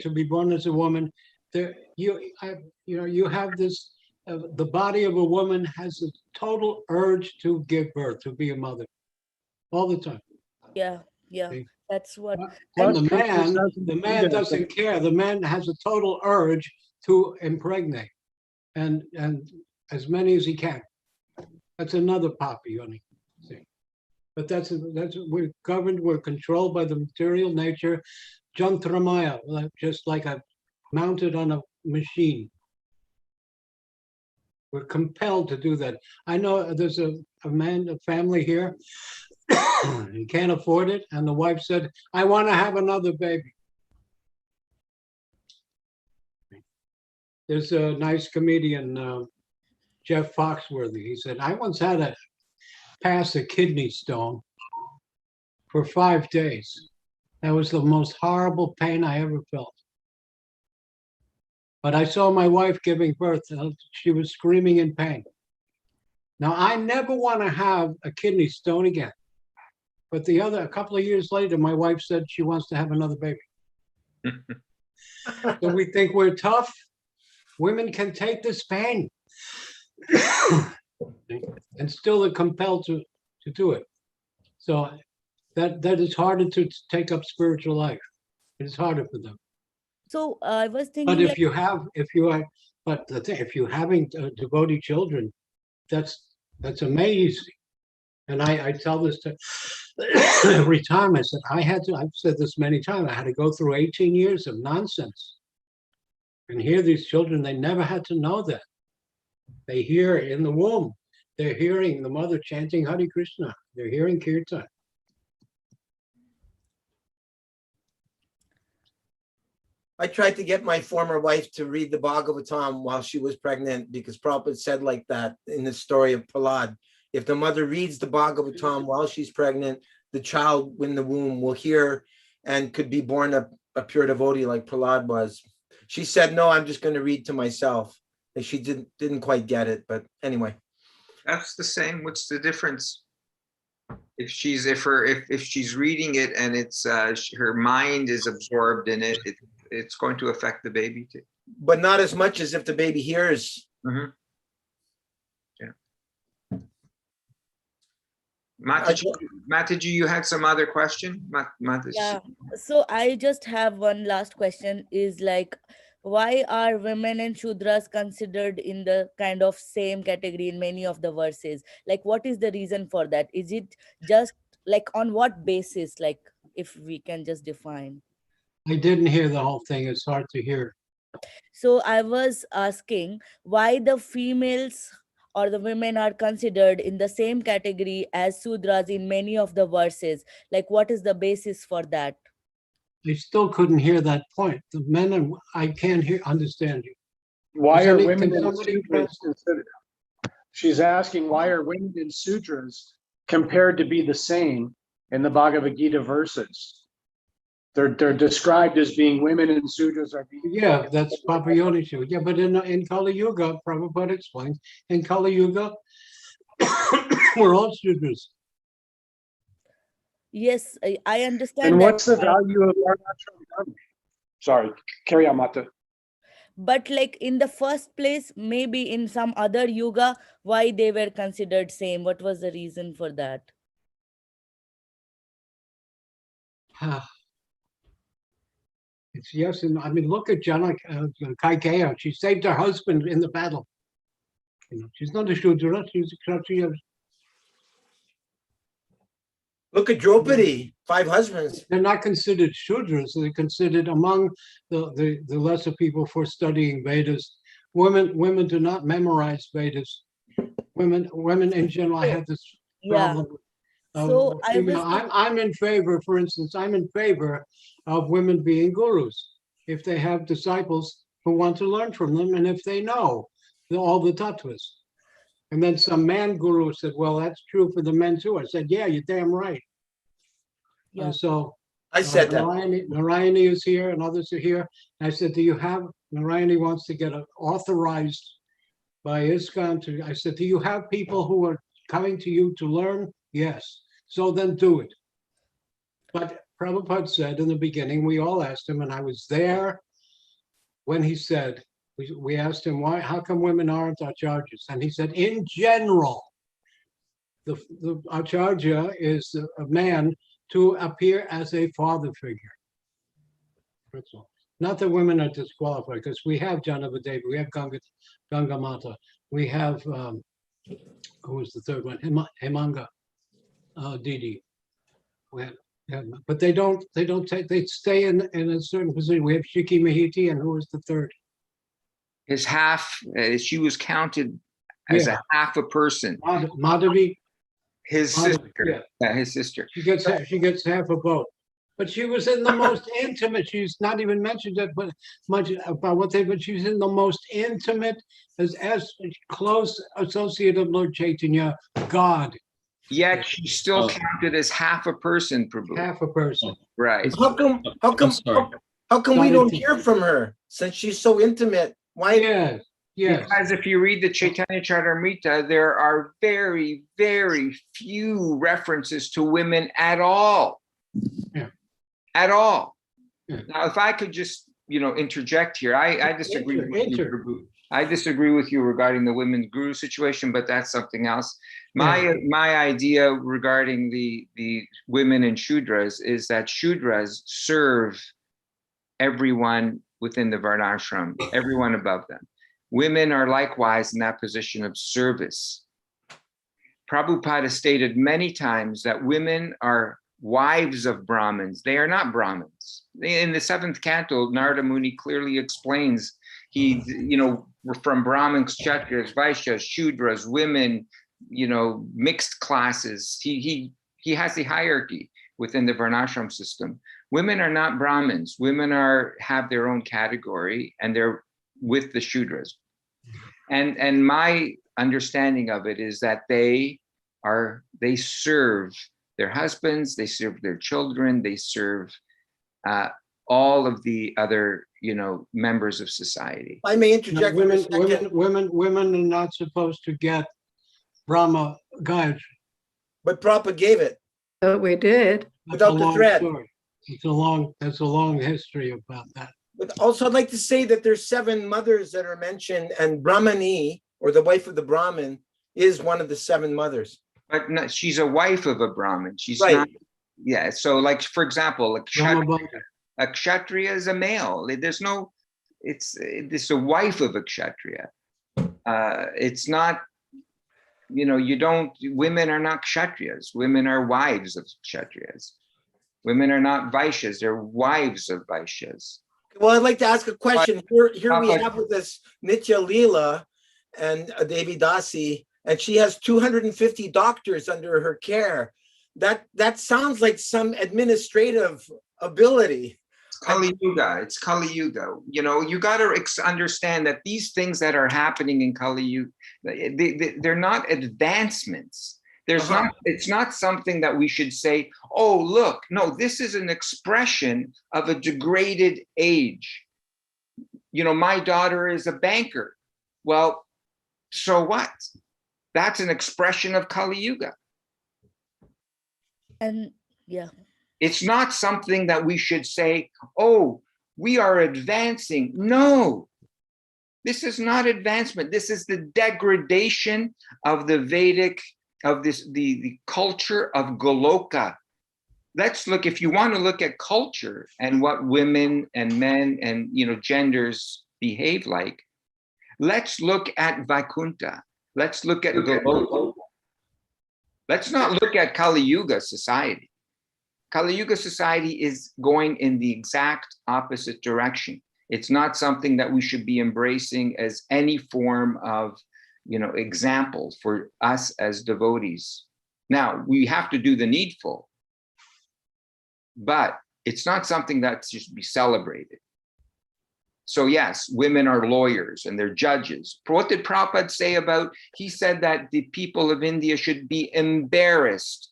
Speaker 3: To be born as a woman, you have this. The body of a woman has a total urge to give birth, to be a mother, all the time.
Speaker 8: Yeah,
Speaker 3: See?
Speaker 8: that's what.
Speaker 3: And the man doesn't care. The man has a total urge to impregnate, and as many as he can. That's another papayoni. See, but that's we're governed. We're controlled by the material nature, jantramaya, just like a mounted on a machine. We're compelled to do that. I know there's a family here. He can't afford it, and the wife said, "I want to have another baby." There's a nice comedian, Jeff Foxworthy. He said, "I once had to pass a kidney stone for 5 days. That was the most horrible pain I ever felt. But I saw my wife giving birth, and she was screaming in pain. Now, I never want to have a kidney stone again. But a couple of years later, my wife said she wants to have another baby." So we think we're tough. Women can take this pain. And still they're compelled to do it. So that is harder to take up spiritual life. It is harder for them.
Speaker 8: So I was thinking.
Speaker 3: But if you're having devotee children, that's amazing. And I tell this to every time. I said I've said this many times. I had to go through 18 years of nonsense. And here these children, they never had to know that. They hear in the womb, they're hearing the mother chanting Hare Krishna. They're hearing kirtan.
Speaker 1: I tried to get my former wife to read the Bhagavatam while she was pregnant, because Prabhupada said like that in the story of Prahlad. If the mother reads the Bhagavatam while she's pregnant, the child in the womb will hear and could be born a pure devotee like Prahlad was. She said, "No, I'm just going to read to myself." And she didn't quite get it, but anyway.
Speaker 2: That's the same. What's the difference? If she's reading it and it's her mind is absorbed in it, it's going to affect the baby too.
Speaker 1: But not as much as if the baby hears.
Speaker 2: Mm-hmm. Yeah. Mataji, you had some other question?
Speaker 8: Yeah. So I just have one last question. Is like, why are women and Shudras considered in the kind of same category in many of the verses? Like, what is the reason for that? Is it just like on what basis? Like, if we can just define.
Speaker 3: I didn't hear the whole thing. It's hard to hear.
Speaker 8: So I was asking why the females or the women are considered in the same category as Sudras in many of the verses. Like, what is the basis for that?
Speaker 3: I still couldn't hear that point. The men and I can't understand you.
Speaker 7: Why are women in sudras considered? She's asking why are women in sudras compared to be the same in the Bhagavad-gita verses? They're described as being women in sudras are being.
Speaker 3: Yeah, that's Papayoni. Yeah, but in Kali Yuga, Prabhupada explains, in Kali Yuga, we're all sudras.
Speaker 8: Yes, I understand.
Speaker 7: And what's the value of our natural karma? Sorry, carry on, Mata.
Speaker 8: But like in the first place, maybe in some other yuga, why they were considered same? What was the reason for that?
Speaker 3: It's yes, and I mean, look at Kaikeya. She saved her husband in the battle. You know, she's not a Shudra. She's a Kshatriya.
Speaker 1: Look at Draupadi, 5 husbands.
Speaker 3: They're not considered Shudras. They're considered among the lesser people for studying Vedas. Women do not memorize Vedas. Women in general have this problem.
Speaker 8: So
Speaker 3: I'm in favor, for instance, I'm in favor of women being gurus. if they have disciples who want to learn from them and if they know all the tattvas. And then some man guru said, well, that's true for the men too. I said, yeah, you're damn right.
Speaker 8: Yeah.
Speaker 3: And so
Speaker 1: I said that.
Speaker 3: Narayani is here and others are here. And I said, do you have, Narayani wants to get authorized by ISKCON to, I said, do you have people who are coming to you to learn? Yes. So then do it. But Prabhupada said in the beginning, we all asked him, and I was there when he said, we asked him, why, how come women aren't acharyas? And he said, in general, the acharya is a man to appear as a father figure. That's all. Not that women are disqualified, because we have Janavadevi, we have Ganga Mata, we have, who was the third one? Hemanga Didi. But they stay in a certain position. We have Shiki Mahiti, and who was the third?
Speaker 2: His half, she was counted as a half a person.
Speaker 3: Madhavi.
Speaker 2: His
Speaker 3: Madhavi,
Speaker 2: sister.
Speaker 3: yeah.
Speaker 2: His sister.
Speaker 3: She gets half a vote. But she was in the most intimate. She's not even mentioned it, but much about what they. But she's in the most intimate, as close associate of Lord Chaitanya, God.
Speaker 2: Yet she's still counted as half a person, Prabhu.
Speaker 3: Half a person.
Speaker 2: Right.
Speaker 1: How come we don't hear from her since she's so intimate? Why?
Speaker 3: Yes. Yes.
Speaker 2: Because if you read the Chaitanya Charitamrita, there are very, very few references to women at all.
Speaker 3: Yeah.
Speaker 2: At all.
Speaker 3: Yeah.
Speaker 2: Now, if I could just, interject here, I disagree with you, Prabhu. I disagree with you regarding the women's guru situation, but that's something else. My idea regarding the women and Shudras is that Shudras serve everyone within the Varnashram, everyone above them. Women are likewise in that position of service. Prabhupada stated many times that women are wives of Brahmins. They are not Brahmins. In the 7th canto, Narada Muni clearly explains from Brahmins, Kshatriyas, Vaishyas, Shudras, women, mixed classes. He has the hierarchy within the Varnashram system. Women are not Brahmins. Women have their own category, and they're with the Shudras. And my understanding of it is that they serve their husbands, they serve their children, they serve all of the other, members of society.
Speaker 1: I may interject.
Speaker 3: Women are not supposed to get Brahma Gayatri.
Speaker 1: But Prabhupada gave it.
Speaker 5: But we did.
Speaker 1: Without the thread.
Speaker 3: Story. That's a long history about that.
Speaker 1: But also I'd like to say that there's 7 mothers that are mentioned, and Brahmani, or the wife of the Brahmin, is one of the 7 mothers.
Speaker 2: But no, she's a wife of a Brahmin. She's
Speaker 1: right.
Speaker 2: Not. Yeah. So, like, for example, a Kshatriya is a male. There's no. It's a wife of a Kshatriya. It's not. You don't. Women are not Kshatriyas. Women are wives of Kshatriyas. Women are not Vaishyas. They're wives of Vaishyas.
Speaker 1: Well, I'd like to ask a question. Here we have with us Nitya Leela and Devi Dasi, and she has 250 doctors under her care. That sounds like some administrative ability.
Speaker 2: It's Kali Yuga. It's Kali Yuga. You got to understand that these things that are happening in Kali Yuga, they're not advancements. It's not something that we should say, oh, look, no, this is an expression of a degraded age. My daughter is a banker. Well, so what? That's an expression of Kali Yuga.
Speaker 8: And yeah.
Speaker 2: It's not something that we should say, oh, we are advancing. No, this is not advancement. This is the degradation of the Vedic, of the culture of Goloka. Let's look, if you want to look at culture and what women and men and genders behave like, let's look at Vaikuntha. Let's look at Goloka. Let's not look at Kali Yuga society. Kali Yuga society is going in the exact opposite direction. It's not something that we should be embracing as any form of example for us as devotees. Now, we have to do the needful, but it's not something that should be celebrated. So yes, women are lawyers and they're judges. What did Prabhupada say about, he said that the people of India should be embarrassed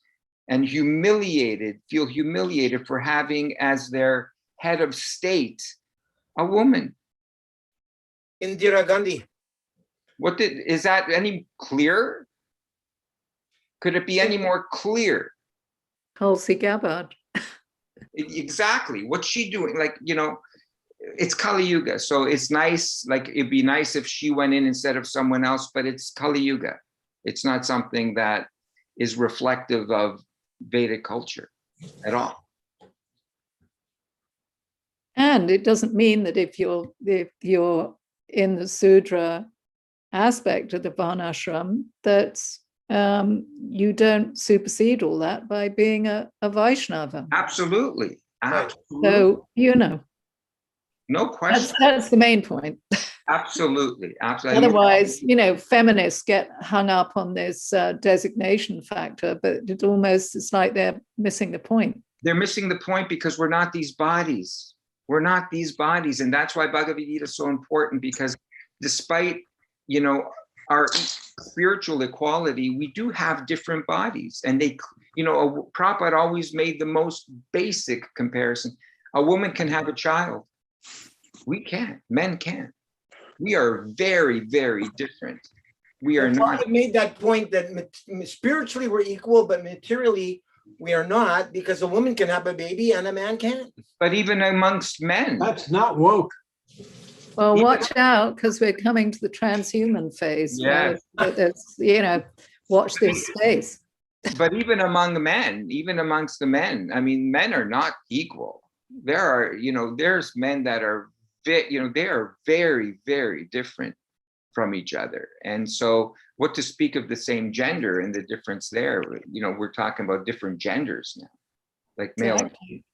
Speaker 2: and humiliated, feel humiliated for having as their head of state a woman.
Speaker 1: Indira Gandhi.
Speaker 2: Is that any clearer? Could it be any more clear?
Speaker 5: Tulsi Gabbard.
Speaker 2: Exactly. What's she doing? Like, it's Kali Yuga. So it's nice. Like, it'd be nice if she went in instead of someone else, but it's Kali Yuga. It's not something that is reflective of Vedic culture at all.
Speaker 5: And it doesn't mean that if you're in the Sudra aspect of the Varnashram, that you don't supersede all that by being a Vaishnava.
Speaker 2: Absolutely. Absolutely.
Speaker 5: So,
Speaker 2: No question.
Speaker 5: that's the main point.
Speaker 2: Absolutely. Absolutely.
Speaker 5: Otherwise, feminists get hung up on this designation factor, but it's like they're missing the point.
Speaker 2: They're missing the point because we're not these bodies. We're not these bodies. And that's why Bhagavad-gita is so important, because despite, our spiritual equality, we do have different bodies. And Prabhupada always made the most basic comparison. A woman can have a child. We can't. Men can't. We are very, very different. We are not.
Speaker 1: Prabhupada made that point that spiritually we're equal, but materially we are not, because a woman can have a baby and a man can't.
Speaker 2: But even amongst men.
Speaker 3: That's not woke.
Speaker 5: Well, watch out, because we're coming to the transhuman phase.
Speaker 2: Yeah.
Speaker 5: Watch this space.
Speaker 2: But even amongst the men, I mean, men are not equal. There are, there's men that are, they are very, very different from each other. And so what to speak of the same gender and the difference there, we're talking about different genders now, like male.
Speaker 5: Exactly.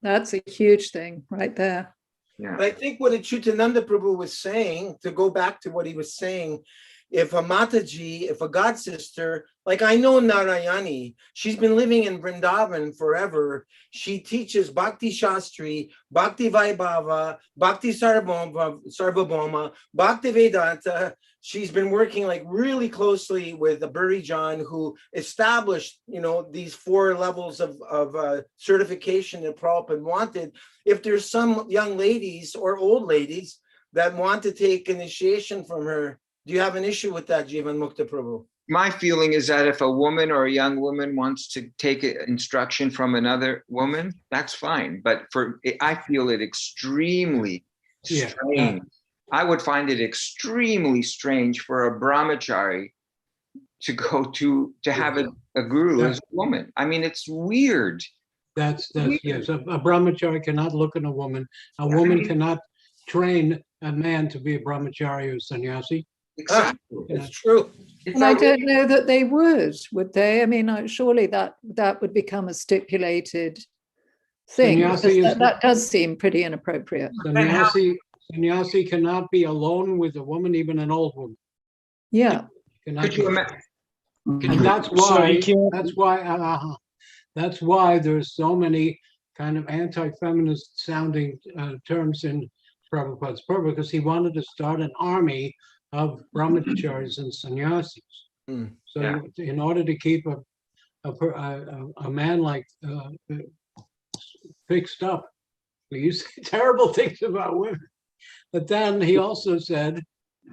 Speaker 5: That's a huge thing right there.
Speaker 2: Yeah.
Speaker 1: But I think what Acyutananda Prabhu was saying, to go back to what he was saying, if a Mataji, if a god sister, like I know Narayani, she's been living in Vrindavan forever. She teaches Bhakti Shastri, Bhakti Vaibhava, Bhakti Sarvabhauma, Bhakti Vedanta. She's been working like really closely with the Buri John, who established, these 4 levels of certification that Prabhupada wanted. If there's some young ladies or old ladies that want to take initiation from her, do you have an issue with that, Jivan Mukta Prabhu?
Speaker 2: My feeling is that if a woman or a young woman wants to take instruction from another woman, that's fine. But I feel it extremely strange. I would find it extremely strange for a brahmachari to go to have a guru as a woman. I mean, it's weird.
Speaker 3: That's yes. A brahmachari cannot look at a woman. A woman cannot train a man to be a brahmachari or sannyasi.
Speaker 2: Exactly.
Speaker 1: It's true.
Speaker 5: And I don't know that they would they? I mean, surely that would become a stipulated thing. That does seem pretty inappropriate.
Speaker 3: Sannyasi cannot be alone with a woman, even an old woman.
Speaker 5: Yeah.
Speaker 2: Could you imagine?
Speaker 3: And that's why there's so many kind of anti-feminist sounding terms in Prabhupada's purpose, because he wanted to start an army of brahmacharis and sannyasis. So in order to keep a man like fixed up, you say terrible things about women. But then he also said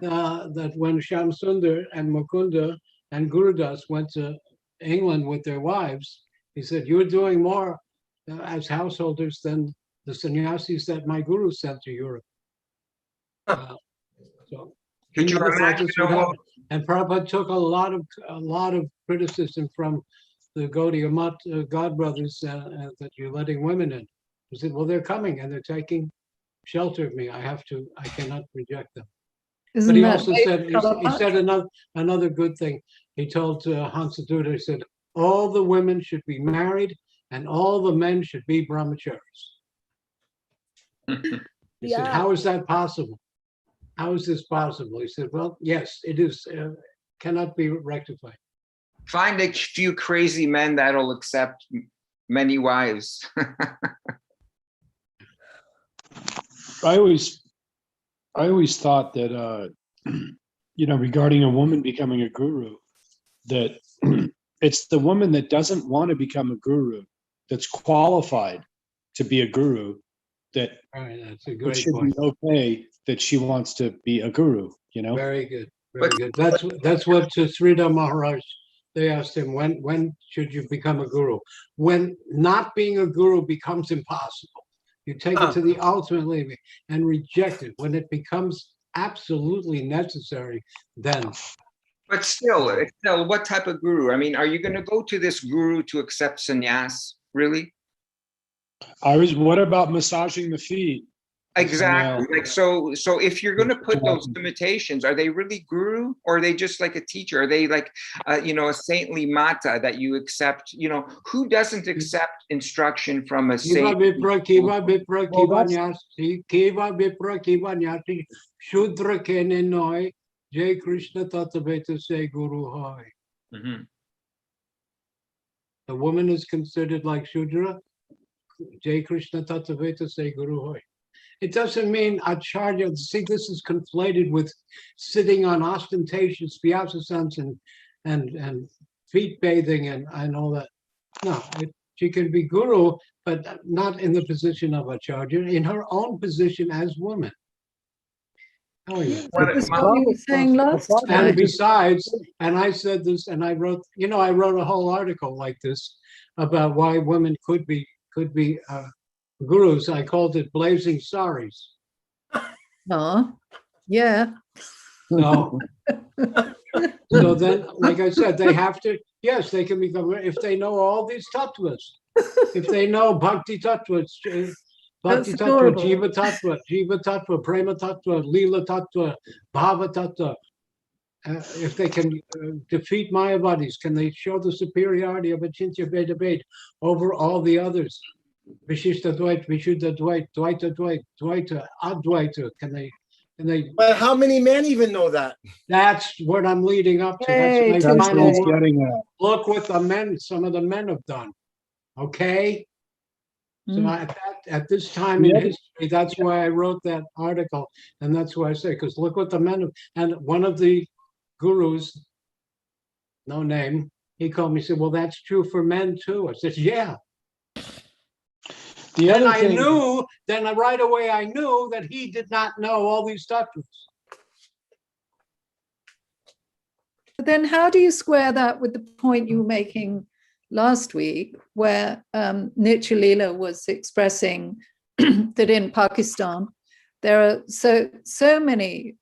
Speaker 3: that when Shamsundar and Mukunda and Gurudas went to England with their wives, he said, "You're doing more as householders than the sannyasis that my guru sent to Europe." So
Speaker 2: could you imagine?
Speaker 3: And Prabhupada took a lot of criticism from the Gaudiya Math God brothers that you're letting women in. He said, "Well, they're coming and they're taking shelter of me. I cannot reject them." But he also said, he said another good thing. He told Hansaduta, he said, all the women should be married and all the men should be brahmacharis. He said, how is that possible? How is this possible? He said, well, yes, it is, cannot be rectified.
Speaker 2: Find a few crazy men that'll accept many wives.
Speaker 7: I always I always thought that, regarding a woman becoming a guru, that it's the woman that doesn't want to become a guru that's qualified to be a guru, that
Speaker 3: All right, that's a
Speaker 7: it
Speaker 3: great
Speaker 7: should
Speaker 3: point.
Speaker 7: be okay that she wants to be a guru,
Speaker 3: Very good, very good. That's what Sridhar Maharaj, they asked him, when should you become a guru? When not being a guru becomes impossible. You take it to the ultimate limit and reject it. When it becomes absolutely necessary, then.
Speaker 2: But still, what type of guru? I mean, are you going to go to this guru to accept sannyas? Really?
Speaker 7: what about massaging the feet?
Speaker 2: Exactly. Like, so if you're going to put those limitations, are they really guru, or are they just like a teacher? Are they like, a saintly mata that you accept? Who doesn't accept instruction from a saint?
Speaker 3: Kiva Vipra Nyati Shudra Kene Noi Jai Krishna Tataveta Se Guru Hoy.
Speaker 2: Mhm.
Speaker 3: The woman is considered like Shudra. Jai Krishna Tataveta Se Guru Hoy. It doesn't mean Acharya. See, this is conflated with sitting on ostentatious vyasasans and feet bathing and all that. No, she can be guru, but not in the position of Acharya, in her own position as woman. Oh, yeah.
Speaker 5: That was what you were saying last
Speaker 3: And
Speaker 5: time.
Speaker 3: besides, and I said this, and I wrote a whole article like this about why women could be gurus. I called it Blazing Saris.
Speaker 5: Oh, yeah.
Speaker 3: So, so then, like I said, they have to, yes, they can become, if they know all these tattvas, if they know Bhakti Tattvas, Bhakti
Speaker 5: That's
Speaker 3: Tattva,
Speaker 5: adorable.
Speaker 3: Jiva Tattva, Prema Tattva, Leela Tattva, Bhava Tattva. If they can defeat Mayavadis, can they show the superiority of Achintya Veda Ved over all the others? Vishishta Dvaita, Vishuddha Dvaita, Dvaita Dvaita, Dvaita, Advaita. Can they?
Speaker 1: But how many men even know that?
Speaker 3: That's what I'm leading up to.
Speaker 5: Hey,
Speaker 3: That's my
Speaker 7: That's
Speaker 3: final
Speaker 7: what he's
Speaker 3: word.
Speaker 7: getting at.
Speaker 3: Look what some of the men have done. Okay. So at this time in history, that's why I wrote that article, and that's why I say, because look what the men have. And one of the gurus, no name, he called me, said, well, that's true for men too. I said, yeah.
Speaker 7: The
Speaker 3: Then
Speaker 7: other
Speaker 3: I
Speaker 7: thing,
Speaker 3: knew, right away I knew that he did not know all these tattvas.
Speaker 5: But then how do you square that with the point you were making last week, where Nitya Leela was expressing that in Pakistan, there are so many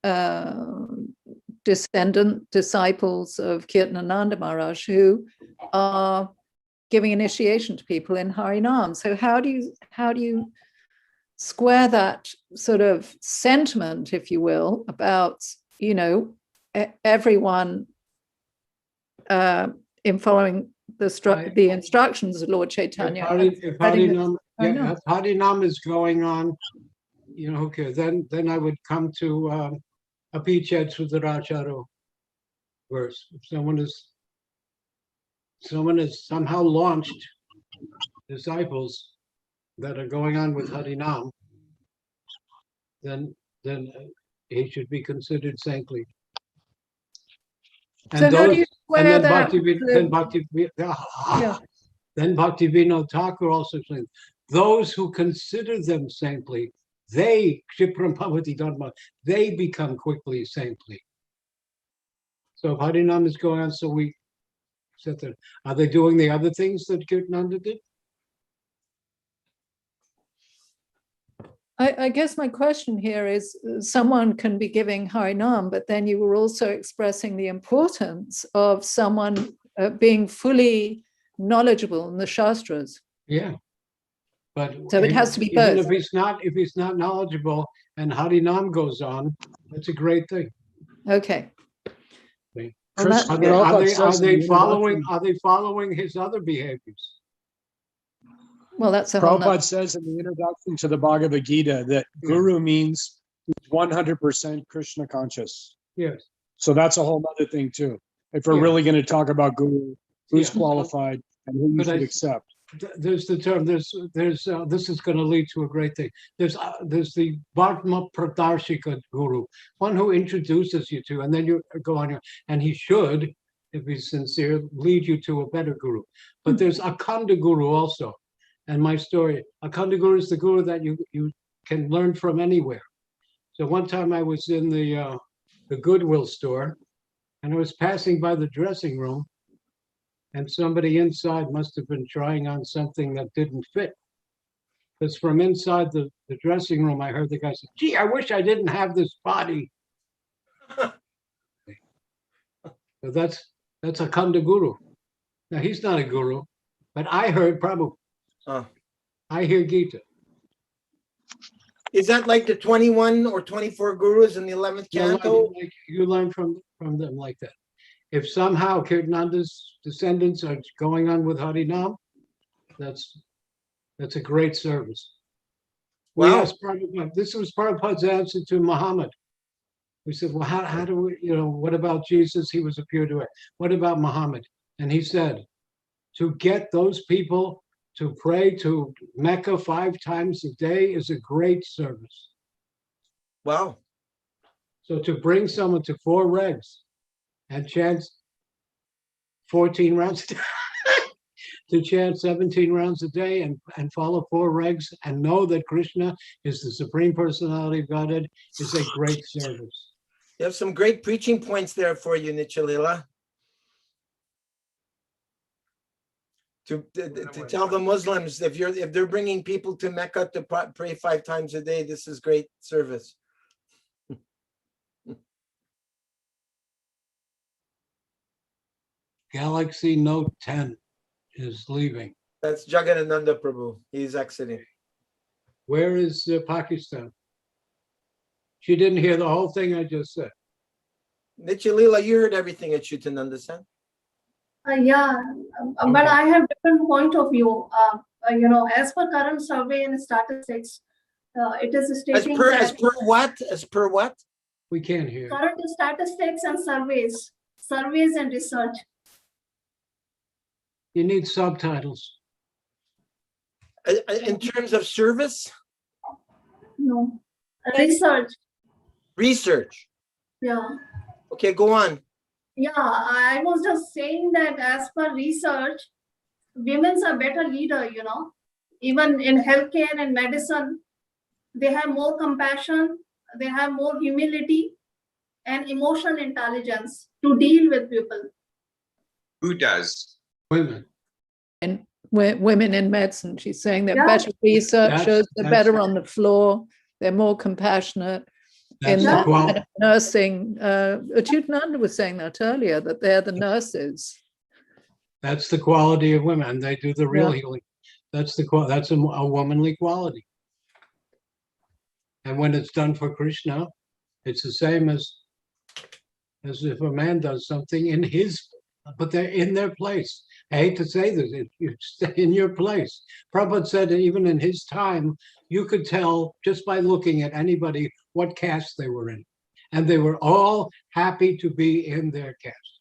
Speaker 5: disciples of Acytuananda Maharaj who are giving initiation to people in Harinam. So how do you square that sort of sentiment, if you will, about everyone in following the instructions of Lord Chaitanya?
Speaker 3: If Harinam is going on, okay, then I would come to Apichat Sudaracharo verse. If someone has somehow launched disciples that are going on with Harinam, then he should be considered saintly. And
Speaker 5: so how do you square that?
Speaker 3: Then Bhaktivinoda Thakur also said, those who consider them saintly, they become quickly saintly. So if Harinam is going on, so we said that. Are they doing the other things that Kirtananda did?
Speaker 5: I guess my question here is, someone can be giving Harinam, but then you were also expressing the importance of someone being fully knowledgeable in the Shastras.
Speaker 3: Yeah. But
Speaker 5: so it has to be
Speaker 3: even
Speaker 5: both.
Speaker 3: If he's not knowledgeable and Harinam goes on, that's a great thing.
Speaker 5: Okay.
Speaker 7: Chris,
Speaker 3: Are they following his other behaviors?
Speaker 5: Well, that's a whole
Speaker 7: Prabhupada says in the introduction to the Bhagavad-gita that guru means 100% Krishna conscious.
Speaker 3: Yes.
Speaker 7: So that's a whole other thing too. If we're really going to talk about guru, who's qualified and who you should accept.
Speaker 3: there's the term, this is going to lead to a great thing. There's the Bharma Pradarshika guru, one who introduces you to, and then you go on, and he should, if he's sincere, lead you to a better guru. But there's Akhanda guru also. And my story, Akhanda guru is the guru that you can learn from anywhere. So one time I was in the Goodwill store, and I was passing by the dressing room, and somebody inside must have been trying on something that didn't fit. Because from inside the dressing room, I heard the guy say, "Gee, I wish I didn't have this body." So that's Akhanda guru. Now he's not a guru, but I heard Prabhu. I hear Gita.
Speaker 1: Is that like the 21 or 24 gurus in the 11th canto?
Speaker 3: You learn from them like that. If somehow Kirtananda's descendants are going on with Harinam, that's a great service. We
Speaker 1: Wow.
Speaker 3: asked Prabhupada, this was Prabhupada's answer to Muhammad. We said, well, how do we, what about Jesus? He was a pure to it. What about Muhammad? And he said, to get those people to pray to Mecca 5 times a day is a great service.
Speaker 1: Wow.
Speaker 3: So to bring someone to 4 regs and chant 14 rounds to chant 17 rounds a day and follow 4 regs and know that Krishna is the Supreme Personality of Godhead is a great service.
Speaker 1: You have some great preaching points there for you, Nichalila. To tell the Muslims, if they're bringing people to Mecca to pray 5 times a day, this is great service.
Speaker 3: Galaxy Note 10 is leaving.
Speaker 1: That's Jagadananda Prabhu. He's exiting.
Speaker 3: Where is Pakistan? She didn't hear the whole thing I just said.
Speaker 1: Nichalila, you heard everything Acyutananda said.
Speaker 6: Yeah, but I have different point of view. As per current survey and statistics, it is stating
Speaker 1: As per what?
Speaker 3: We can't hear.
Speaker 6: Current statistics and surveys and research.
Speaker 3: You need subtitles.
Speaker 1: In terms of service?
Speaker 6: No, research.
Speaker 1: Research.
Speaker 6: Yeah.
Speaker 1: Okay, go on.
Speaker 6: Yeah, I was just saying that as per research, women's are better leader, even in healthcare and medicine, they have more compassion, they have more humility and emotional intelligence to deal with people.
Speaker 2: Who does?
Speaker 3: Women.
Speaker 5: And women in medicine, she's saying they're
Speaker 6: Yeah.
Speaker 5: better researchers, they're
Speaker 3: That's-
Speaker 5: better on the floor, they're more compassionate.
Speaker 3: That's
Speaker 5: In
Speaker 3: the
Speaker 5: the
Speaker 3: quality.
Speaker 5: nursing, Acyutananda was saying that earlier, that they're the nurses.
Speaker 3: That's the quality of women, and they do the real
Speaker 5: Yeah.
Speaker 3: healing. That's a womanly quality. And when it's done for Krishna, it's the same as if a man does something but they're in their place. I hate to say this, you stay in your place. Prabhupada said that even in his time, you could tell just by looking at anybody what caste they were in. And they were all happy to be in their caste.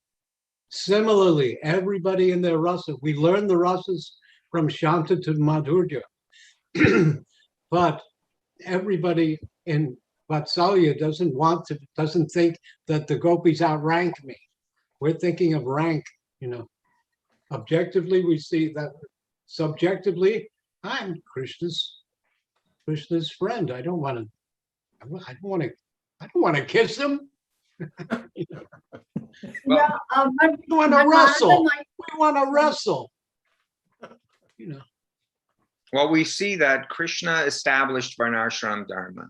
Speaker 3: Similarly, everybody in their rasa, we learn the rasas from Shanta to Madhurya. But everybody in Vatsalya doesn't think that the gopis outrank me. We're thinking of rank, Objectively, we see that. Subjectively, I'm Krishna's friend. I don't want to kiss him.
Speaker 2: Well,
Speaker 6: Yeah, but
Speaker 3: We want to
Speaker 6: but
Speaker 3: wrestle.
Speaker 6: my-
Speaker 3: We want to wrestle.
Speaker 2: Well, we see that Krishna established Varnashram Dharma.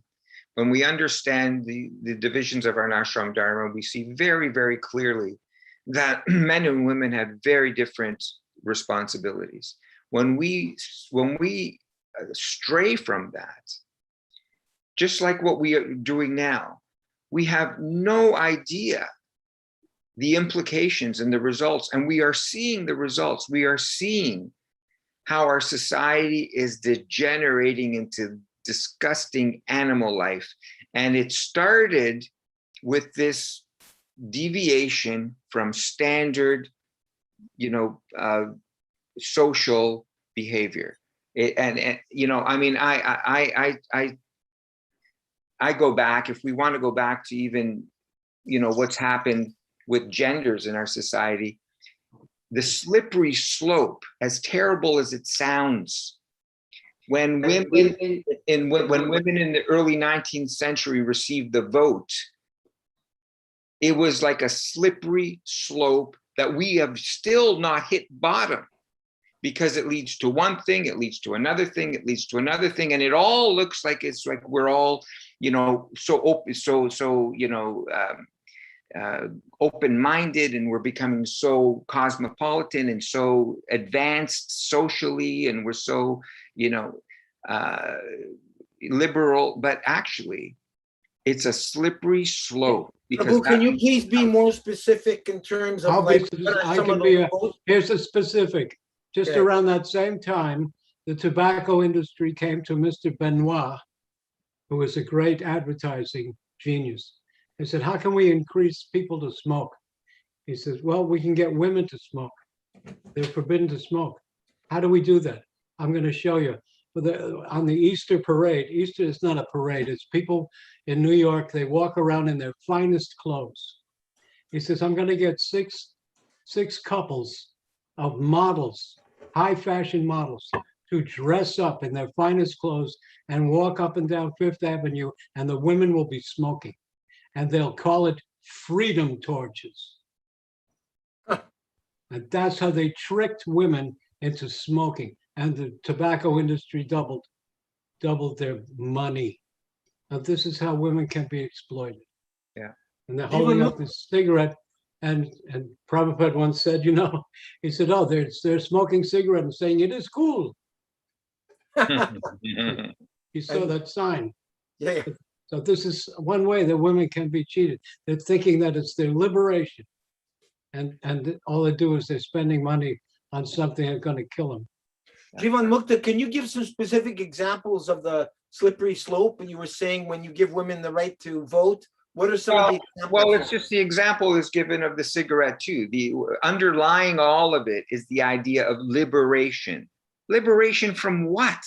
Speaker 2: When we understand the divisions of Varnashram Dharma, we see very, very clearly that men and women have very different responsibilities. When we stray from that, just like what we are doing now, we have no idea the implications and the results, and we are seeing the results. We are seeing how our society is degenerating into disgusting animal life. And it started with this deviation from standard, social behavior. And you know, I mean, I go back, if we want to go back to even, you know, what's happened with genders in our society, the slippery slope, as terrible as it sounds, when women in the early 19th century received the vote, it was like a slippery slope that we have still not hit bottom, because it leads to one thing, it leads to another thing, it leads to another thing, and it all looks like it's like we're all, you know, so open, you know, open-minded, and we're becoming so cosmopolitan and so advanced socially, and we're so, you know, liberal, but actually it's a slippery slope. Because
Speaker 1: Prabhu, can you please be more specific in terms of like, what are some of those goals?
Speaker 3: Here's a specific. Just
Speaker 1: Okay.
Speaker 3: around that same time, the tobacco industry came to Mr. Benoit, who was a great advertising genius. He said, how can we increase people to smoke? He says, well, we can get women to smoke. They're forbidden to smoke. How do we do that? I'm going to show you. On the Easter parade, Easter is not a parade. It's people in New York, they walk around in their finest clothes. He says, I'm going to get six couples of models, high fashion models, to dress up in their finest clothes and walk up and down Fifth Avenue, and the women will be smoking. And they'll call it freedom torches. And that's how they tricked women into smoking. And the tobacco industry doubled their money. Now, this is how women can be exploited.
Speaker 2: Yeah.
Speaker 3: And they're holding up this cigarette. And Prabhupada once said, you know, he said, oh, they're smoking cigarette and saying it is cool. He saw that sign.
Speaker 1: Yeah.
Speaker 3: So this is one way that women can be cheated. They're thinking that it's their liberation. And all they do is they're spending money on something that's going to kill them.
Speaker 1: Jivan Mukta, can you give some specific examples of the slippery slope? And you were saying when you give women the right to vote, what are some of the examples?
Speaker 2: Well, it's just the example is given of the cigarette too. The underlying all of it is the idea of liberation. Liberation from what?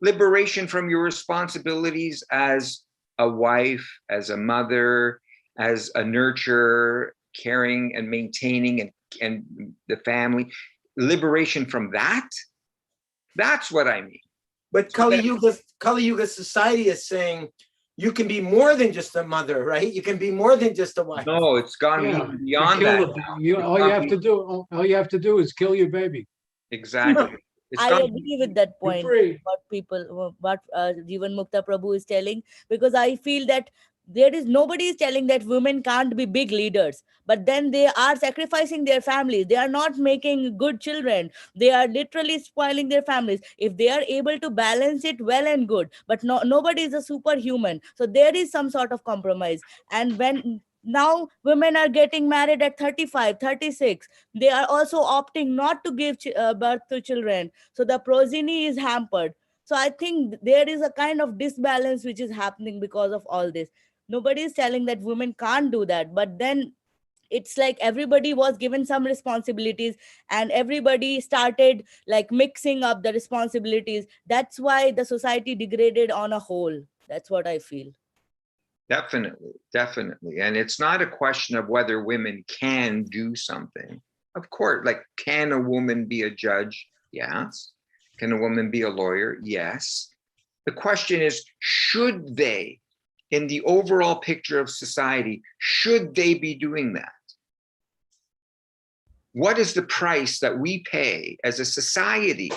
Speaker 2: Liberation from your responsibilities as a wife, as a mother, as a nurturer, caring and maintaining and the family. Liberation from that? That's what I mean.
Speaker 1: But Kali Yuga society is saying you can be more than just a mother, right? You can be more than just a wife.
Speaker 2: No, it's gone even beyond that.
Speaker 3: All you have to do is kill your baby.
Speaker 2: Exactly.
Speaker 8: I agree with that point. What Jivan Mukta Prabhu is telling, because I feel that nobody is telling that women can't be big leaders, but then they are sacrificing their families. They are not making good children. They are literally spoiling their families. If they are able to balance it, well and good, but nobody is a superhuman. So there is some sort of compromise. And when now women are getting married at 35, 36, they are also opting not to give birth to children. So the progeny is hampered. So I think there is a kind of disbalance which is happening because of all this. Nobody is telling that women can't do that, but then it's like everybody was given some responsibilities and everybody started like mixing up the responsibilities. That's why the society degraded on a whole. That's what I feel.
Speaker 2: Definitely, definitely. And it's not a question of whether women can do something. Of course, like, can a woman be a judge? Yes. Can a woman be a lawyer? Yes. The question is, should they, in the overall picture of society, should they be doing that? What is the price that we pay as a society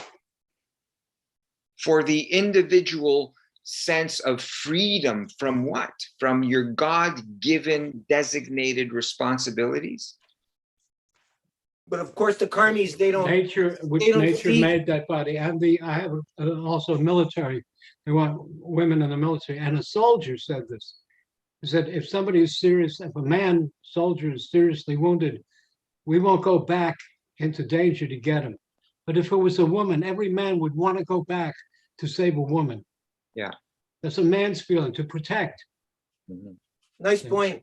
Speaker 2: for the individual sense of freedom from what? From your God-given designated responsibilities?
Speaker 1: But of course, the karmis, they don't.
Speaker 3: Nature made that body. And I have also military. They want women in the military. And a soldier said this. He said, if somebody is serious, if a man soldier is seriously wounded, we won't go back into danger to get him. But if it was a woman, every man would want to go back to save a woman.
Speaker 2: Yeah.
Speaker 3: That's a man's feeling, to protect.
Speaker 2: Mm-hmm.
Speaker 1: Nice point.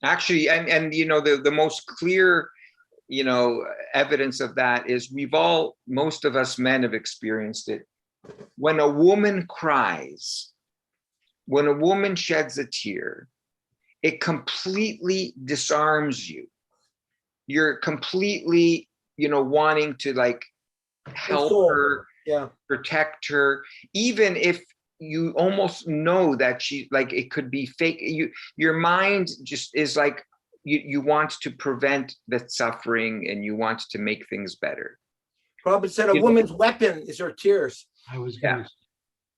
Speaker 2: Actually, and you know, the most clear evidence of that is most of us men have experienced it. When a woman cries, when a woman sheds a tear, it completely disarms you. You're completely, wanting to like help her, protect her, even if you almost know that it could be fake. Your mind just is like, you want to prevent the suffering and you want to make things better.
Speaker 1: Prabhupada said a woman's weapon is her tears.
Speaker 3: I was going to say,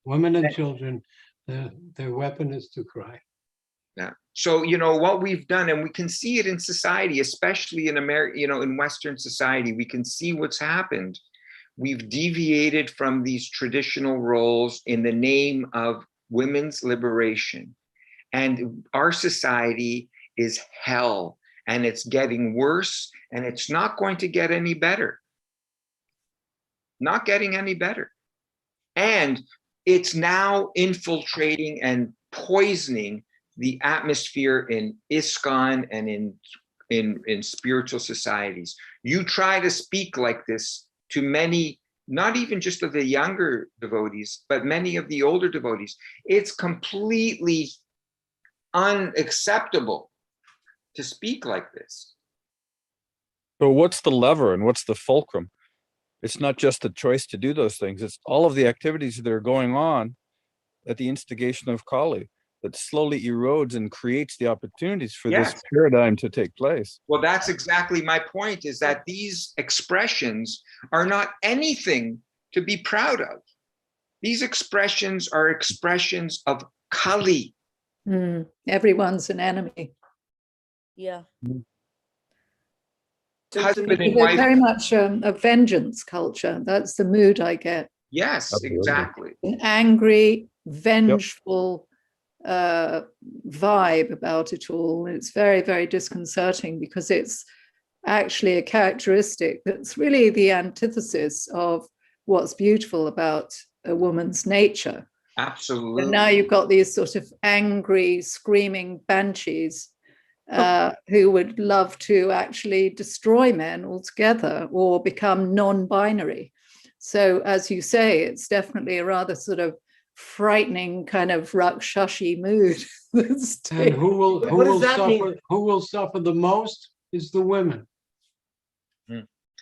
Speaker 3: women and children, their weapon is to cry.
Speaker 2: Yeah. So, what we've done, and we can see it in society, especially in America, in Western society, we can see what's happened. We've deviated from these traditional roles in the name of women's liberation. And our society is hell, and it's getting worse, and it's not going to get any better. Not getting any better. And it's now infiltrating and poisoning the atmosphere in ISKCON and in spiritual societies. You try to speak like this to many, not even just of the younger devotees, but many of the older devotees. It's completely unacceptable to speak like this.
Speaker 9: So what's the lever and what's the fulcrum? It's not just the choice to do those things. It's all of the activities that are going on at the instigation of Kali that slowly erodes and creates the opportunities for this paradigm to take place.
Speaker 2: Well, that's exactly my point, is that these expressions are not anything to be proud of. These expressions are expressions of Kali.
Speaker 5: Everyone's an enemy.
Speaker 8: Yeah.
Speaker 2: Husband and
Speaker 5: They're
Speaker 2: wife.
Speaker 5: very much a vengeance culture. That's the mood I get.
Speaker 2: Yes, exactly.
Speaker 5: An angry, vengeful vibe about it all. It's very, very disconcerting because it's actually a characteristic that's really the antithesis of what's beautiful about a woman's nature.
Speaker 2: Absolutely.
Speaker 5: And now you've got these sort of angry, screaming banshees who would love to actually destroy men altogether or become non-binary. So as you say, it's definitely a rather sort of frightening kind of Rakshashi mood.
Speaker 3: And who will suffer the most is the women.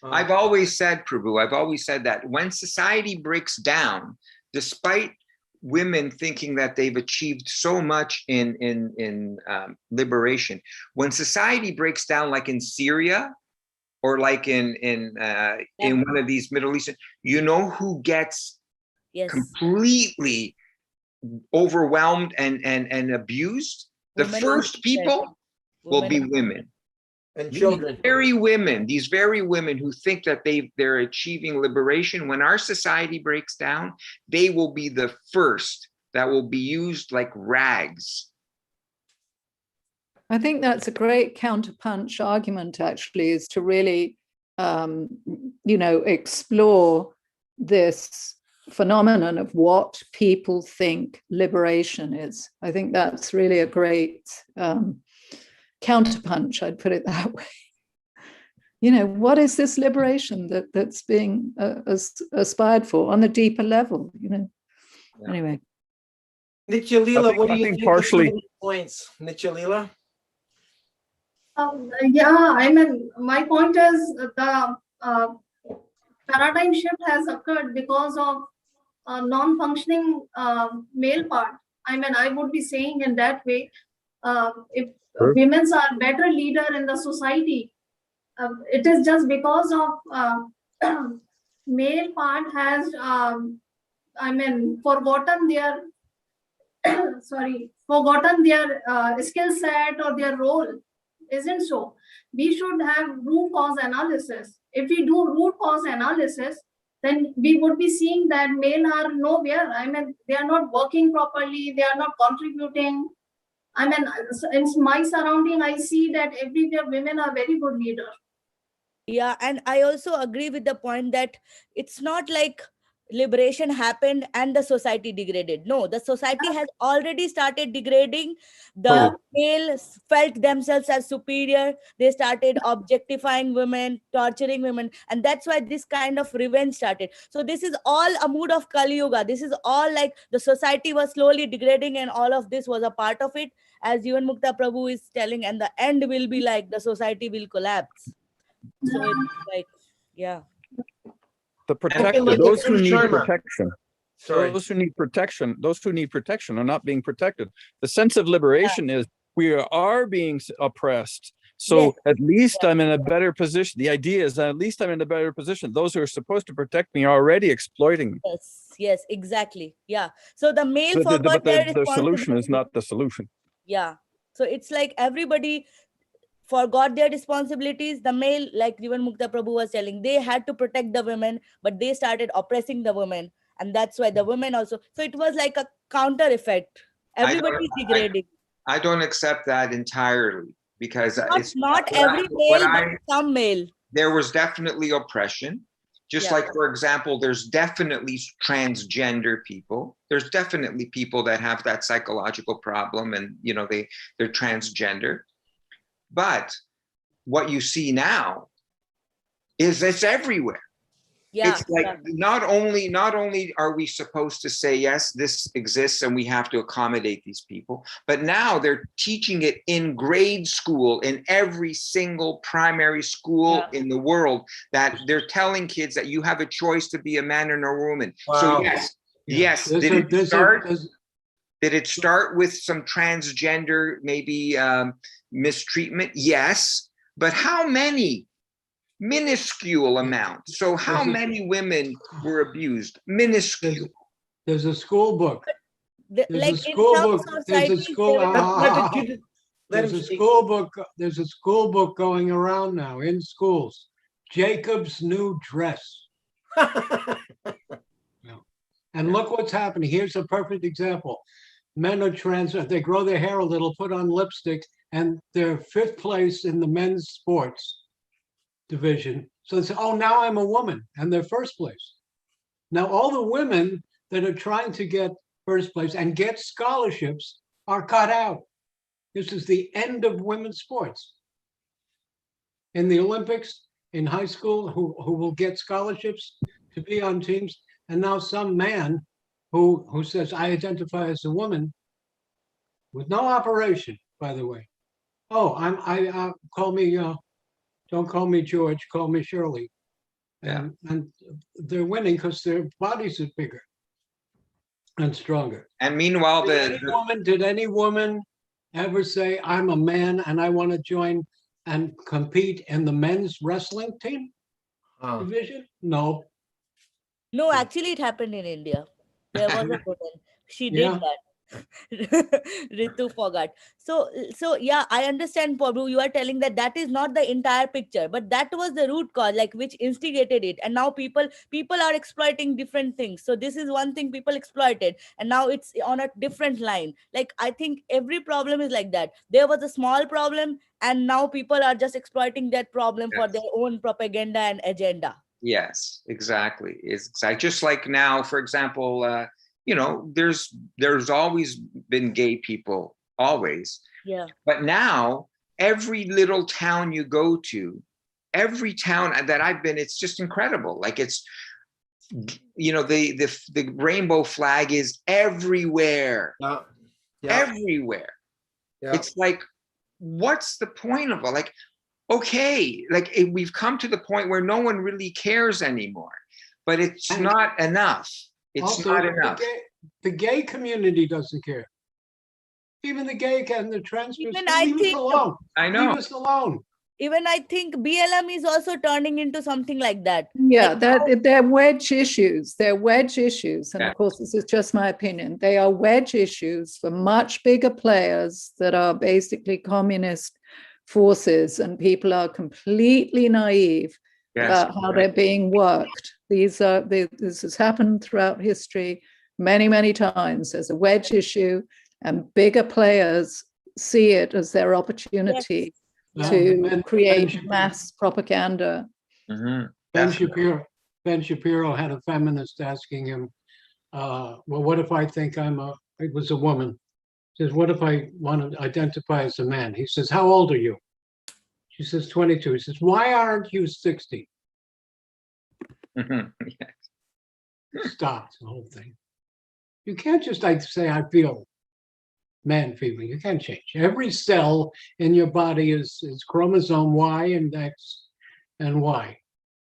Speaker 2: I've always said, Prabhu, I've always said that when society breaks down, despite women thinking that they've achieved so much in liberation, when society breaks down, like in Syria or like in one of these Middle Eastern, you know who gets completely overwhelmed and abused? The first people will be women.
Speaker 1: And children.
Speaker 2: These very women who think that they're achieving liberation, when our society breaks down, they will be the first that will be used like rags.
Speaker 5: I think that's a great counterpunch argument, actually, is to really, explore this phenomenon of what people think liberation is. I think that's really a great counterpunch, I'd put it that way. What is this liberation that's being aspired for on a deeper level? Anyway.
Speaker 1: Nitya Leela, what do you think
Speaker 9: partially
Speaker 1: of some of these points? Nitya Leela?
Speaker 6: My point is the paradigm shift has occurred because of non-functioning male part. I would be saying in that way, if women are better leader in the society, it is just because of male part has forgotten their skill set or their role. Isn't so? We should have root cause analysis. If we do root cause analysis, then we would be seeing that men are nowhere. They are not working properly. They are not contributing. In my surrounding, I see that everywhere women are very good leaders.
Speaker 8: Yeah, and I also agree with the point that it's not like liberation happened and the society degraded. No, the society has already started degrading. The males felt themselves as superior. They started objectifying women, torturing women, and that's why this kind of revenge started. So this is all a mood of Kali Yuga. This is all like the society was slowly degrading, and all of this was a part of it, as Jivan Mukta Prabhu is telling, and the end will be like the society will collapse. So it's like, yeah.
Speaker 9: The protected,
Speaker 1: look at
Speaker 9: those who need
Speaker 1: Sharma.
Speaker 9: protection,
Speaker 1: Sorry.
Speaker 9: those who need protection are not being protected. The sense of liberation is we are being oppressed. So
Speaker 8: Yes.
Speaker 9: at least I'm in a better position. The idea is that at least I'm in a better position. Those who are supposed to protect me are already exploiting me.
Speaker 8: Yes, exactly. Yeah. So the male
Speaker 9: But
Speaker 8: forgot their
Speaker 9: the solution is
Speaker 8: responsibility.
Speaker 9: not the solution.
Speaker 8: Yeah. So it's like everybody forgot their responsibilities. The male, like Jivan Mukta Prabhu was telling, they had to protect the women, but they started oppressing the women. And that's why the women also. So it was like a counter effect. Everybody's degrading.
Speaker 2: I don't accept that entirely, because it's
Speaker 8: Not every male, but some male.
Speaker 2: There was definitely oppression. Just
Speaker 8: Yeah.
Speaker 2: like, for example, there's definitely transgender people. There's definitely people that have that psychological problem, and they're transgender. But what you see now is it's everywhere.
Speaker 8: Yeah.
Speaker 2: It's like not only are we supposed to say, yes, this exists and we have to accommodate these people, but now they're teaching it in grade school, in every single primary school in the world, that they're telling kids that you have a choice to be a man or a woman.
Speaker 1: Wow.
Speaker 2: So yes. Did it start with some transgender, maybe mistreatment? Yes. But how many? Minuscule amount. So how many women were abused? Minuscule.
Speaker 3: There's a school book. There's
Speaker 8: Like
Speaker 3: a school
Speaker 8: in some
Speaker 3: book. There's a
Speaker 8: societies,
Speaker 3: school.
Speaker 1: Let
Speaker 3: There's
Speaker 1: him
Speaker 3: a
Speaker 1: speak.
Speaker 3: school book. There's a school book going around now in schools. Jacob's New Dress. And look what's happening. Here's a perfect example. Men are trans. They grow their hair a little, put on lipstick, and they're 5th place in the men's sports division. So they say, oh, now I'm a woman, and they're 1st place. Now all the women that are trying to get 1st place and get scholarships are cut out. This is the end of women's sports. In the Olympics, in high school, who will get scholarships to be on teams, and now some man who says, I identify as a woman, with no operation, by the way. Oh, call me, don't call me George, call me Shirley. And they're winning because their bodies are bigger and stronger.
Speaker 2: And meanwhile,
Speaker 3: did any woman ever say, I'm a man and I want to join and compete in the men's wrestling team division? No.
Speaker 8: No, actually it happened in India. There was a woman. She did that. Ritu forgot. So yeah, I understand, Prabhu. You are telling that is not the entire picture, but that was the root cause, like which instigated it. And now people are exploiting different things. So this is one thing people exploited, and now it's on a different line. Like I think every problem is like that. There was a small problem, and now people are just exploiting that problem for their own propaganda and agenda.
Speaker 2: Yes, exactly. It's just like now, for example, there's always been gay people, always.
Speaker 8: Yeah.
Speaker 2: But now every little town you go to, every town that I've been, it's just incredible. Like it's, the rainbow flag is everywhere. Everywhere. Yeah. It's like, what's the point of it? Like, okay, like we've come to the point where no one really cares anymore, but it's not enough. It's also not enough.
Speaker 3: The gay community doesn't care. Even the gay and the trans people, leave us alone.
Speaker 2: I know.
Speaker 3: Leave us alone.
Speaker 8: Even I think BLM is also turning into something like that.
Speaker 5: Yeah, they're wedge issues. They're wedge issues. And of course, this is just my opinion. They are wedge issues for much bigger players that are basically communist forces, and people are completely naive about how they're being worked. This has happened throughout history many, many times. There's a wedge issue, and bigger players see it as their opportunity to create mass propaganda.
Speaker 3: Ben Shapiro. Ben Shapiro had a feminist asking him, well, what if I think it was a woman. Says, what if I want to identify as a man? He says, how old are you? She says, 22. He says, why aren't you 60? Stops the whole thing. You can't just like say, I feel man feeling. You can't change. Every cell in your body is chromosome Y and X and Y.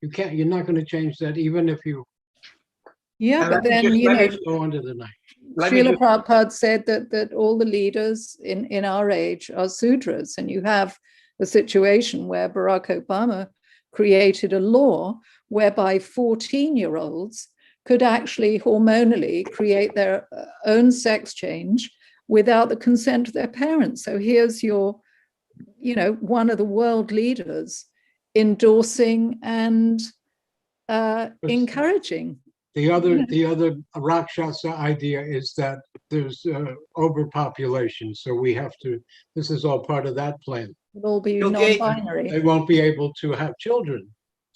Speaker 3: You're not going to change that even if you
Speaker 5: Yeah, but then, you know,
Speaker 3: go under the knife.
Speaker 5: Srila Prabhupada said that all the leaders in our age are Sudras, and you have a situation where Barack Obama created a law whereby 14-year-olds could actually hormonally create their own sex change without the consent of their parents. So here's your, you know, one of the world leaders endorsing and encouraging.
Speaker 3: The other Rakshasa idea is that there's overpopulation, so we have to. This is all part of that plan.
Speaker 5: It'll all be
Speaker 1: Okay.
Speaker 5: non-binary.
Speaker 3: They won't be able to have children,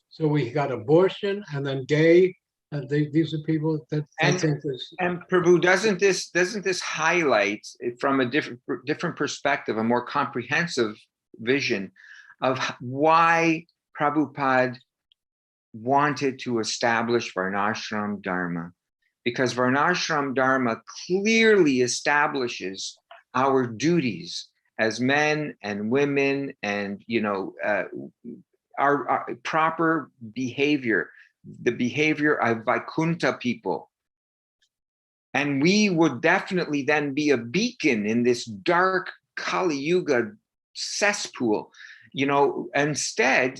Speaker 3: so we got abortion and then gay. And these are people that think this.
Speaker 2: And Prabhu, doesn't this highlight from a different perspective, a more comprehensive vision of why Prabhupada wanted to establish Varnashram Dharma? Because Varnashram Dharma clearly establishes our duties as men and women, and our proper behavior, the behavior of Vaikuntha people. And we would definitely then be a beacon in this dark Kali Yuga cesspool. Instead,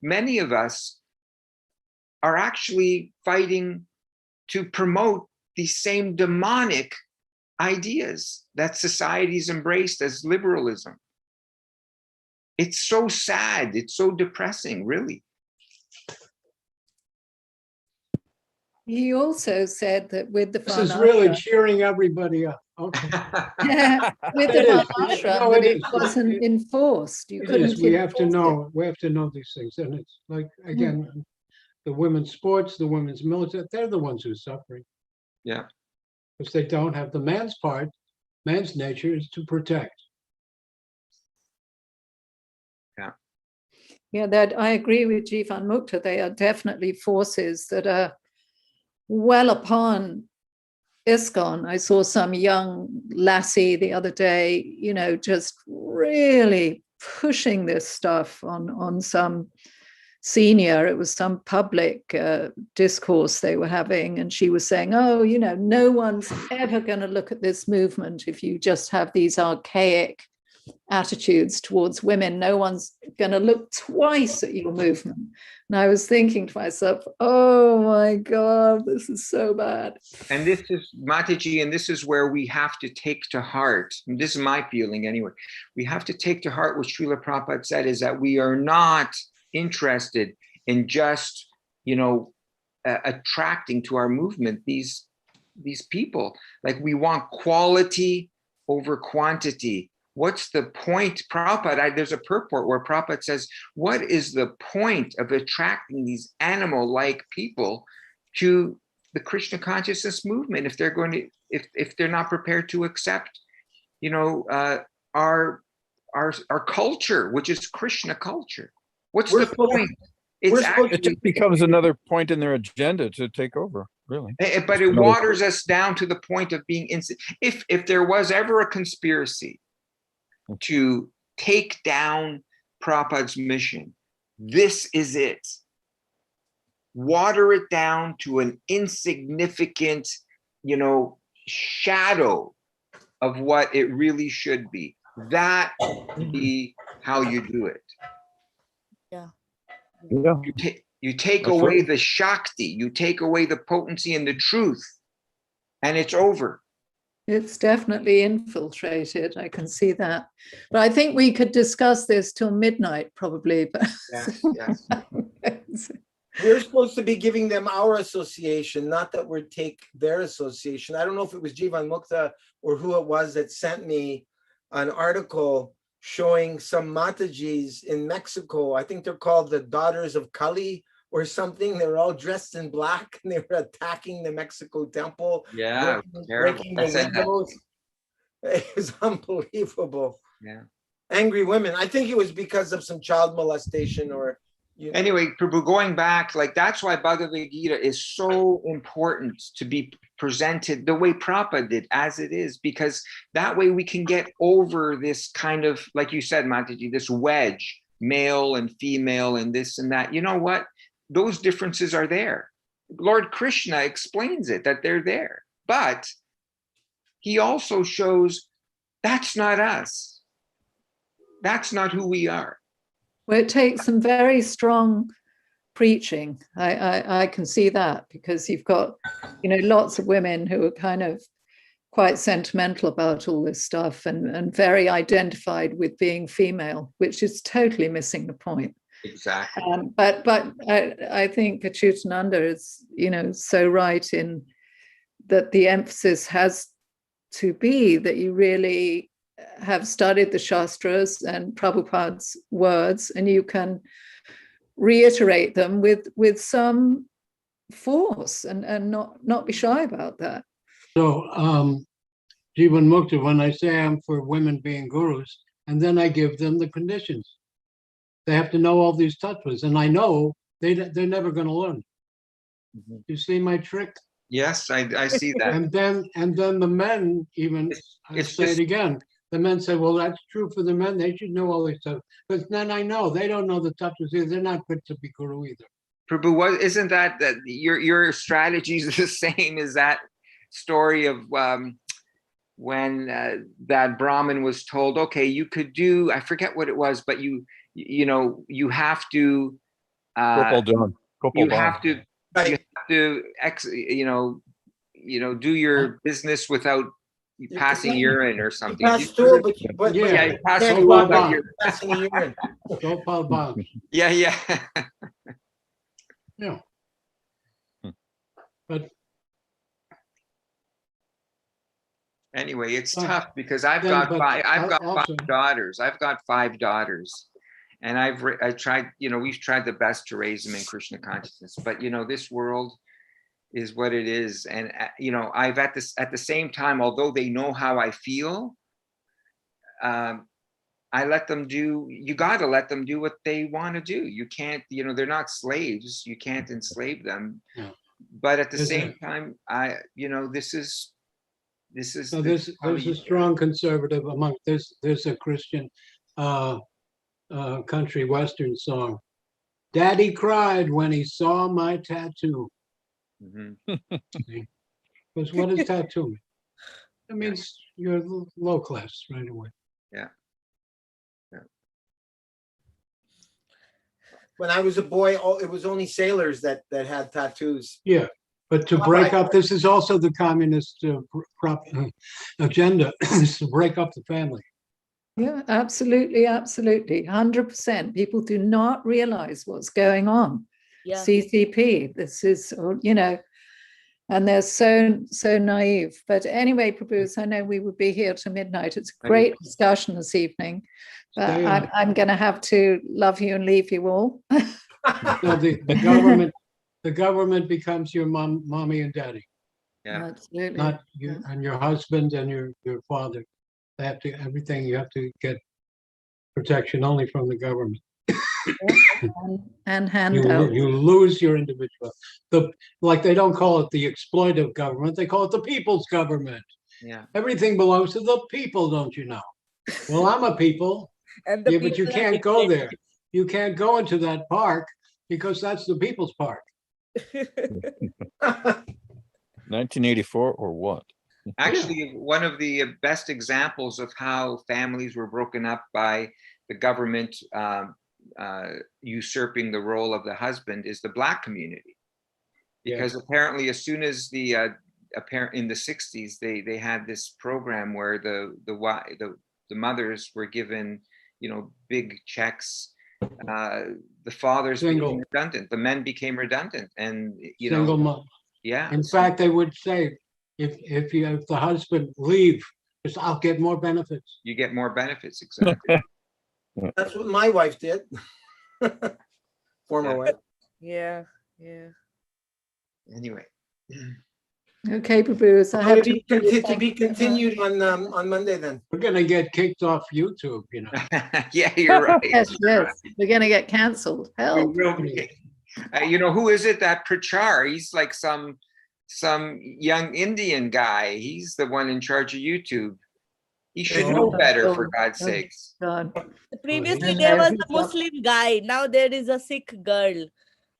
Speaker 2: many of us are actually fighting to promote these same demonic ideas that society's embraced as liberalism. It's so sad. It's so depressing, really.
Speaker 5: He also said that with the
Speaker 3: This is really cheering everybody up. Okay.
Speaker 5: with the
Speaker 3: It is.
Speaker 5: Varnashram,
Speaker 3: No,
Speaker 5: that
Speaker 3: it
Speaker 5: it
Speaker 3: is.
Speaker 5: wasn't enforced. You
Speaker 3: It
Speaker 5: couldn't
Speaker 3: is. We have to
Speaker 5: enforce it.
Speaker 3: know. We have to know these things, and it's like again, the women's sports, the women's military. They're the ones who are suffering.
Speaker 2: Yeah.
Speaker 3: Because they don't have the man's part. Man's nature is to protect.
Speaker 5: Yeah, that I agree with Jivan Mukta. They are definitely forces that are well upon ISKCON. I saw some young lassie the other day, just really pushing this stuff on some senior. It was some public discourse they were having, and she was saying, oh, no one's ever going to look at this movement if you just have these archaic attitudes towards women. No one's going to look twice at your movement. And I was thinking to myself, oh my God, this is so bad.
Speaker 2: And this is, Mataji, and this is where we have to take to heart, and this is my feeling anyway, we have to take to heart what Srila Prabhupada said, is that we are not interested in just, attracting to our movement these people. Like, we want quality over quantity. What's the point? Prabhupada, there's a purport where Prabhupada says, what is the point of attracting these animal-like people to the Krishna consciousness movement if they're going to, if they're not prepared to accept, our culture, which is Krishna culture? What's the point?
Speaker 9: It just becomes another point in their agenda to take over, really.
Speaker 2: But it waters us down to the point of being if there was ever a conspiracy to take down Prabhupada's mission, this is it. Water it down to an insignificant, shadow of what it really should be. That would be how you do it.
Speaker 8: Yeah.
Speaker 2: You take away the Shakti, you take away the potency and the truth, and it's over.
Speaker 5: It's definitely infiltrated. I can see that. But I think we could discuss this till midnight, probably. But
Speaker 2: Yes.
Speaker 1: We're supposed to be giving them our association, not that we're take their association. I don't know if it was Jivan Mukta or who it was that sent me an article showing some Matajis in Mexico. I think they're called the Daughters of Kali or something. They were all dressed in black and they were attacking the Mexico temple.
Speaker 2: Yeah,
Speaker 1: breaking the windows. It was unbelievable.
Speaker 2: Yeah.
Speaker 1: Angry women. I think it was because of some child molestation or.
Speaker 2: Anyway, Prabhu, going back, like that's why Bhagavad Gita is so important to be presented the way Prabhupada did, as it is, because that way we can get over this kind of, like you said, Mataji, this wedge, male and female and this and that. You know what? Those differences are there. Lord Krishna explains it, that they're there. But he also shows that's not us. That's not who we are.
Speaker 5: Well, it takes some very strong preaching. I can see that, because you've got, lots of women who are kind of quite sentimental about all this stuff and very identified with being female, which is totally missing the point.
Speaker 2: Exactly.
Speaker 5: But I think Acytuananda is, so right in that the emphasis has to be that you really have studied the Shastras and Prabhupada's words, and you can reiterate them with some force and not be shy about that.
Speaker 3: So, Jivan Mukta, when I say I'm for women being gurus, and then I give them the conditions. They have to know all these tattvas, and I know they're never going to learn.
Speaker 2: Mhm.
Speaker 3: You see my trick?
Speaker 2: Yes, I see that.
Speaker 3: And then the men even,
Speaker 2: It's
Speaker 3: say
Speaker 2: just-
Speaker 3: it again, the men say, well, that's true for the men. They should know all these stuff. But then I know they don't know the tattvas either. They're not good to be guru either.
Speaker 2: Prabhu, what isn't that your strategy is the same as that story of when that Brahmin was told, okay, you could do, I forget what it was, but you have to
Speaker 9: Gopal John.
Speaker 2: you have to do your business without passing urine or something.
Speaker 1: Pass stool, but
Speaker 3: Yeah.
Speaker 2: you pass
Speaker 1: can't
Speaker 2: stool,
Speaker 1: walk
Speaker 2: but
Speaker 1: out
Speaker 2: you're-
Speaker 1: passing a urine.
Speaker 3: Gopal Bhatt.
Speaker 2: yeah.
Speaker 3: Yeah. But
Speaker 2: Anyway, it's
Speaker 3: But
Speaker 2: tough because I've
Speaker 3: then-
Speaker 2: got
Speaker 3: but
Speaker 2: five
Speaker 3: also-
Speaker 2: daughters. I've got 5 daughters, and I tried. We've tried the best to raise them in Krishna consciousness. But this world is what it is, and I've at the same time, although they know how I feel, I let them do. You got to let them do what they want to do. You can't. They're not slaves. You can't enslave them.
Speaker 3: Yeah.
Speaker 2: But at the
Speaker 3: There's
Speaker 2: same time, this is
Speaker 3: so
Speaker 2: this
Speaker 3: there's
Speaker 2: is how
Speaker 3: a
Speaker 2: you-
Speaker 3: strong conservative among there's a Christian country western song. Daddy cried when he saw my tattoo.
Speaker 2: Mhm.
Speaker 3: Because what does tattoo mean? It means you're low class right away.
Speaker 1: When I was a boy, it was only sailors that had tattoos.
Speaker 3: Yeah, but to break up, this is also the communist agenda, is to break up the family.
Speaker 5: Yeah, absolutely, 100%. People do not realize what's going on.
Speaker 8: Yeah.
Speaker 5: CCP, this is, and they're so naive. But anyway, Prabhu, I know we would be here till midnight. It's a great discussion this evening, but
Speaker 3: Stay on.
Speaker 5: I'm going to have to love you and leave you all.
Speaker 3: So the government becomes your mommy and daddy,
Speaker 2: Yeah.
Speaker 5: Absolutely.
Speaker 3: not you and your husband and your father. They have to, everything, you have to get protection only from the government.
Speaker 5: And handout.
Speaker 3: You lose your individual. Like they don't call it the exploitive government, they call it the people's government.
Speaker 2: Yeah.
Speaker 3: Everything belongs to the people, don't you know? Well, I'm a people.
Speaker 8: And the
Speaker 3: Yeah, but you
Speaker 8: people are
Speaker 3: can't go there.
Speaker 8: dictated.
Speaker 3: You can't go into that park because that's the people's park.
Speaker 9: 1984 or what?
Speaker 2: Actually, one of the best examples of how families were broken up by the government usurping the role of the husband is the Black community. Because apparently, as soon as in the 60s, they had this program where the mothers were given, big checks. The fathers became redundant. The men became redundant, and
Speaker 3: Single mom.
Speaker 2: yeah.
Speaker 3: In fact, they would say, if the husband leave, just I'll get more benefits.
Speaker 2: You get more benefits, exactly.
Speaker 1: That's what my wife did. Former wife.
Speaker 8: Yeah. Yeah.
Speaker 2: Anyway.
Speaker 5: Okay, Prabhu, so I have
Speaker 1: To be continued on Monday then.
Speaker 3: We're gonna get kicked off YouTube, you know.
Speaker 2: Yeah, you're right.
Speaker 5: Yes, yes, we're going to get cancelled.
Speaker 2: We
Speaker 5: Help.
Speaker 2: will be. You know, who is it, that Prachar? He's like some young Indian guy. He's the one in charge of YouTube. He should know better, for God's sakes.
Speaker 5: God.
Speaker 8: Previously,
Speaker 5: yeah.
Speaker 8: there was
Speaker 5: He's
Speaker 8: a
Speaker 5: up.
Speaker 8: Muslim guy. Now there is a Sikh girl.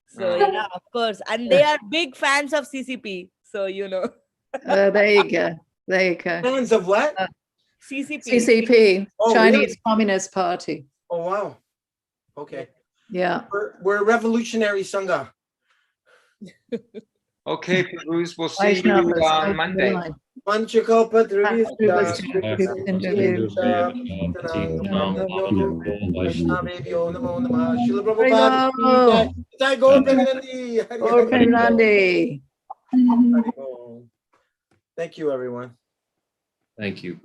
Speaker 8: So yeah, of course. And they are big fans of CCP. So, you know.
Speaker 5: There you go. There you go.
Speaker 1: Fans of what?
Speaker 8: CCP.
Speaker 5: CCP,
Speaker 1: Oh,
Speaker 5: Chinese
Speaker 1: really?
Speaker 5: Communist Party.
Speaker 1: Oh, wow. Okay.
Speaker 5: Yeah.
Speaker 1: We're a revolutionary Sangha.
Speaker 2: Okay, Prabhus, we'll see you
Speaker 5: Vaishnavas,
Speaker 2: on
Speaker 5: open the
Speaker 2: Monday.
Speaker 5: line.
Speaker 1: Panchakalpa Vaishnavebhyo namo namah. Srila Prabhupada ki jai. Jai Gaur Premanandi. Hari
Speaker 5: Gaur
Speaker 1: Hari.
Speaker 5: Premanandi.
Speaker 1: Hari Bol. Thank you, everyone.
Speaker 4: Thank you.